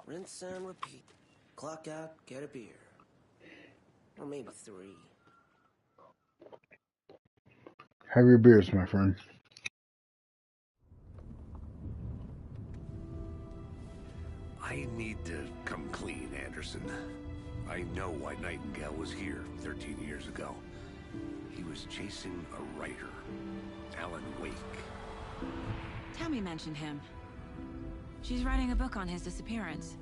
Speaker 12: Rinse and repeat. Clock out, get a beer. Or maybe 3.
Speaker 1: Have your beers, my friend.
Speaker 3: I need to come clean, Anderson. I know why Nightingale was here 13 years ago. He was chasing a writer, Alan Wake.
Speaker 9: Tammy mentioned him. She's writing a book on his disappearance.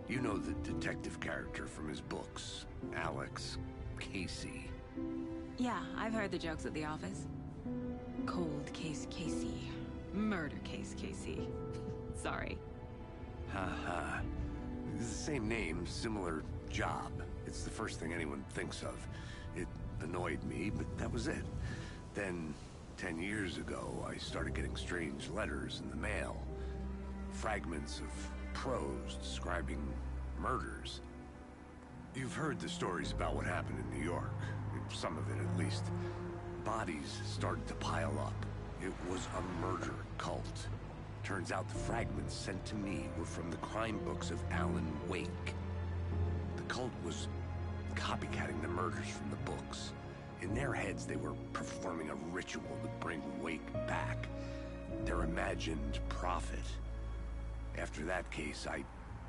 Speaker 3: You know the detective character from his books, Alex Casey.
Speaker 9: Yeah, I've heard the jokes at the office. Cold case Casey. Murder case Casey. Sorry.
Speaker 3: Ha. It's the same name, similar job. It's the first thing anyone thinks of. It annoyed me, but that was it. Then, 10 years ago, I started getting strange letters in the mail. Fragments of prose describing murders. You've heard the stories about what happened in New York. Some of it, at least. Bodies started to pile up. It was a murder cult. Turns out the fragments sent to me were from the crime books of Alan Wake. The cult was copycatting the murders from the books. In their heads, they were performing a ritual to bring Wake back. Their imagined prophet. After that case, I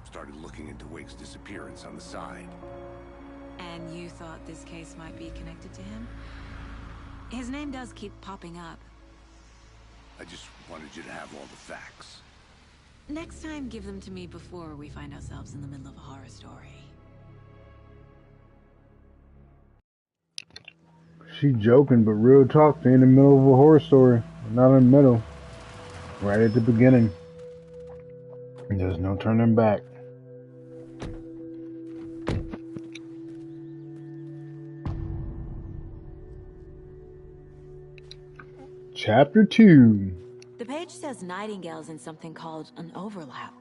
Speaker 3: started looking into Wake's disappearance on the side.
Speaker 9: And you thought this case might be connected to him? His name does keep popping up.
Speaker 3: I just wanted you to have all the facts.
Speaker 9: Next time, give them to me before we find ourselves in the middle of a horror story.
Speaker 1: She joking, but real talk, they in the middle of a horror story. Not in the middle. Right at the beginning. There's no turning back. Chapter 2.
Speaker 9: The page says Nightingale's in something called an overlap.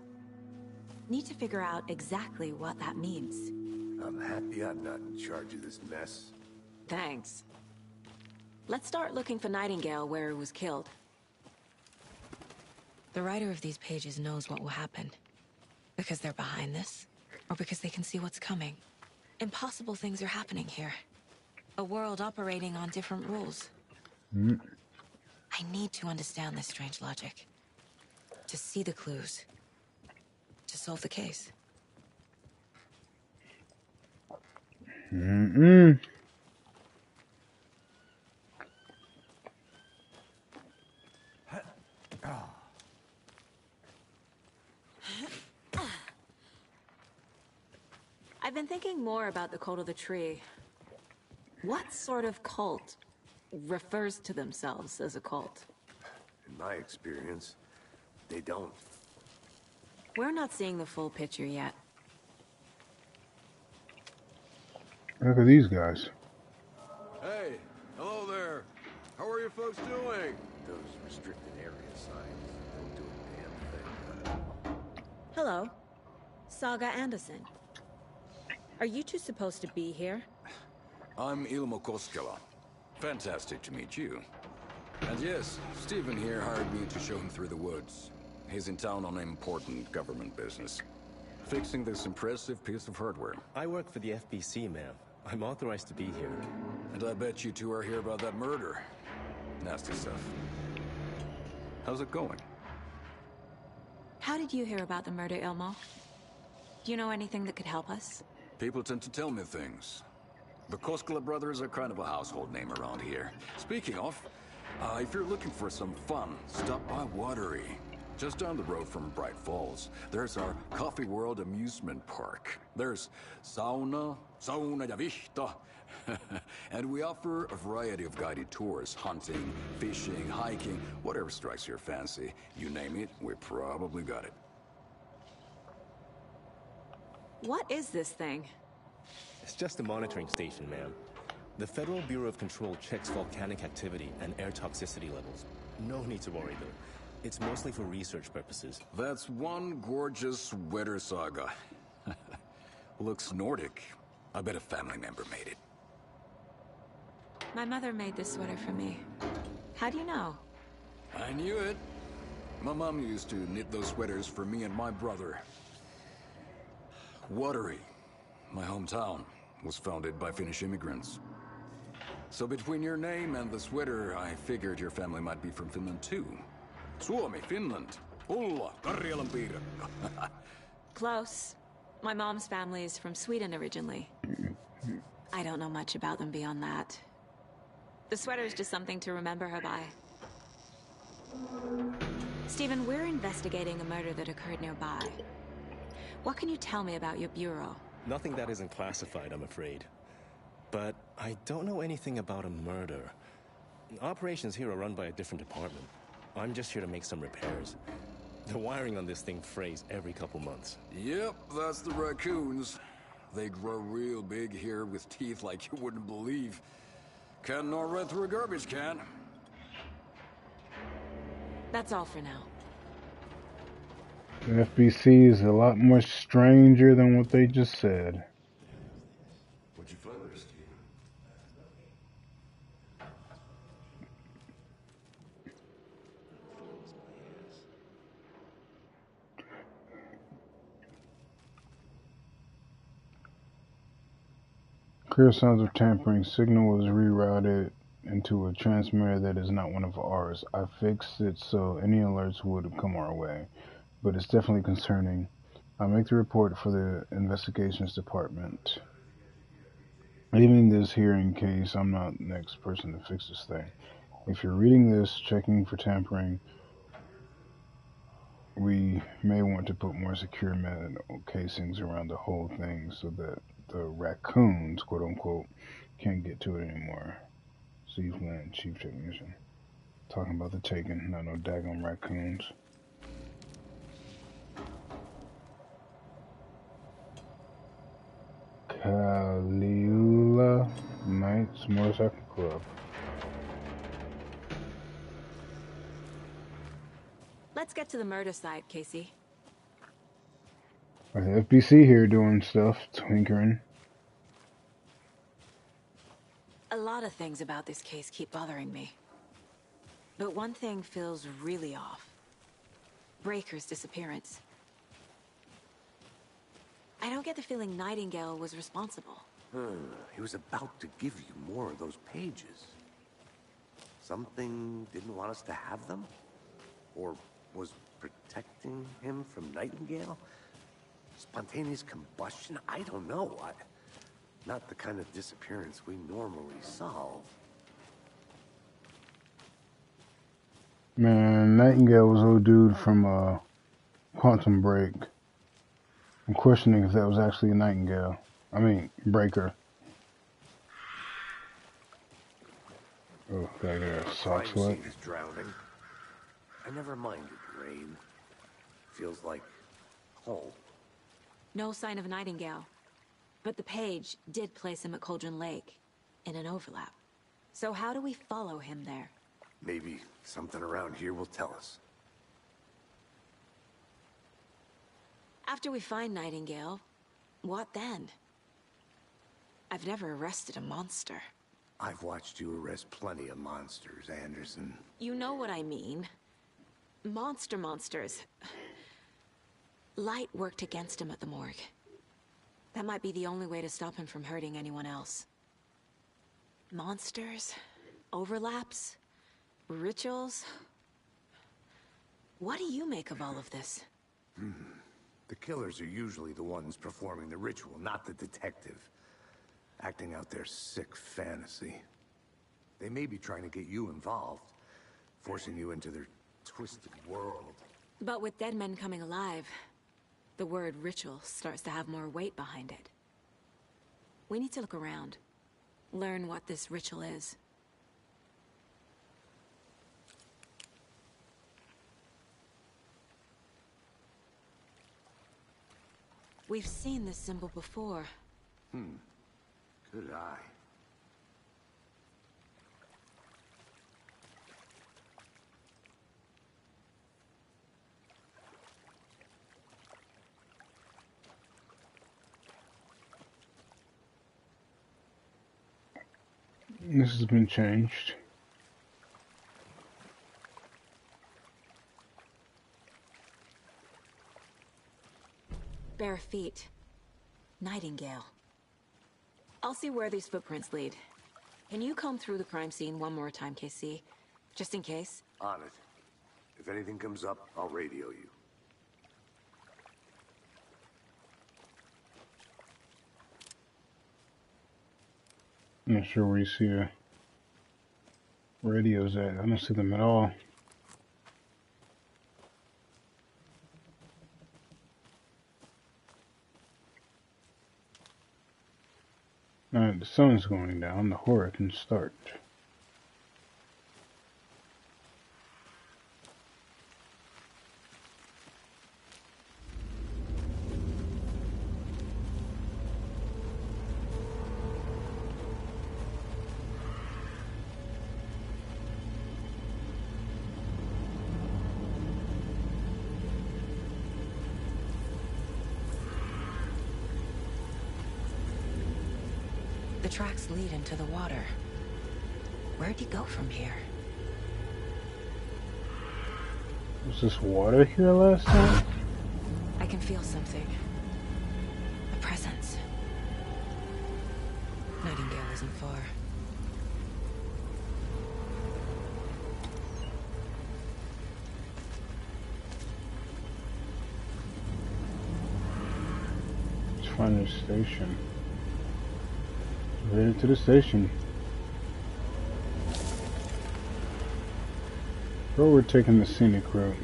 Speaker 9: Need to figure out exactly what that means.
Speaker 3: I'm happy I'm not in charge of this mess.
Speaker 9: Thanks. Let's start looking for Nightingale where he was killed. The writer of these pages knows what will happen. Because they're behind this, or because they can see what's coming. Impossible things are happening here. A world operating on different rules. I need to understand this strange logic. To see the clues. To solve the case. I've been thinking more about the cult of the tree. What sort of cult refers to themselves as a cult?
Speaker 3: In my experience, they don't.
Speaker 9: We're not seeing the full picture yet.
Speaker 1: Look at these guys.
Speaker 2: Hey, hello there. How are you folks doing?
Speaker 3: Those restricted area signs don't do a damn thing.
Speaker 9: Hello. Saga Anderson. Are you two supposed to be here?
Speaker 18: I'm Ilmo Koskela. Fantastic to meet you. And yes, Stephen here hired me to show him through the woods. He's in town on important government business. Fixing this impressive piece of hardware.
Speaker 20: I work for the FBC, ma'am. I'm authorized to be here.
Speaker 18: And I bet you two are here about that murder. Nasty stuff. How's it going?
Speaker 9: How did you hear about the murder, Ilmo? Do you know anything that could help us?
Speaker 18: People tend to tell me things. The Koskela brothers are kind of a household name around here. Speaking of, if you're looking for some fun, stop by Watery. Just down the road from Bright Falls, there's our Coffee World amusement park. There's sauna ja vihta. And we offer a variety of guided tours, hunting, fishing, hiking, whatever strikes your fancy. You name it, we probably got it.
Speaker 9: What is this thing?
Speaker 20: It's just a monitoring station, ma'am. The Federal Bureau of Control checks volcanic activity and air toxicity levels. No need to worry, though. It's mostly for research purposes.
Speaker 18: That's one gorgeous sweater saga. Looks Nordic. I bet a family member made it.
Speaker 9: My mother made this sweater for me. How do you know?
Speaker 18: I knew it. My mom used to knit those sweaters for me and my brother. Watery, my hometown, was founded by Finnish immigrants. So between your name and the sweater, I figured your family might be from Finland too. Suomi, Finland. Ulla, Karjalan piirakka.
Speaker 9: Close. My mom's family is from Sweden originally. I don't know much about them beyond that. The sweater is just something to remember her by. Stephen, we're investigating a murder that occurred nearby. What can you tell me about your bureau?
Speaker 20: Nothing that isn't classified, I'm afraid. But I don't know anything about a murder. Operations here are run by a different department. I'm just here to make some repairs. The wiring on this thing frays every couple months.
Speaker 18: Yep, that's the raccoons. They grow real big here with teeth like you wouldn't believe. Can't gnaw right through a garbage can.
Speaker 9: That's all for now.
Speaker 1: The FBC is a lot more stranger than what they just said.
Speaker 10: What'd you find there, Steve?
Speaker 1: Clear signs of tampering. Signal was rerouted into a transmitter that is not one of ours. I fixed it so any alerts would come our way, but it's definitely concerning. I'll make the report for the investigations department. Leaving this here in case I'm not the next person to fix this thing. If you're reading this, checking for tampering, we may want to put more secure metal casings around the whole thing so that the raccoons, quote unquote, can't get to it anymore. Steve Lynn, Chief Technician. Talking about the Taken, not no daggone raccoons. Kalila Knights Motorcycle Club.
Speaker 9: Let's get to the murder site, Casey.
Speaker 1: The FBC here doing stuff, twinkering.
Speaker 9: A lot of things about this case keep bothering me. But one thing feels really off. Breaker's disappearance. I don't get the feeling Nightingale was responsible.
Speaker 3: He was about to give you more of those pages. Something didn't want us to have them? Or was protecting him from Nightingale? Spontaneous combustion? I don't know. Not the kind of disappearance we normally solve.
Speaker 1: Man, Nightingale was old dude from Quantum Break. I'm questioning if that was actually a Nightingale. I mean, Breaker. Oh, gotta get a sock sweat.
Speaker 3: Is drowning. I never minded rain. Feels like home.
Speaker 9: No sign of Nightingale. But the page did place him at Cauldron Lake, in an overlap. So how do we follow him there?
Speaker 3: Maybe something around here will tell us.
Speaker 9: After we find Nightingale, what then? I've never arrested a monster.
Speaker 3: I've watched you arrest plenty of monsters, Anderson.
Speaker 9: You know what I mean. Monsters. Light worked against him at the morgue. That might be the only way to stop him from hurting anyone else. Monsters? Overlaps? Rituals? What do you make of all of this?
Speaker 3: The killers are usually the ones performing the ritual, not the detective. Acting out their sick fantasy. They may be trying to get you involved, forcing you into their twisted world.
Speaker 9: But with dead men coming alive, the word ritual starts to have more weight behind it. We need to look around. Learn what this ritual is. We've seen this symbol before.
Speaker 3: Good eye.
Speaker 1: This has been changed.
Speaker 9: Bare feet. Nightingale. I'll see where these footprints lead. Can you comb through the crime scene one more time, KC? Just in case?
Speaker 3: On it. If anything comes up, I'll radio you.
Speaker 1: I'm not sure where you see the radios at. I don't see them at all. Alright, the sun's going down. The horror can start.
Speaker 9: The tracks lead into the water. Where'd he go from here?
Speaker 1: Was this water here last time?
Speaker 9: I can feel something. A presence. Nightingale isn't far.
Speaker 1: Let's find the station. Headed to the station. But we're taking the scenic route.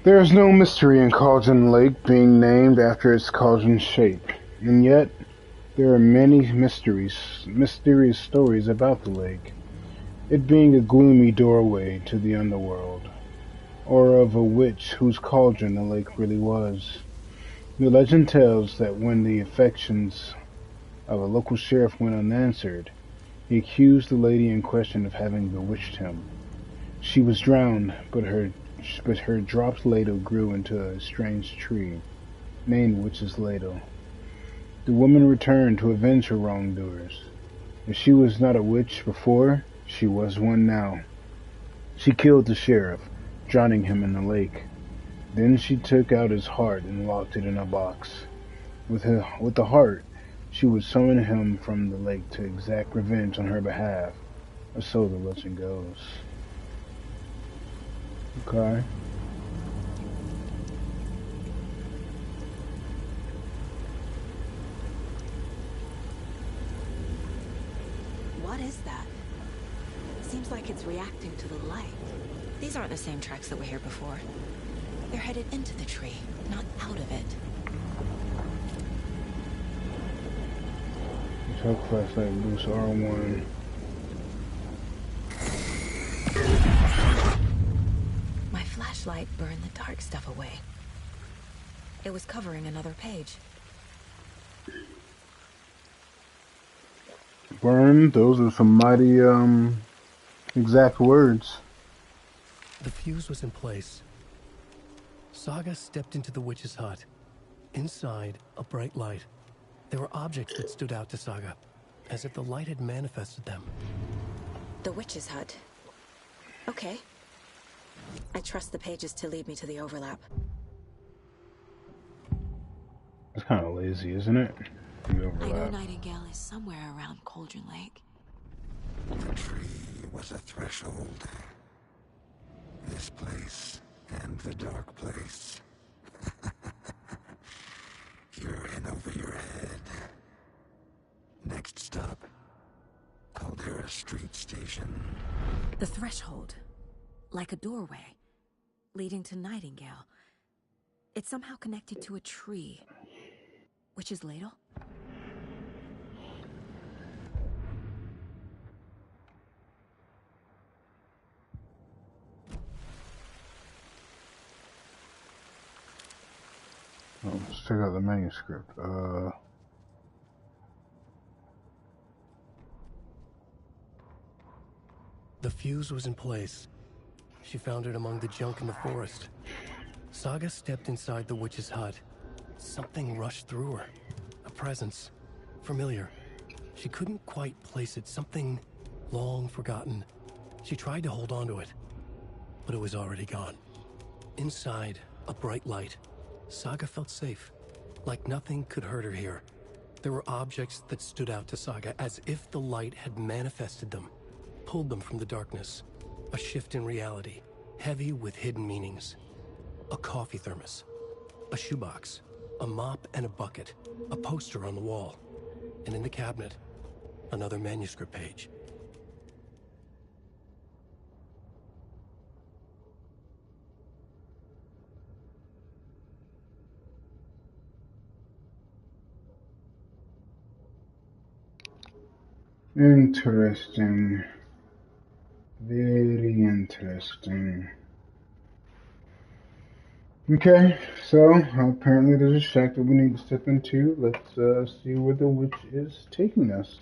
Speaker 1: There is no mystery in Cauldron Lake being named after its cauldron shape, and yet there are many mysterious stories about the lake, it being a gloomy doorway to the underworld, or of a witch whose cauldron the lake really was. The legend tells that when the affections of a local sheriff went unanswered, he accused the lady in question of having bewitched him. She was drowned, but her dropped ladle grew into a strange tree, named Witch's Ladle. The woman returned to avenge her wrongdoers. If she was not a witch before, she was one now. She killed the sheriff, drowning him in the lake. Then she took out his heart and locked it in a box. With the heart, she would summon him from the lake to exact revenge on her behalf, or so the legend goes. Okay.
Speaker 9: What is that? Seems like it's reacting to the light. These aren't the same tracks that were here before. They're headed into the tree, not out of it.
Speaker 1: Talk flashlight boost R1.
Speaker 9: My flashlight burned the dark stuff away. It was covering another page.
Speaker 1: Burn, those are some mighty, exact words.
Speaker 7: The fuse was in place. Saga stepped into the witch's hut. Inside, a bright light. There were objects that stood out to Saga, as if the light had manifested them.
Speaker 9: The witch's hut. Okay. I trust the pages to lead me to the overlap.
Speaker 1: It's kind of lazy, isn't it? The
Speaker 9: I know
Speaker 1: overlap.
Speaker 9: Nightingale is somewhere around Cauldron Lake.
Speaker 10: The tree was a threshold. This place and the dark place. You're in over your head. Next stop, Caldera Street Station.
Speaker 9: The threshold. Like a doorway. Leading to Nightingale. It's somehow connected to a tree. Witch's ladle?
Speaker 1: Oh, let's check out the manuscript.
Speaker 7: The fuse was in place. She found it among the junk in the forest. Saga stepped inside the witch's hut. Something rushed through her. A presence. Familiar. She couldn't quite place it. Something long forgotten. She tried to hold on to it, but it was already gone. Inside, a bright light. Saga felt safe. Like nothing could hurt her here. There were objects that stood out to Saga as if the light had manifested them. Pulled them from the darkness. A shift in reality, heavy with hidden meanings. A coffee thermos, a shoebox, a mop and a bucket, a poster on the wall, and in the cabinet, another manuscript page.
Speaker 1: Interesting. Very interesting. Okay, so apparently there's a shack that we need to step into. Let's see where the witch is taking us.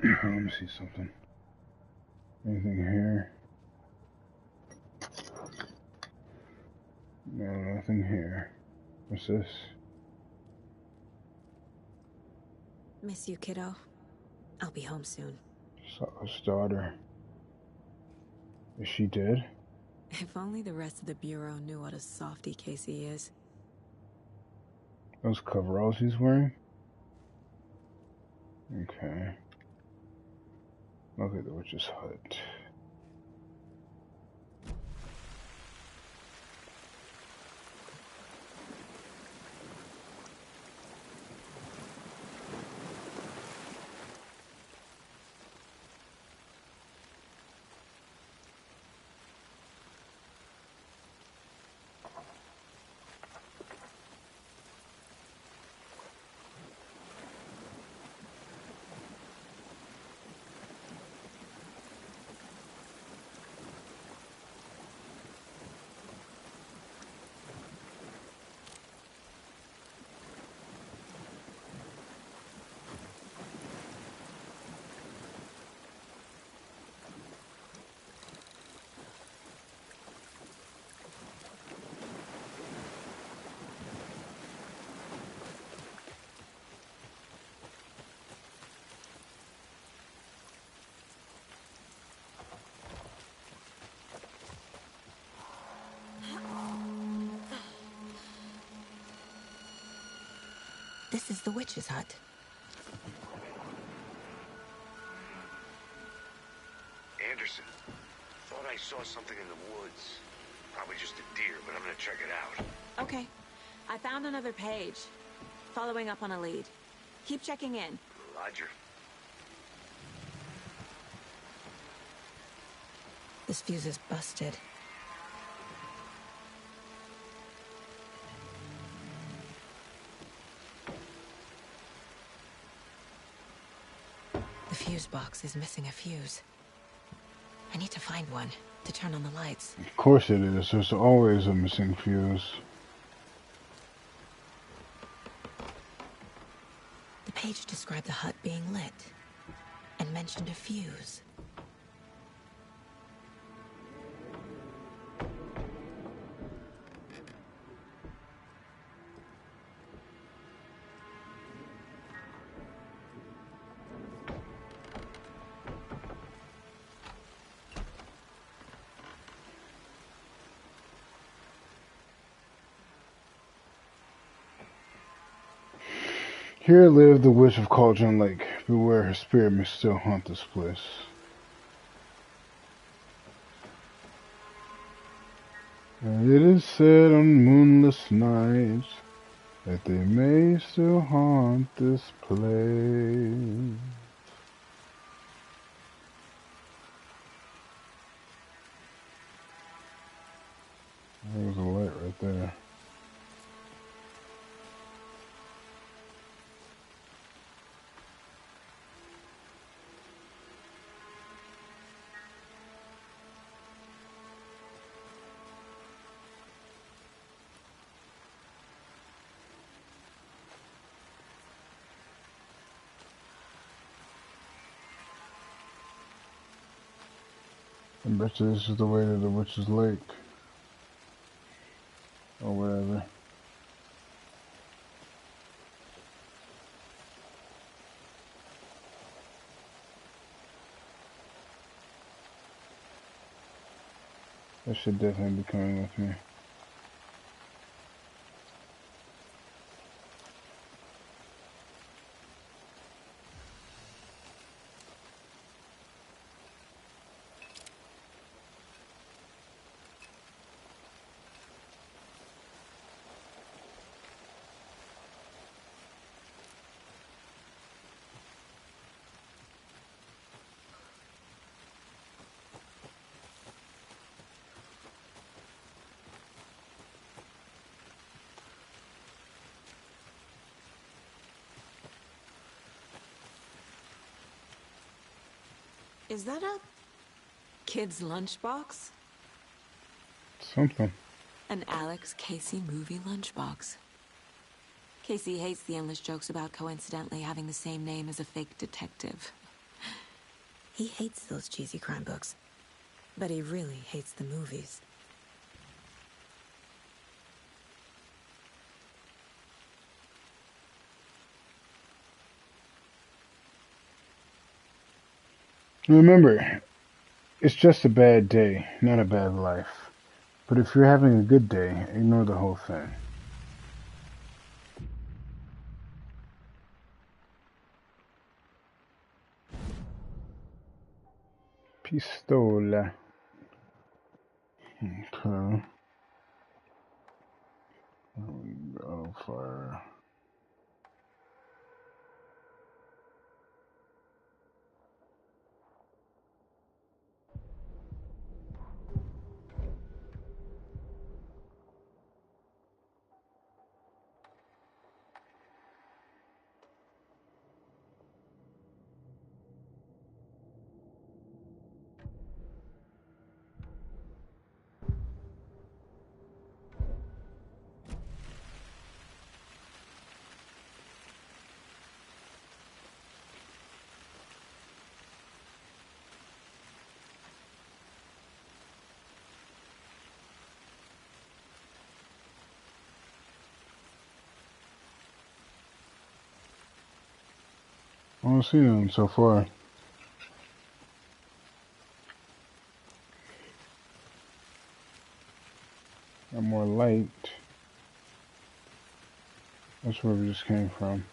Speaker 1: Let me see something. Anything here? No, nothing here. What's this?
Speaker 9: Miss you, kiddo. I'll be home soon.
Speaker 1: Saw's daughter. Is she dead?
Speaker 9: If only the rest of the Bureau knew what a softy Casey is.
Speaker 1: Those coveralls he's wearing? Okay. Look at the witch's hut.
Speaker 9: This is the witch's hut.
Speaker 3: Anderson, thought I saw something in the woods. Probably just a deer, but I'm gonna check it out.
Speaker 9: Okay. I found another page. Following up on a lead. Keep checking in.
Speaker 3: Roger.
Speaker 9: This fuse is busted. The fuse box is missing a fuse. I need to find one to turn on the lights.
Speaker 1: Of course it is. There's always a missing fuse.
Speaker 9: The page described the hut being lit and mentioned a fuse.
Speaker 1: Here lived the witch of Cauldron Lake. Beware, her spirit may still haunt this place. And it is said on moonless nights that they may still haunt this place. There's a light right there. I bet you this is the way to the Witch's Lake. Or whatever. That should definitely be coming with me.
Speaker 9: Is that a kid's lunchbox?
Speaker 1: Something.
Speaker 9: An Alex Casey movie lunchbox. Casey hates the endless jokes about coincidentally having the same name as a fake detective. He hates those cheesy crime books, but he really hates the movies.
Speaker 1: Remember, it's just a bad day, not a bad life. But if you're having a good day, ignore the whole thing. Pistola. Okay. Auto fire. I don't see them so far. Got more light. That's where we just came from.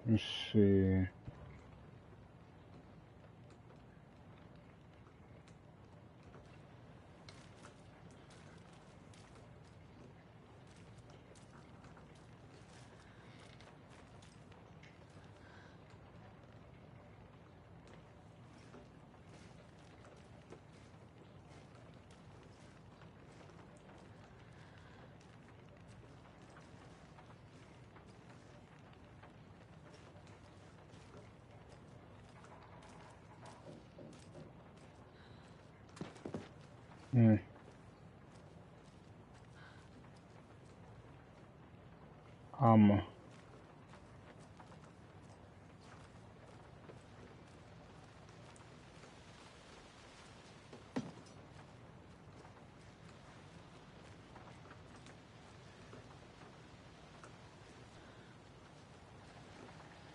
Speaker 1: Let's see. Mm. Um.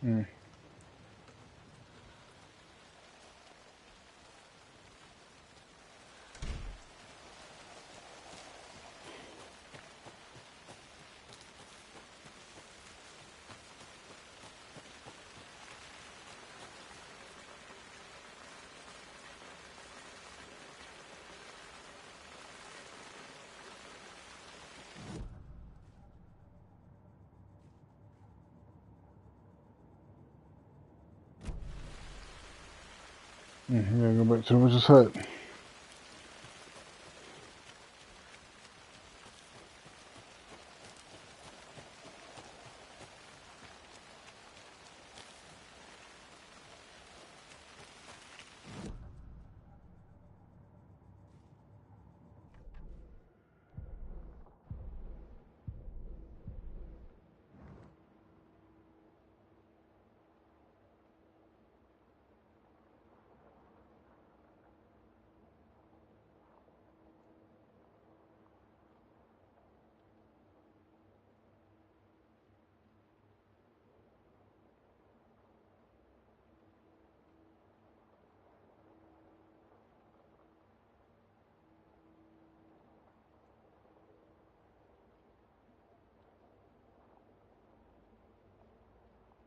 Speaker 1: Mm. We gotta go back to the witch's hut.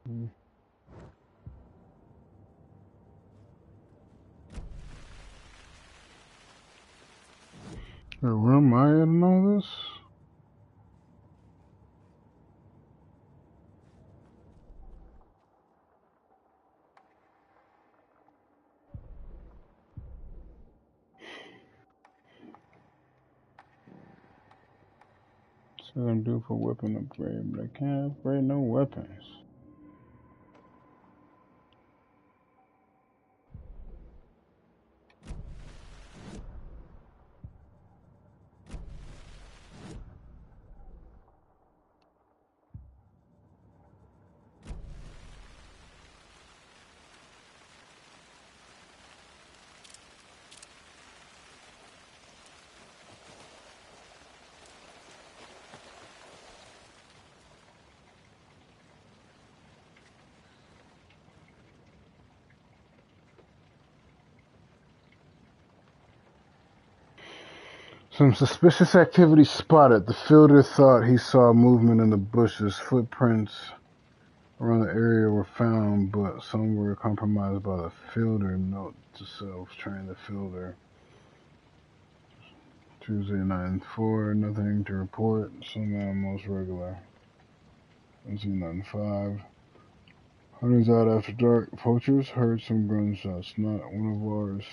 Speaker 1: Mm. Where am I at in all this? Says I'm due for weapon upgrade, but I can't upgrade no weapons. Some suspicious activity spotted. The fielder thought he saw movement in the bushes. Footprints around the area were found, but some were compromised by the fielder. Note to self, train the fielder. Tuesday 9/4, nothing to report. Some animals regular. Wednesday 9/5. Hunters out after dark. Poachers heard some gunshots. Not one of ours.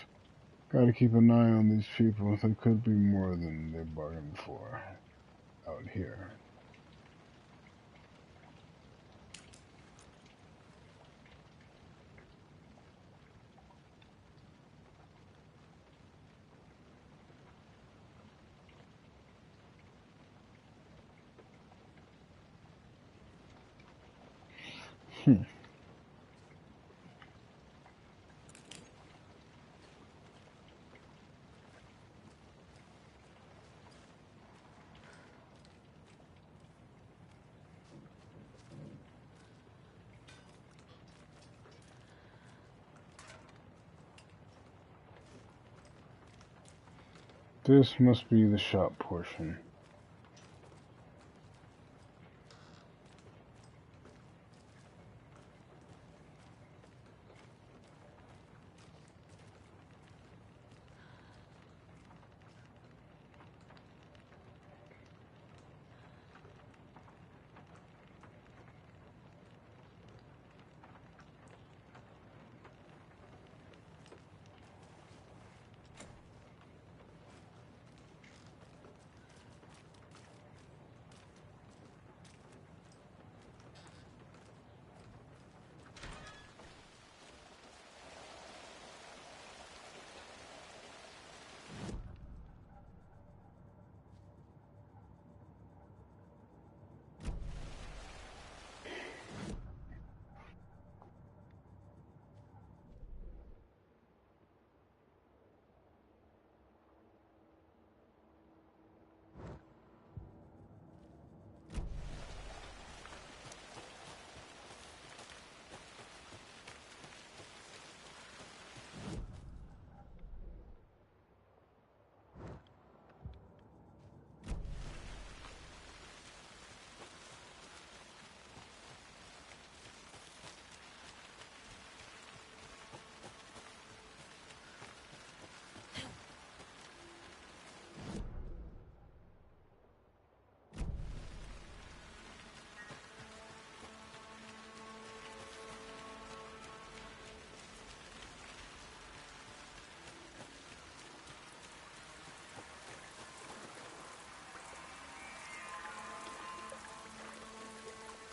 Speaker 1: Gotta keep an eye on these people. There could be more than they bargained for out here. This must be the shop portion.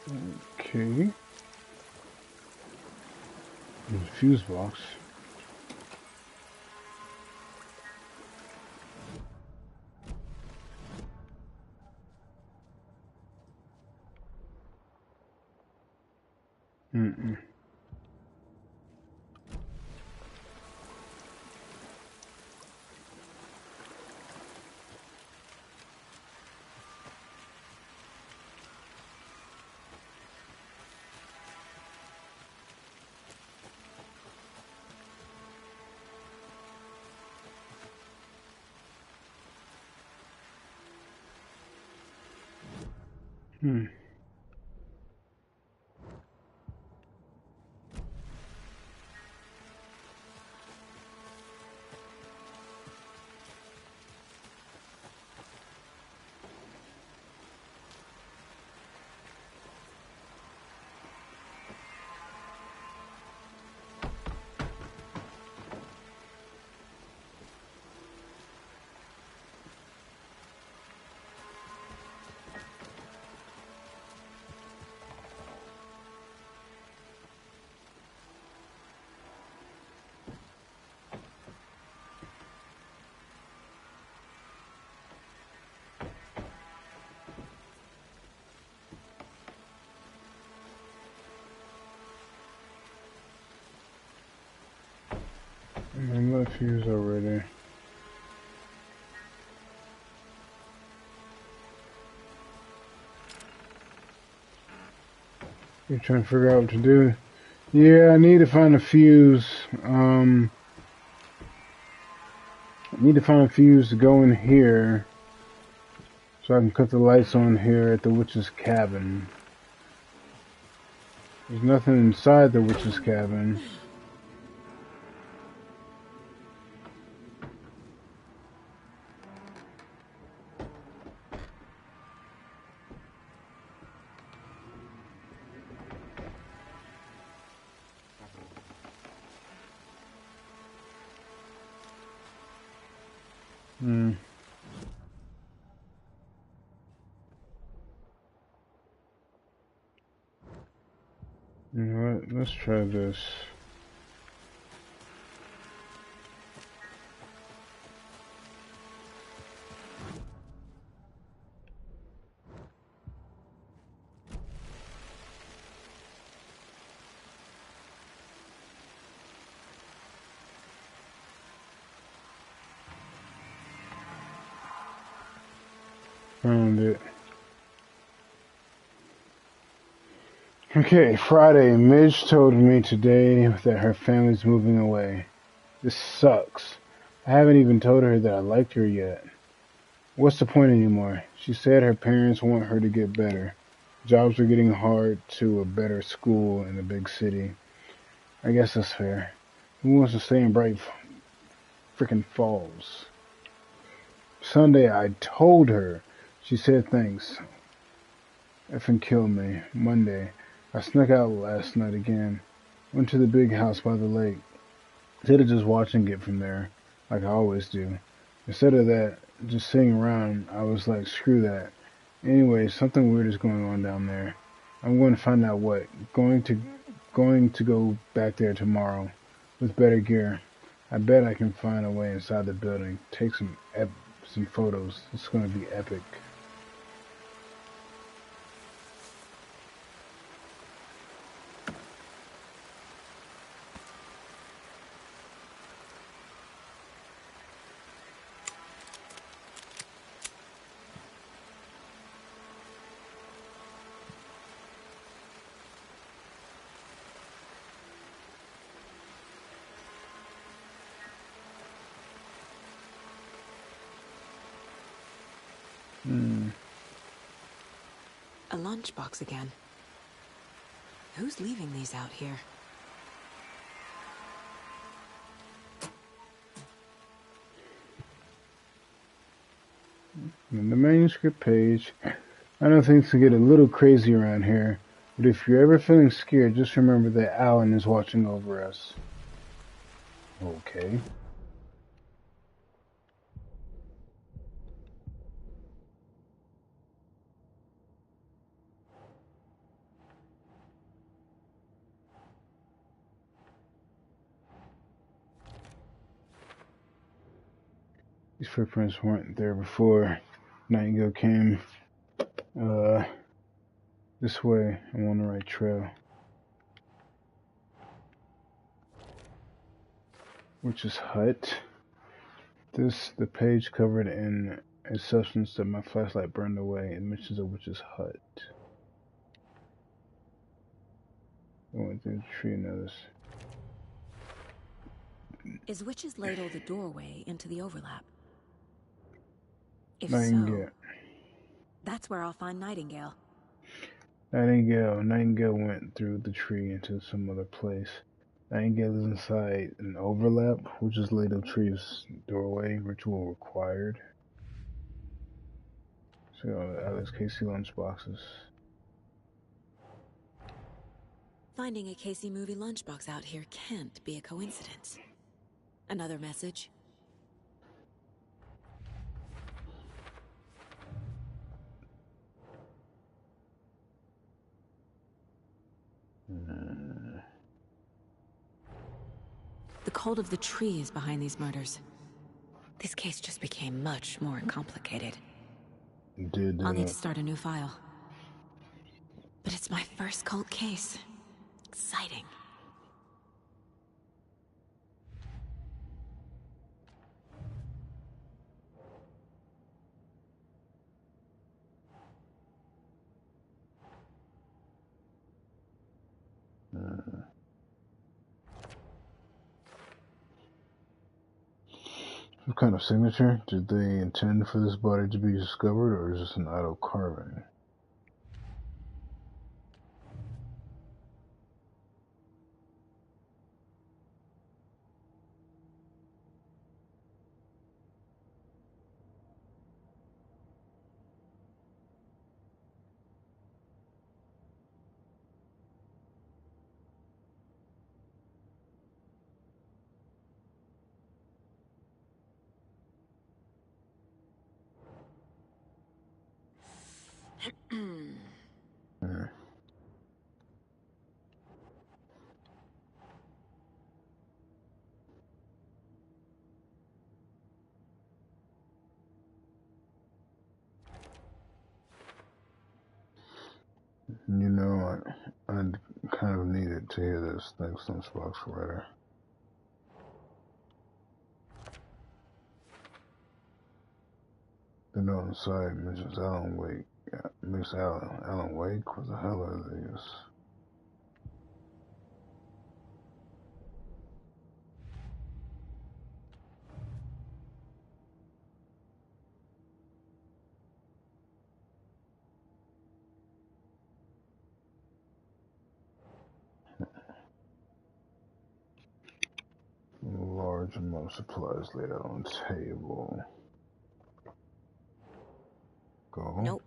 Speaker 1: Okay. There's a fuse box. Mm-mm. Hmm. Another fuse already. You're trying to figure out what to do. Yeah, I need to find a fuse. I need to find a fuse to go in here so I can cut the lights on here at the witch's cabin. There's nothing inside the witch's cabin. Hmm. You know what? Let's try this. Found it. Okay, Friday. Midge told me today that her family's moving away. This sucks. I haven't even told her that I liked her yet. What's the point anymore? She said her parents want her to get better. Jobs are getting hard to a better school in a big city. I guess that's fair. Who wants to stay in Bright freaking Falls? Sunday, I told her. She said thanks. Effing kill me. Monday, I snuck out last night again. Went to the big house by the lake. Instead of just watching it from there, like I always do. Instead of that, just sitting around, I was like, screw that. Anyway, something weird is going on down there. I'm going to find out what. Going to go back there tomorrow with better gear. I bet I can find a way inside the building. Take some photos. It's going to be epic.
Speaker 9: A lunchbox again. Who's leaving these out here?
Speaker 1: On the manuscript page, I know things can get a little crazy around here, but if you're ever feeling scared, just remember that Alan is watching over us. Okay. These footprints weren't there before Nightingale came. This way. I'm on the right trail. Witch's hut. The page covered in a substance that my flashlight burned away. It mentions a witch's hut. I went through the tree and noticed.
Speaker 9: Is Witch's Ladle the doorway into the overlap? If
Speaker 1: Nightingale.
Speaker 9: so, that's where I'll find Nightingale.
Speaker 1: Nightingale went through the tree into some other place. Nightingale is inside an overlap, which is Ladle tree's doorway. Ritual required. So Alex Casey lunchboxes.
Speaker 9: Finding a Casey movie lunchbox out here can't be a coincidence. Another message? The cult of the tree is behind these murders. This case just became much more complicated. I'll need to start a new file. But it's my first cult case. Exciting.
Speaker 1: What kind of signature? Did they intend for this body to be discovered, or is this an idle carving? You know, I kind of needed to hear this next lunchbox writer. The note inside mentions Alan Wake. Yeah, Miss Alan Wake? What the hell are these? A large amount of supplies laid out on the table. Go.
Speaker 9: Nope.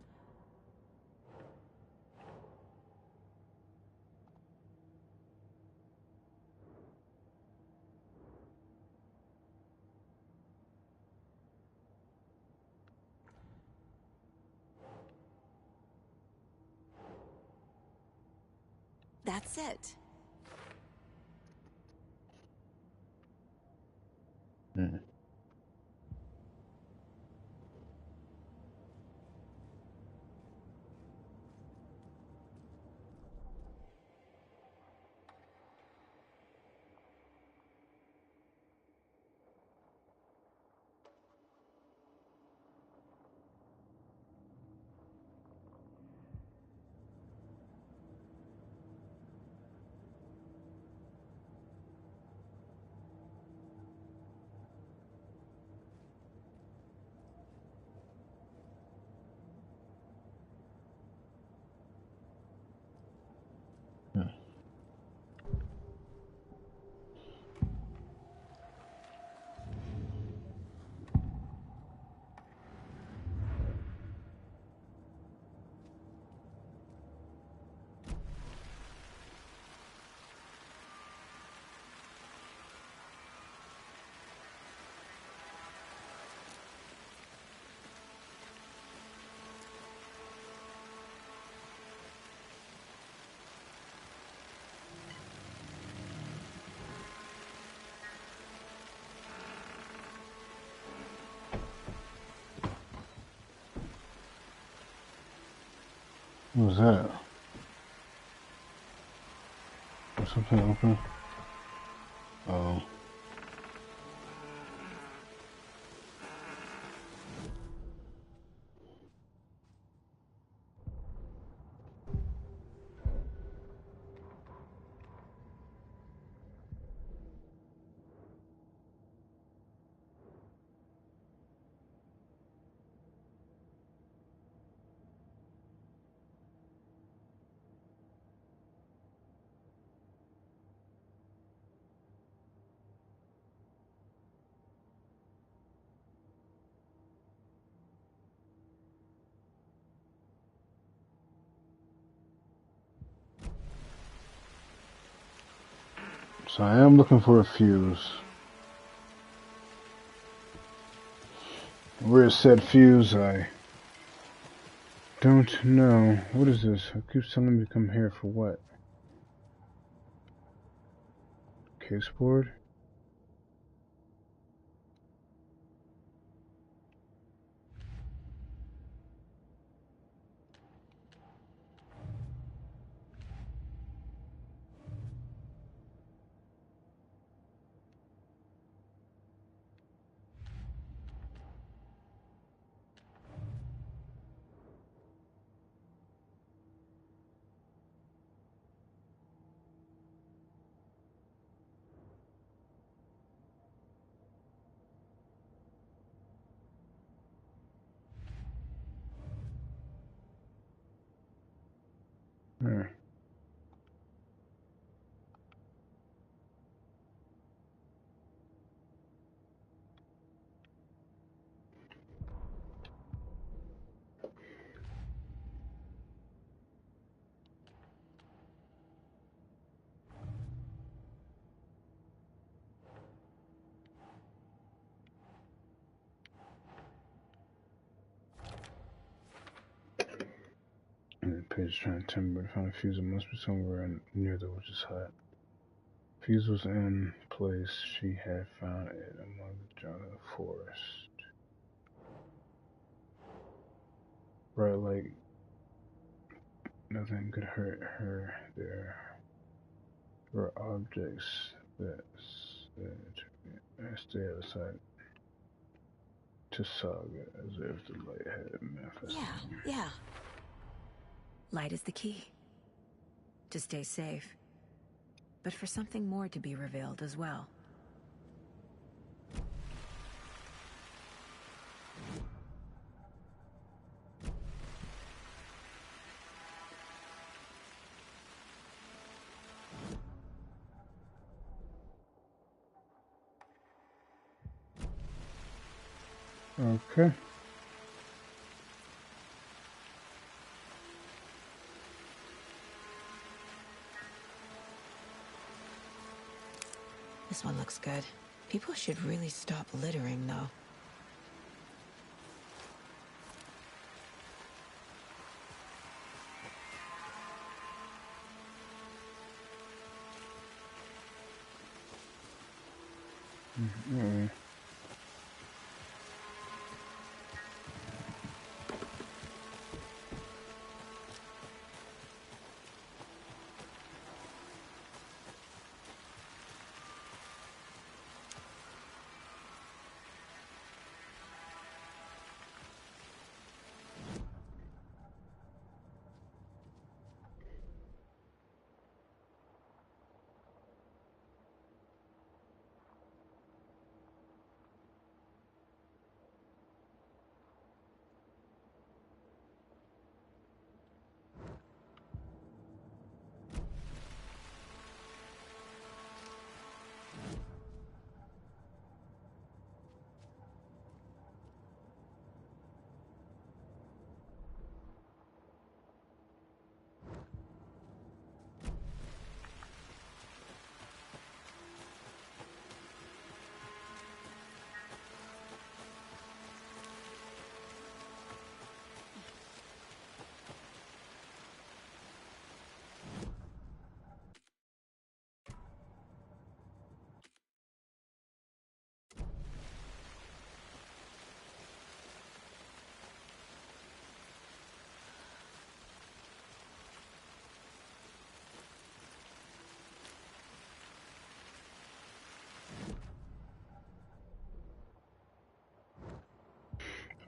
Speaker 9: That's it.
Speaker 1: What was that? Was something open? Oh. So I am looking for a fuse. Where it said fuse, I don't know. What is this? It keeps telling me to come here for what? Case board? There. And the page trying to tell me where to find a fuse. It must be somewhere near the witch's hut. Fuse was in place. She had found it among the jungle of the forest. Right, like nothing could hurt her. There were objects that stay out of sight. To Saga, as if the light had manifested.
Speaker 9: Yeah. Light is the key. To stay safe. But for something more to be revealed as well.
Speaker 1: Okay.
Speaker 9: This one looks good. People should really stop littering, though.
Speaker 1: Mm-hmm.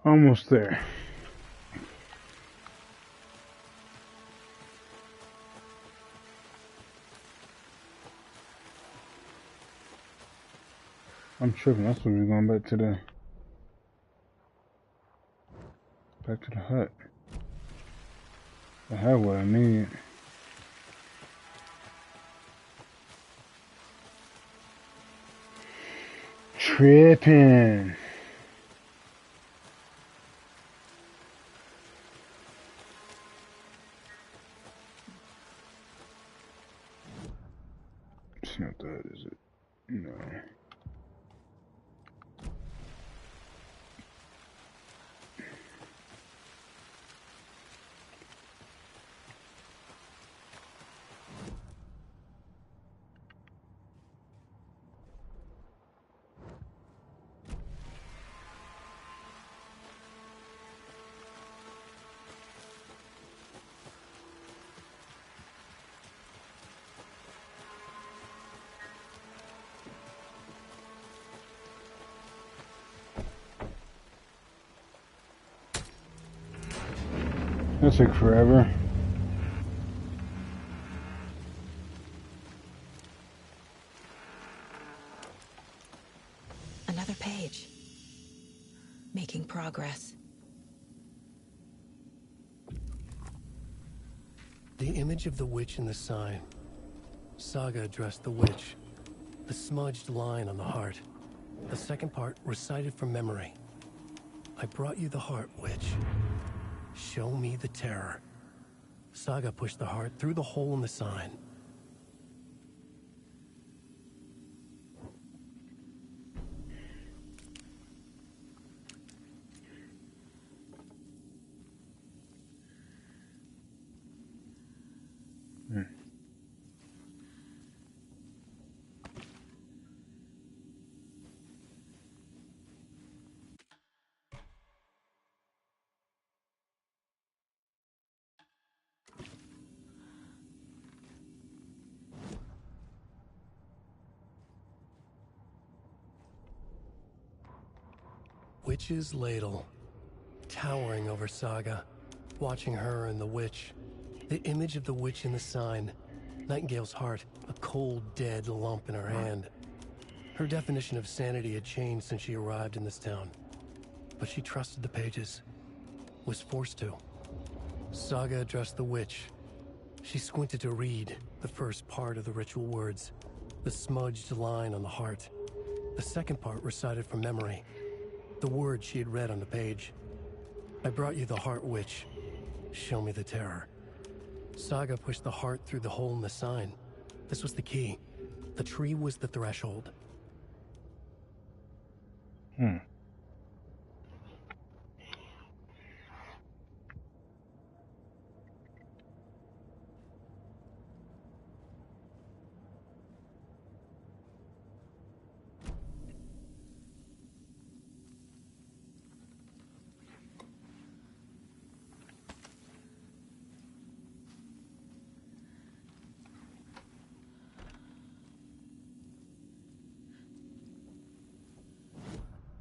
Speaker 1: Almost there. I'm tripping. That's what we're going back to the hut. I have what I need. Tripping. It's not that, is it? No. That'll take forever.
Speaker 9: Another page. Making progress.
Speaker 7: The image of the witch in the sign. Saga addressed the witch. The smudged line on the heart. The second part recited from memory. I brought you the heart, witch. Show me the terror. Saga pushed the heart through the hole in the sign. Witch's ladle, towering over Saga, watching her and the witch. The image of the witch in the sign. Nightingale's heart, a cold, dead lump in her hand. Her definition of sanity had changed since she arrived in this town. But she trusted the pages. Was forced to. Saga addressed the witch. She squinted to read the first part of the ritual words. The smudged line on the heart. The second part recited from memory. The words she had read on the page. I brought you the heart, witch. Show me the terror. Saga pushed the heart through the hole in the sign. This was the key. The tree was the threshold.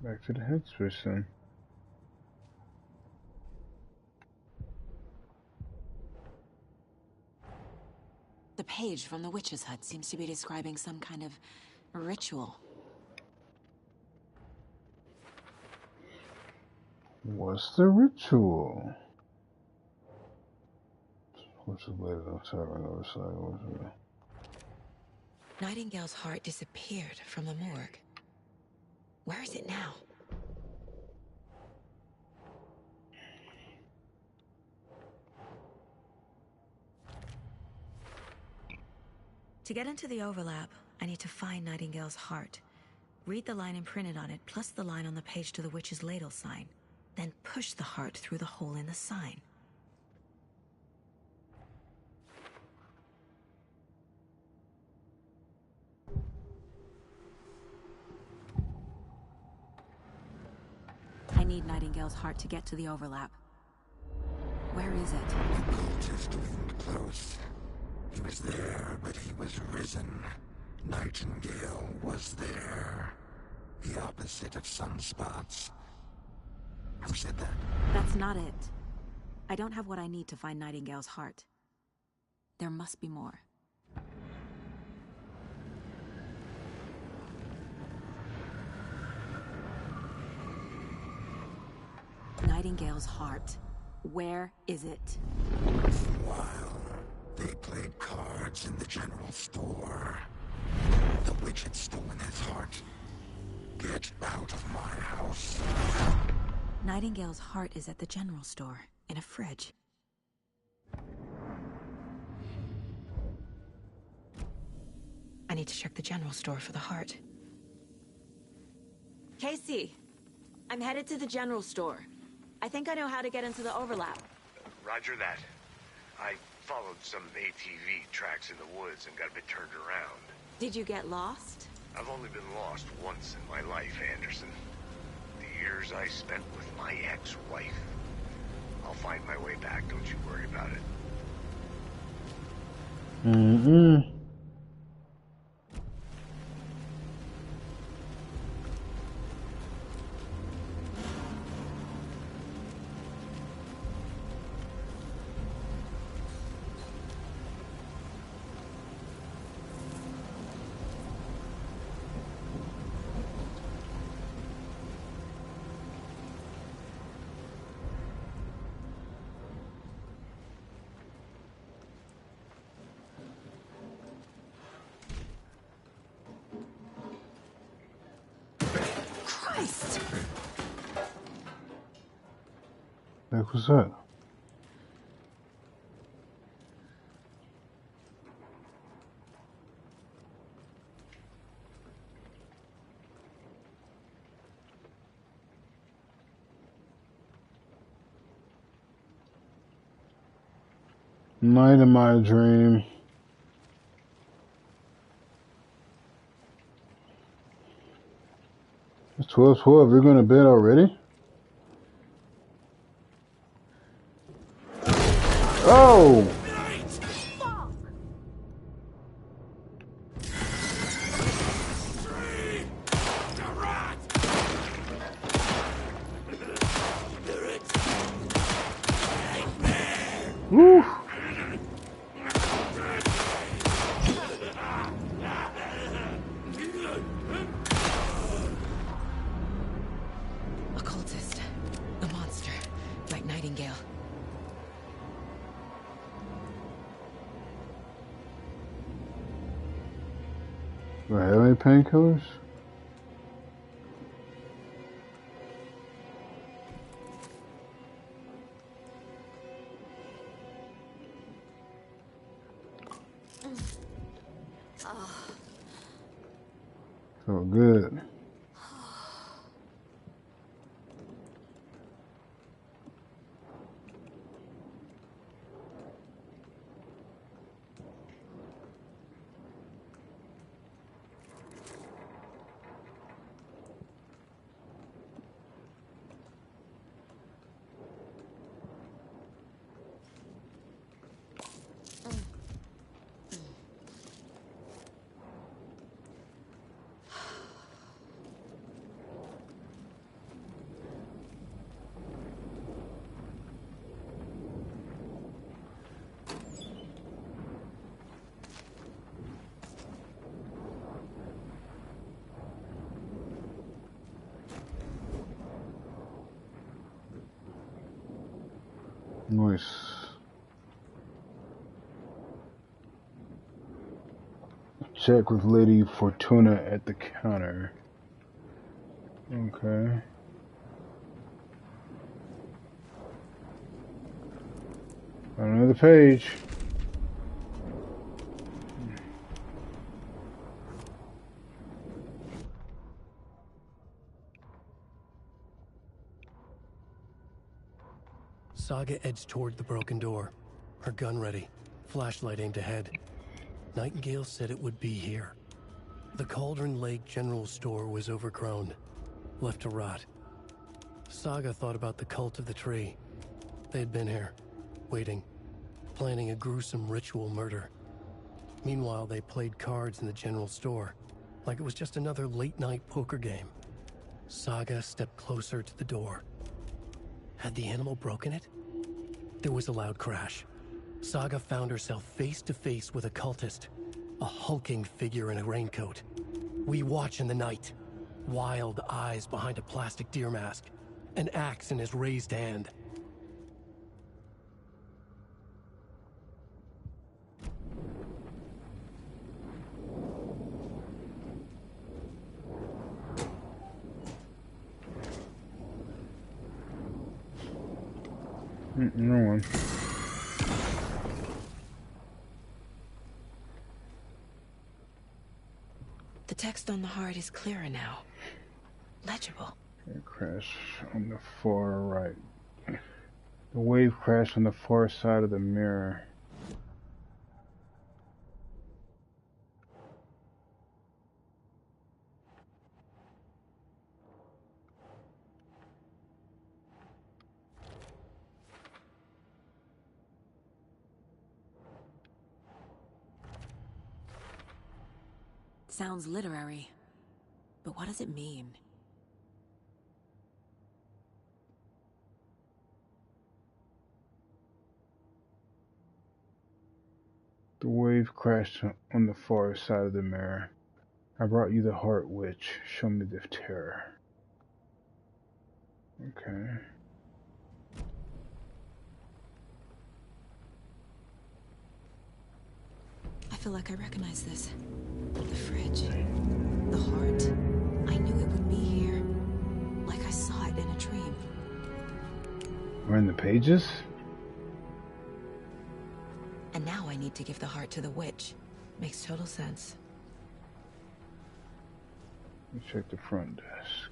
Speaker 1: Back to the head switch then.
Speaker 9: The page from the witch's hut seems to be describing some kind of ritual.
Speaker 1: What's the ritual? What's the blade on towering over side?
Speaker 9: Nightingale's heart disappeared from the morgue. Where is it now? To get into the overlap, I need to find Nightingale's heart. Read the line imprinted on it, plus the line on the page to the witch's ladle sign. Then push the heart through the hole in the sign. I need Nightingale's heart to get to the overlap. Where is it?
Speaker 10: The cultist wasn't close. He was there, but he was risen. Nightingale was there. The opposite of sunspots. Who said that?
Speaker 9: That's not it. I don't have what I need to find Nightingale's heart. There must be more. Nightingale's heart. Where is it?
Speaker 10: For a while, they played cards in the general store. The witch had stolen his heart. Get out of my house.
Speaker 9: Nightingale's heart is at the general store, in a fridge. I need to check the general store for the heart. Casey, I'm headed to the general store. I think I know how to get into the overlap.
Speaker 3: Roger that. I followed some ATV tracks in the woods and got a bit turned around.
Speaker 9: Did you get lost?
Speaker 3: I've only been lost once in my life, Anderson. The years I spent with my ex-wife. I'll find my way back, don't you worry about it.
Speaker 1: Mm-hmm.
Speaker 9: Christ!
Speaker 1: Heck was that? Night in my dream. It's 12:12. You're going to bed already? Oh! Woo!
Speaker 9: Occultist. A monster. Like Nightingale.
Speaker 1: Do I have any painkillers? So good. Nice. Check with Lady Fortuna at the counter. Okay. Another page.
Speaker 7: Saga edged toward the broken door, her gun ready, flashlight aimed ahead. Nightingale said it would be here. The Cauldron Lake General Store was overgrown, left to rot. Saga thought about the cult of the tree. They had been here, waiting, planning a gruesome ritual murder. Meanwhile, they played cards in the general store, like it was just another late-night poker game. Saga stepped closer to the door. Had the animal broken it? There was a loud crash. Saga found herself face to face with a cultist, a hulking figure in a raincoat. We watch in the night, wild eyes behind a plastic deer mask, an axe in his raised hand.
Speaker 1: No one.
Speaker 9: The text on the heart is clearer now. Legible.
Speaker 1: It crashed on the far right. The wave crashed on the far side of the mirror.
Speaker 9: Sounds literary. But what does it mean?
Speaker 1: The wave crashed on the far side of the mirror. I brought you the heart witch. Show me the terror. Okay.
Speaker 9: I feel like I recognize this. The fridge. The heart. I knew it would be here. Like I saw it in a dream.
Speaker 1: We're in the pages?
Speaker 9: And now I need to give the heart to the witch. Makes total sense.
Speaker 1: Let's check the front desk.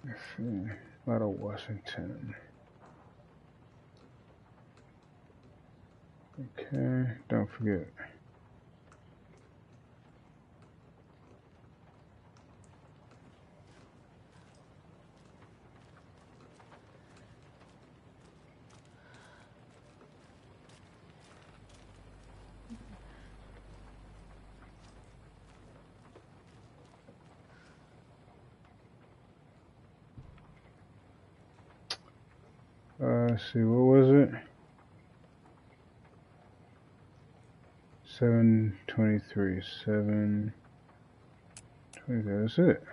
Speaker 1: Let's see. Out of Washington. Okay, don't forget. Let's see, what was it? 723, 723, that's it.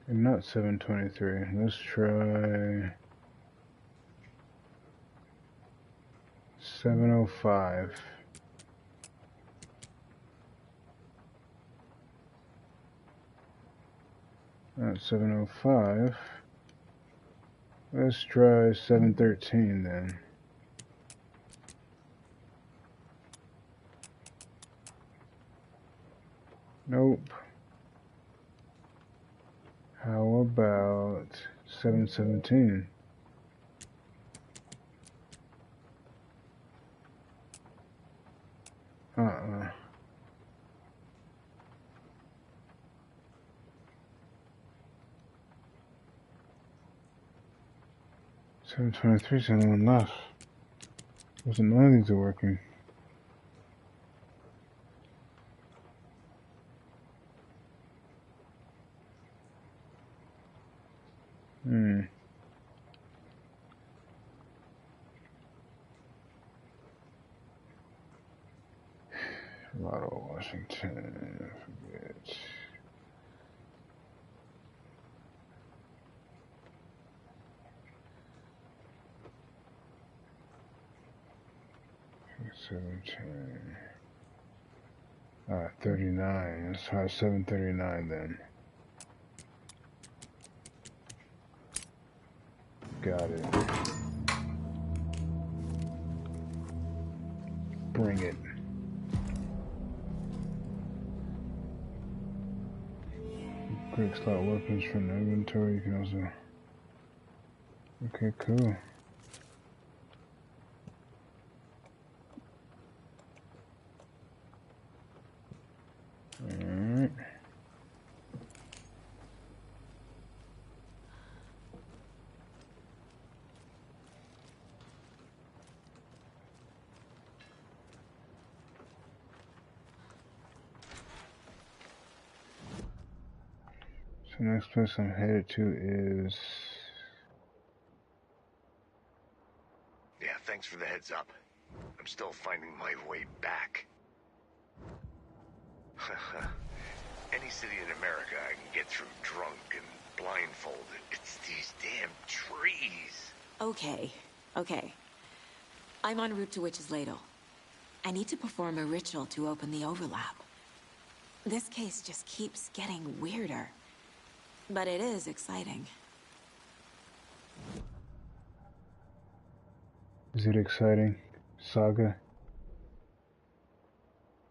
Speaker 1: And not 723, let's try 705. Not 705. Let's try 713 then. Nope. How about 717? Uh-uh. 723 is the only one left. Wasn't none of these are working. Lotto, Washington, I forget. Alright, 39. Let's try 739 then. Got it. Bring it. Quick slot weapons from the inventory. You can also. Okay, cool. Alright. So next place I'm headed to is...
Speaker 10: Yeah, thanks for the heads up. I'm still finding my way back. Any city in America I can get through drunk and blindfolded. It's these damn trees.
Speaker 9: Okay, okay. I'm en route to Witch's Ladle. I need to perform a ritual to open the overlap. This case just keeps getting weirder. But it is exciting.
Speaker 1: Is it exciting? Saga?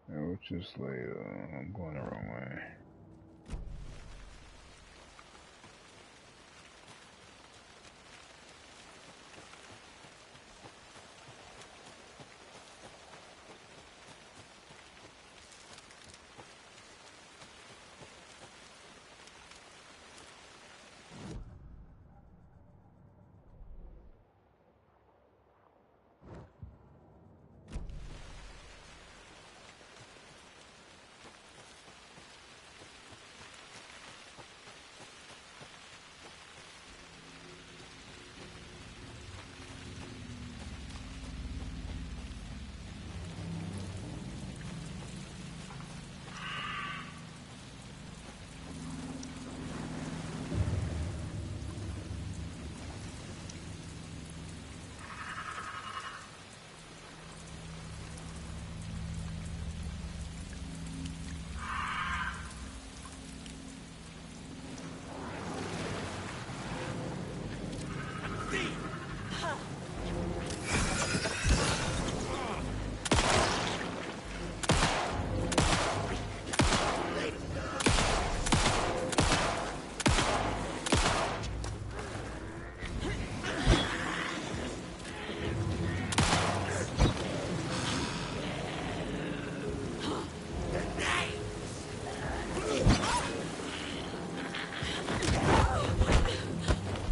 Speaker 1: Which is later. I'm going the wrong way.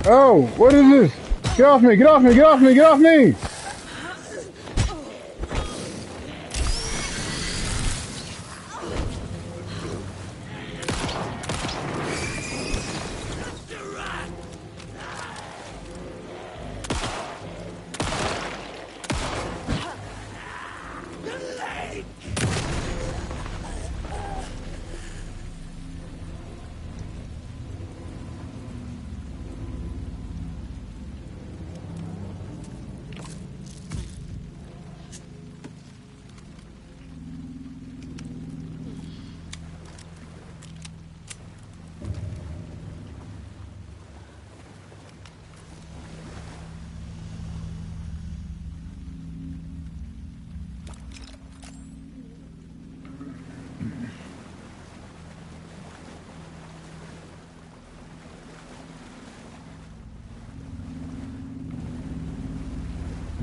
Speaker 1: Oh, what is this? Get off me, get off me, get off me, get off me!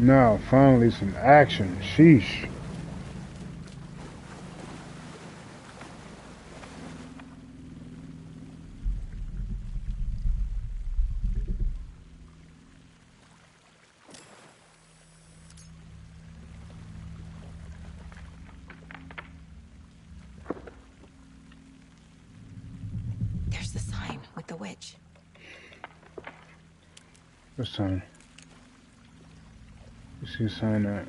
Speaker 1: Now, finally some action. Sheesh.
Speaker 9: There's the sign with the witch.
Speaker 1: What sign? You see a sign that?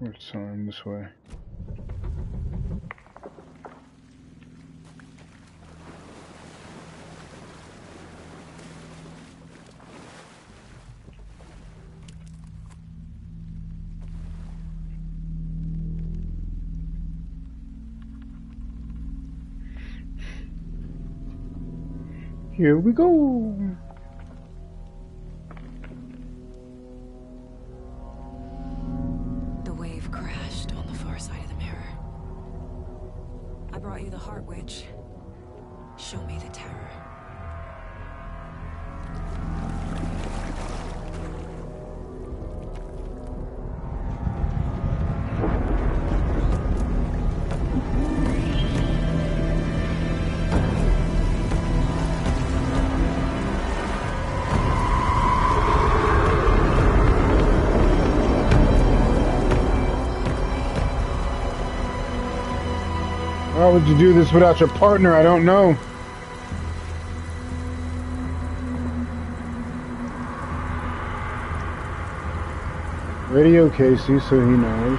Speaker 1: Let's turn this way. Here we go.
Speaker 9: The wave crashed on the far side of the mirror. I brought you the Heart Witch. Show me the terror.
Speaker 1: Why would you do this without your partner? I don't know. Radio Casey, so he knows.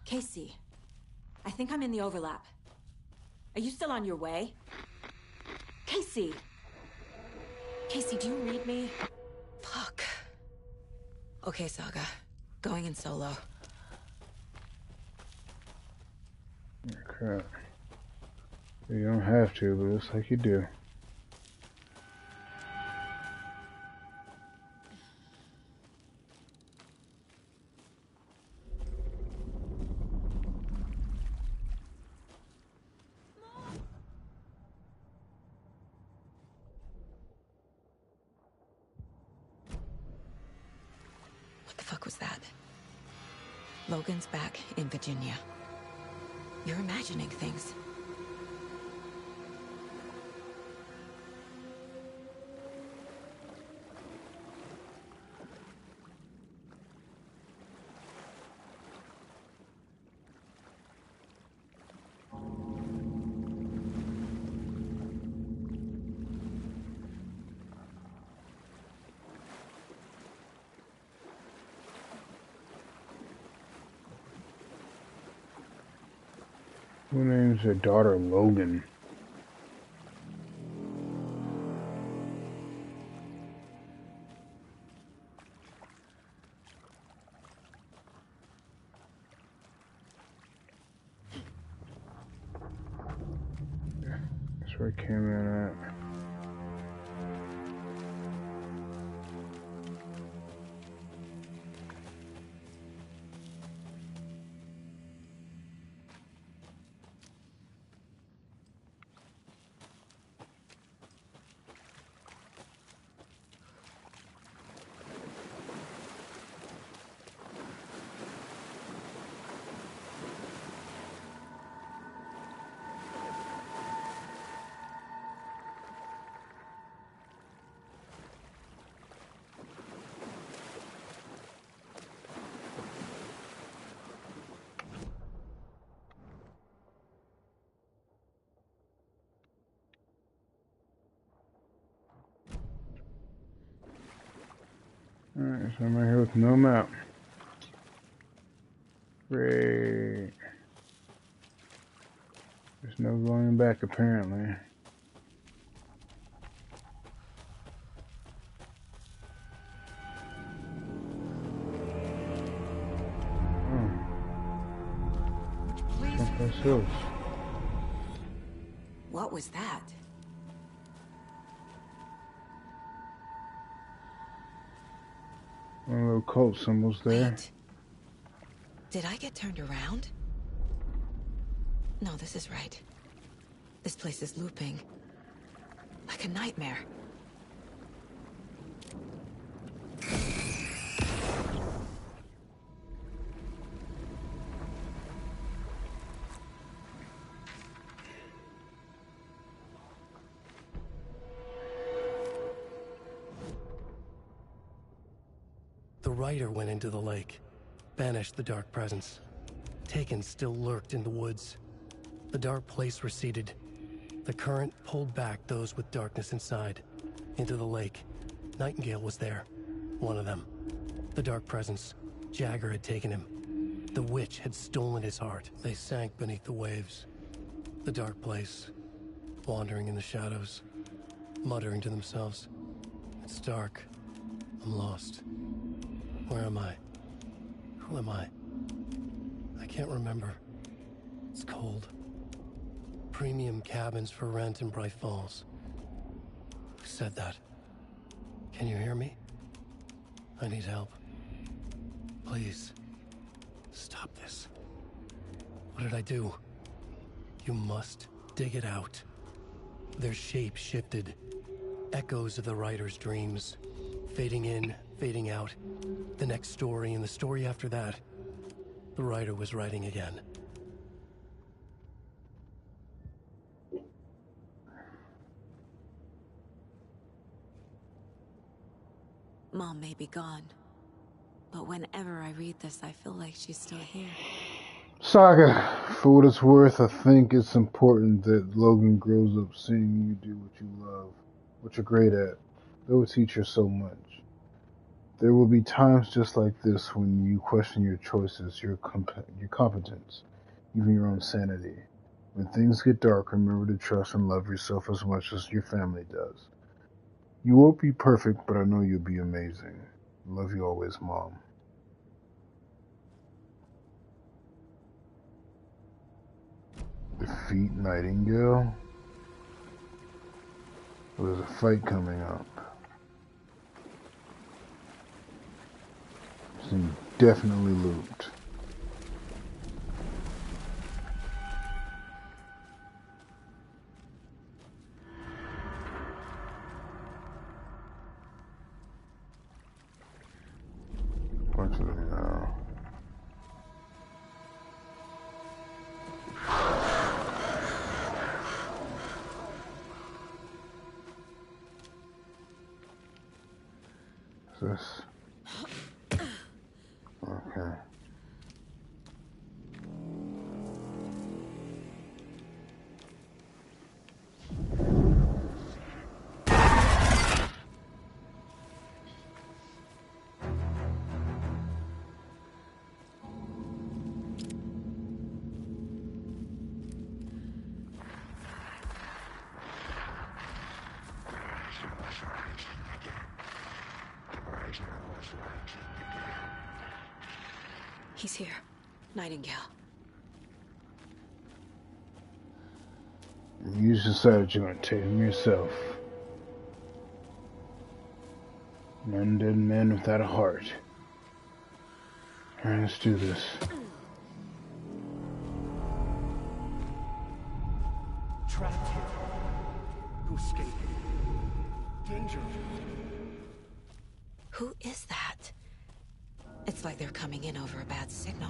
Speaker 9: Casey, I think I'm in the overlap. Are you still on your way? Casey! Casey, do you read me? Fuck. Okay, Saga. Going in solo.
Speaker 1: Oh, crap. You don't have to, but it looks like you do.
Speaker 9: What the fuck was that? Logan's back in Virginia. You're imagining things.
Speaker 1: Who names their daughter Logan? Yeah, that's where it came in at. Alright, so I'm right here with no map. Great. There's no going back apparently. Hills.
Speaker 9: What was that?
Speaker 1: One little cult symbols there.
Speaker 9: Wait. Did I get turned around? No, this is right. This place is looping. Like a nightmare.
Speaker 7: The writer went into the lake, banished the dark presence. Taken still lurked in the woods. The dark place receded. The current pulled back those with darkness inside, into the lake. Nightingale was there, one of them. The dark presence. Jagger had taken him. The witch had stolen his heart. They sank beneath the waves. The dark place, wandering in the shadows, muttering to themselves. It's dark. I'm lost. Where am I? Who am I? I can't remember. It's cold. Premium cabins for rent in Bright Falls. Who said that? Can you hear me? I need help. Please. Stop this. What did I do? You must dig it out. Their shape shifted. Echoes of the writer's dreams. Fading in, fading out. The next story and the story after that. The writer was writing again.
Speaker 9: Mom may be gone, but whenever I read this, I feel like she's still here.
Speaker 1: Saga, for what it's worth, I think it's important that Logan grows up seeing you do what you love, what you're great at. That will teach her so much. There will be times just like this when you question your choices, your competence, even your own sanity. When things get dark, remember to trust and love yourself as much as your family does. You won't be perfect, but I know you'll be amazing. Love you always, Mom. Defeat Nightingale? There's a fight coming up. Seem definitely looped. Bunch of them now. Is this? Okay.
Speaker 9: He's here. Nightingale.
Speaker 1: You just decided you're going to take him yourself. An undead man without a heart. Alright, let's do this.
Speaker 7: Trapped here. To escape. Danger.
Speaker 9: Who is that? It's like they're coming in over a bad signal.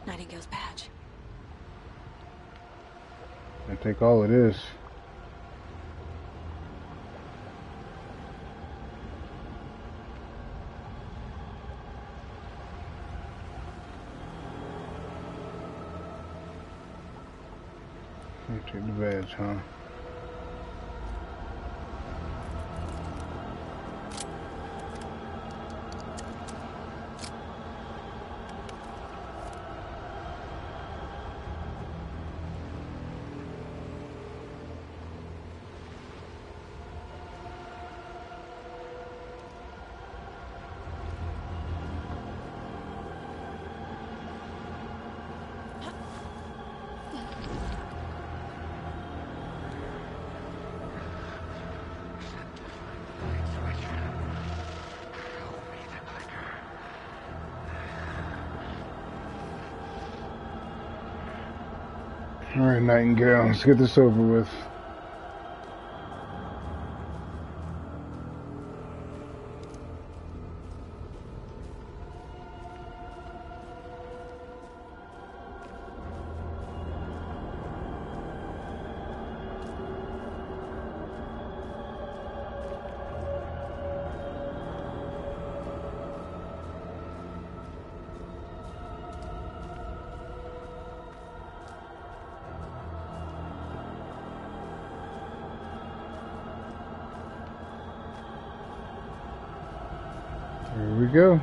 Speaker 9: Nightingale's badge.
Speaker 1: I take all it is. Take the badge, huh? Alright, Nightingale, let's get this over with. Here we go.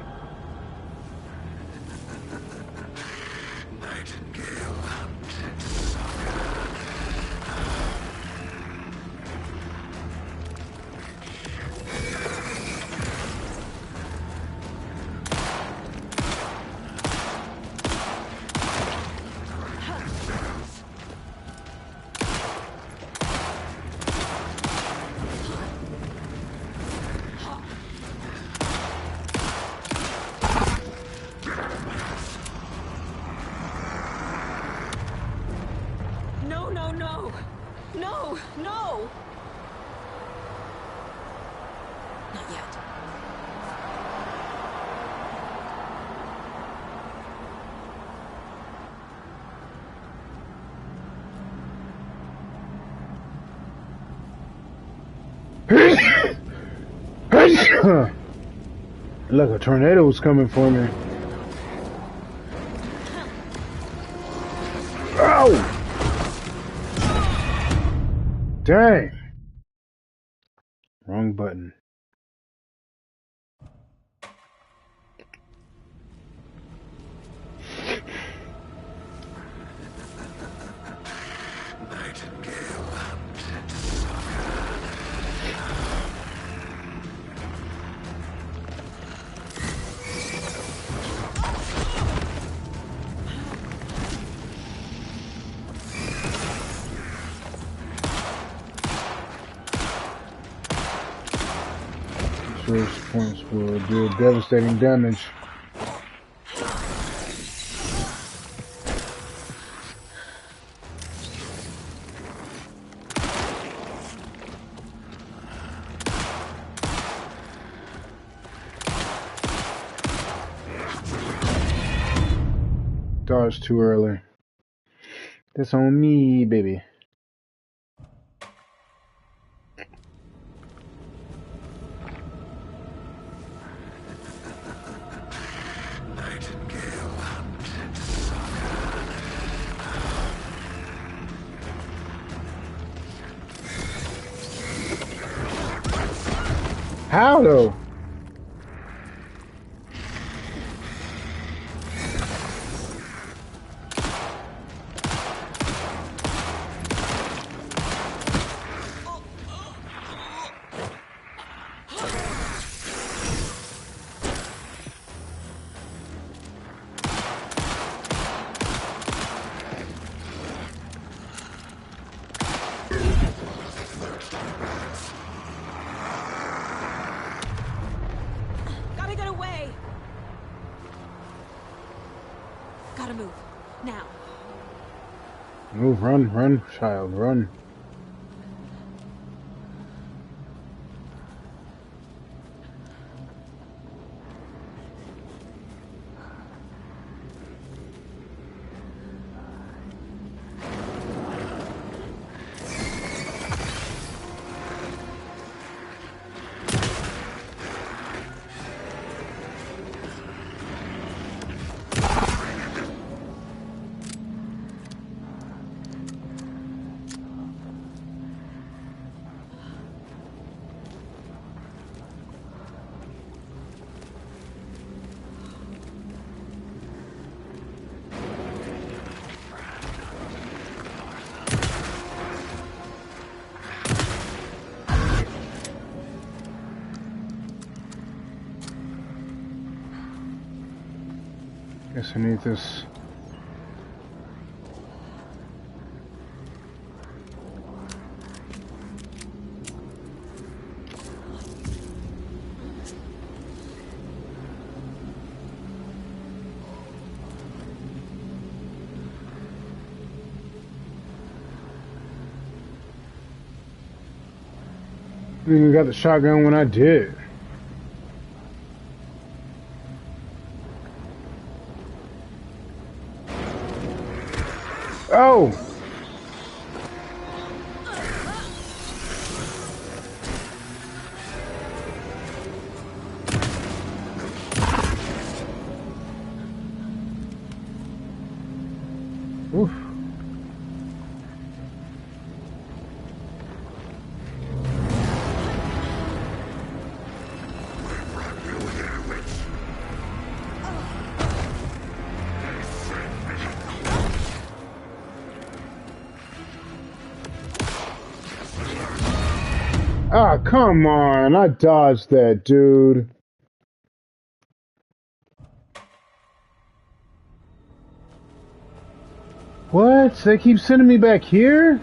Speaker 1: Look, a tornado was coming for me. Ow! Dang! Wrong button. Source points will deal devastating damage. Dodged too early. That's on me, baby. How though? Move, run, child, run. Guess I need this. I didn't even got the shotgun when I did. Oh! Oof. Ah, come on. I dodged that, dude. What? They keep sending me back here?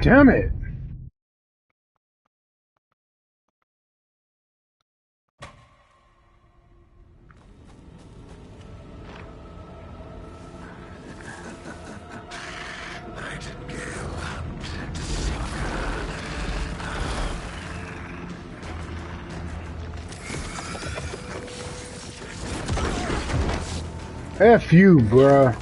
Speaker 1: Damn it. F you, bruh.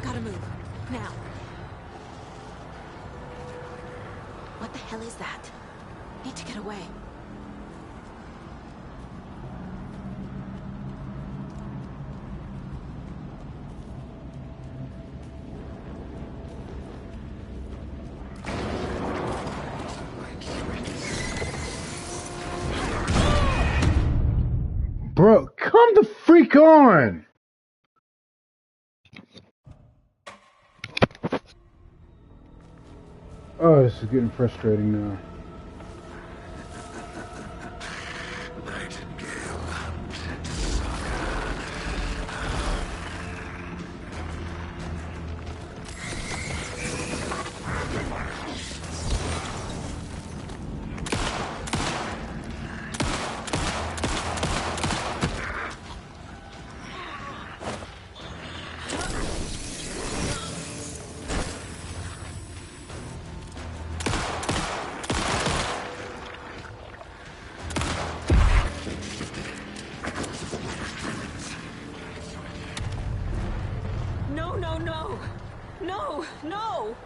Speaker 9: Gotta move. Now. What the hell is that? Need to get away.
Speaker 1: Bro, come the freak on! Oh, this is getting frustrating now.
Speaker 9: No, no, no! No, no!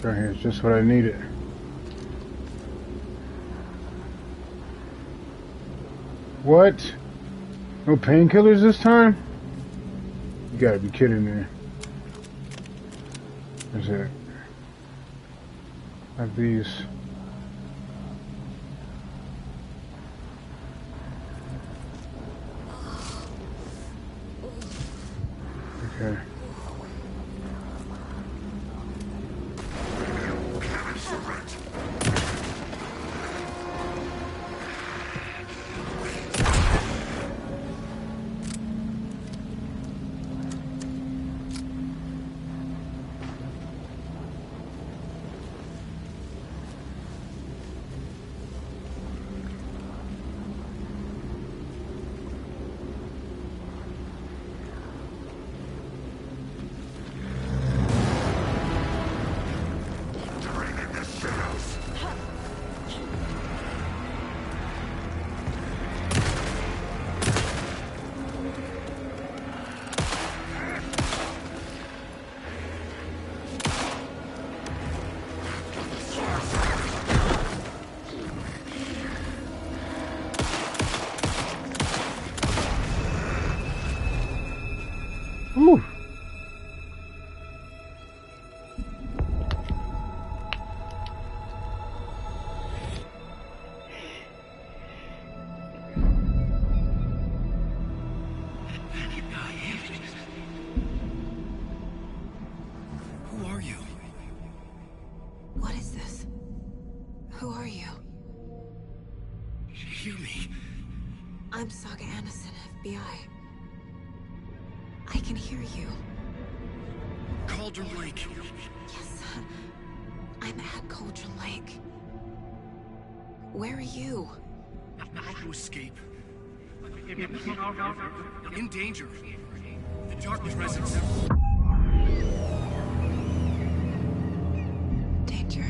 Speaker 1: Right here is just what I needed. What? No painkillers this time? You gotta be kidding me. That's it. I have these. Okay.
Speaker 7: hear me?
Speaker 9: I'm Saga Anderson, FBI. I can hear you.
Speaker 7: Cauldron Lake.
Speaker 9: Yes, I'm at Cauldron Lake. Where are you?
Speaker 7: I had to escape. In danger. The Dark Presence.
Speaker 9: Danger.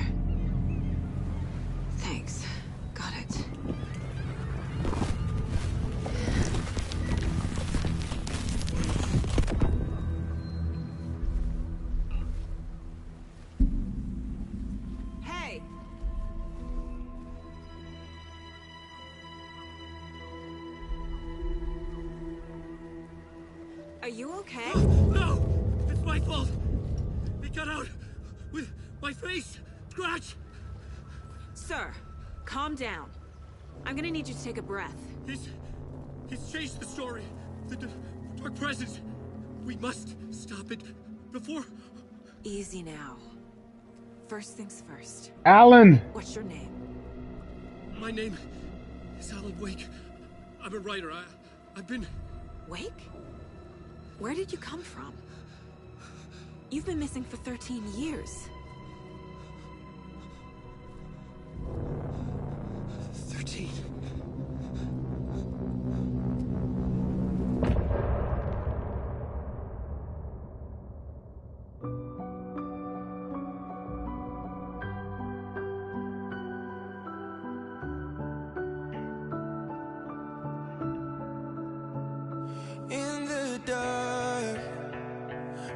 Speaker 9: Thanks. Got it. Hey! Are you okay?
Speaker 7: No! It's my fault! It got out with my face scratch!
Speaker 9: Sir, calm down. I'm gonna need you to take a breath.
Speaker 7: He's changed the story. The Dark Presence. We must stop it before...
Speaker 9: Easy now. First things first.
Speaker 1: Alan!
Speaker 9: What's your name?
Speaker 7: My name is Alan Wake. I'm a writer. I've been...
Speaker 9: Wake? Where did you come from? You've been missing for 13 years.
Speaker 7: 13.
Speaker 19: In the dark,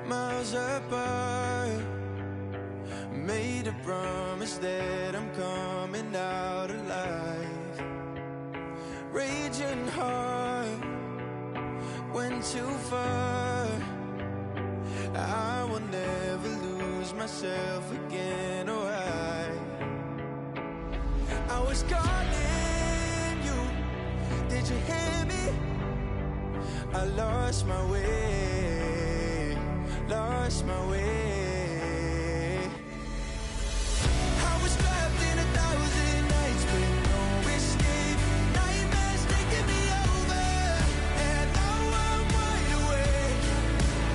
Speaker 19: miles apart, made a promise that I'm coming out alive. Raging heart, went too far. I will never lose myself again, or I was calling you, did you hear me? I lost my way, lost my way. I was trapped in 1,000 nights with no escape. Nightmares taking me over, and now I'm wide awake.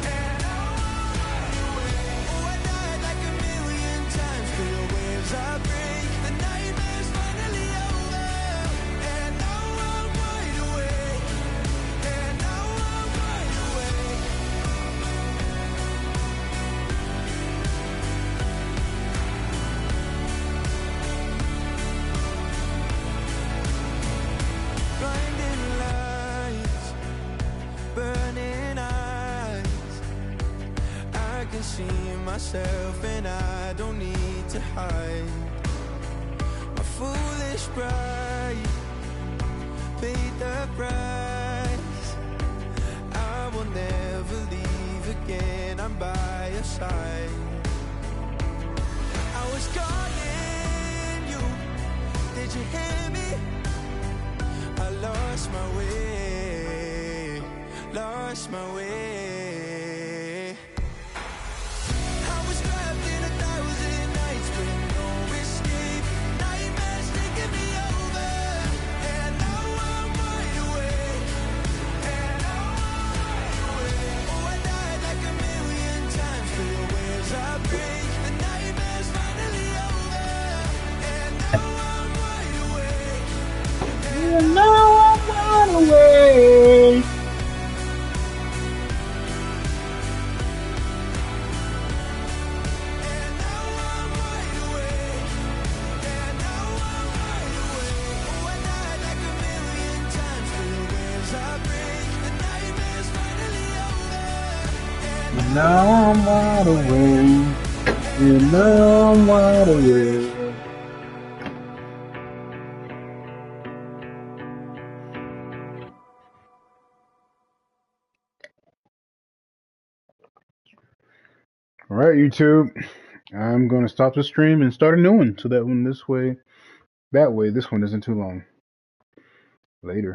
Speaker 19: And now I'm wide awake. Oh, I died like 1,000,000 times, feel waves I break. The nightmare's finally over, and now I'm wide awake. And now I'm wide awake. Blinding lights, burning eyes. I can see myself and I don't need to hide. My foolish pride paid the price. I will never leave again, I'm by your side. I was calling you, did you hear me? I lost my way, lost my way. I was trapped in 1,000 nights with no escape. Nightmares taking me over, and now I'm wide awake. And now I'm wide awake. Oh, I died like 1,000,000 times, feel waves I break. The nightmare's finally over, and now I'm wide awake.
Speaker 1: And now I'm wide awake. And now I'm wide awake. And now I'm wide awake. Alright, YouTube. I'm going to stop the stream and start a new one so that one this way, that way, this one isn't too long. Later.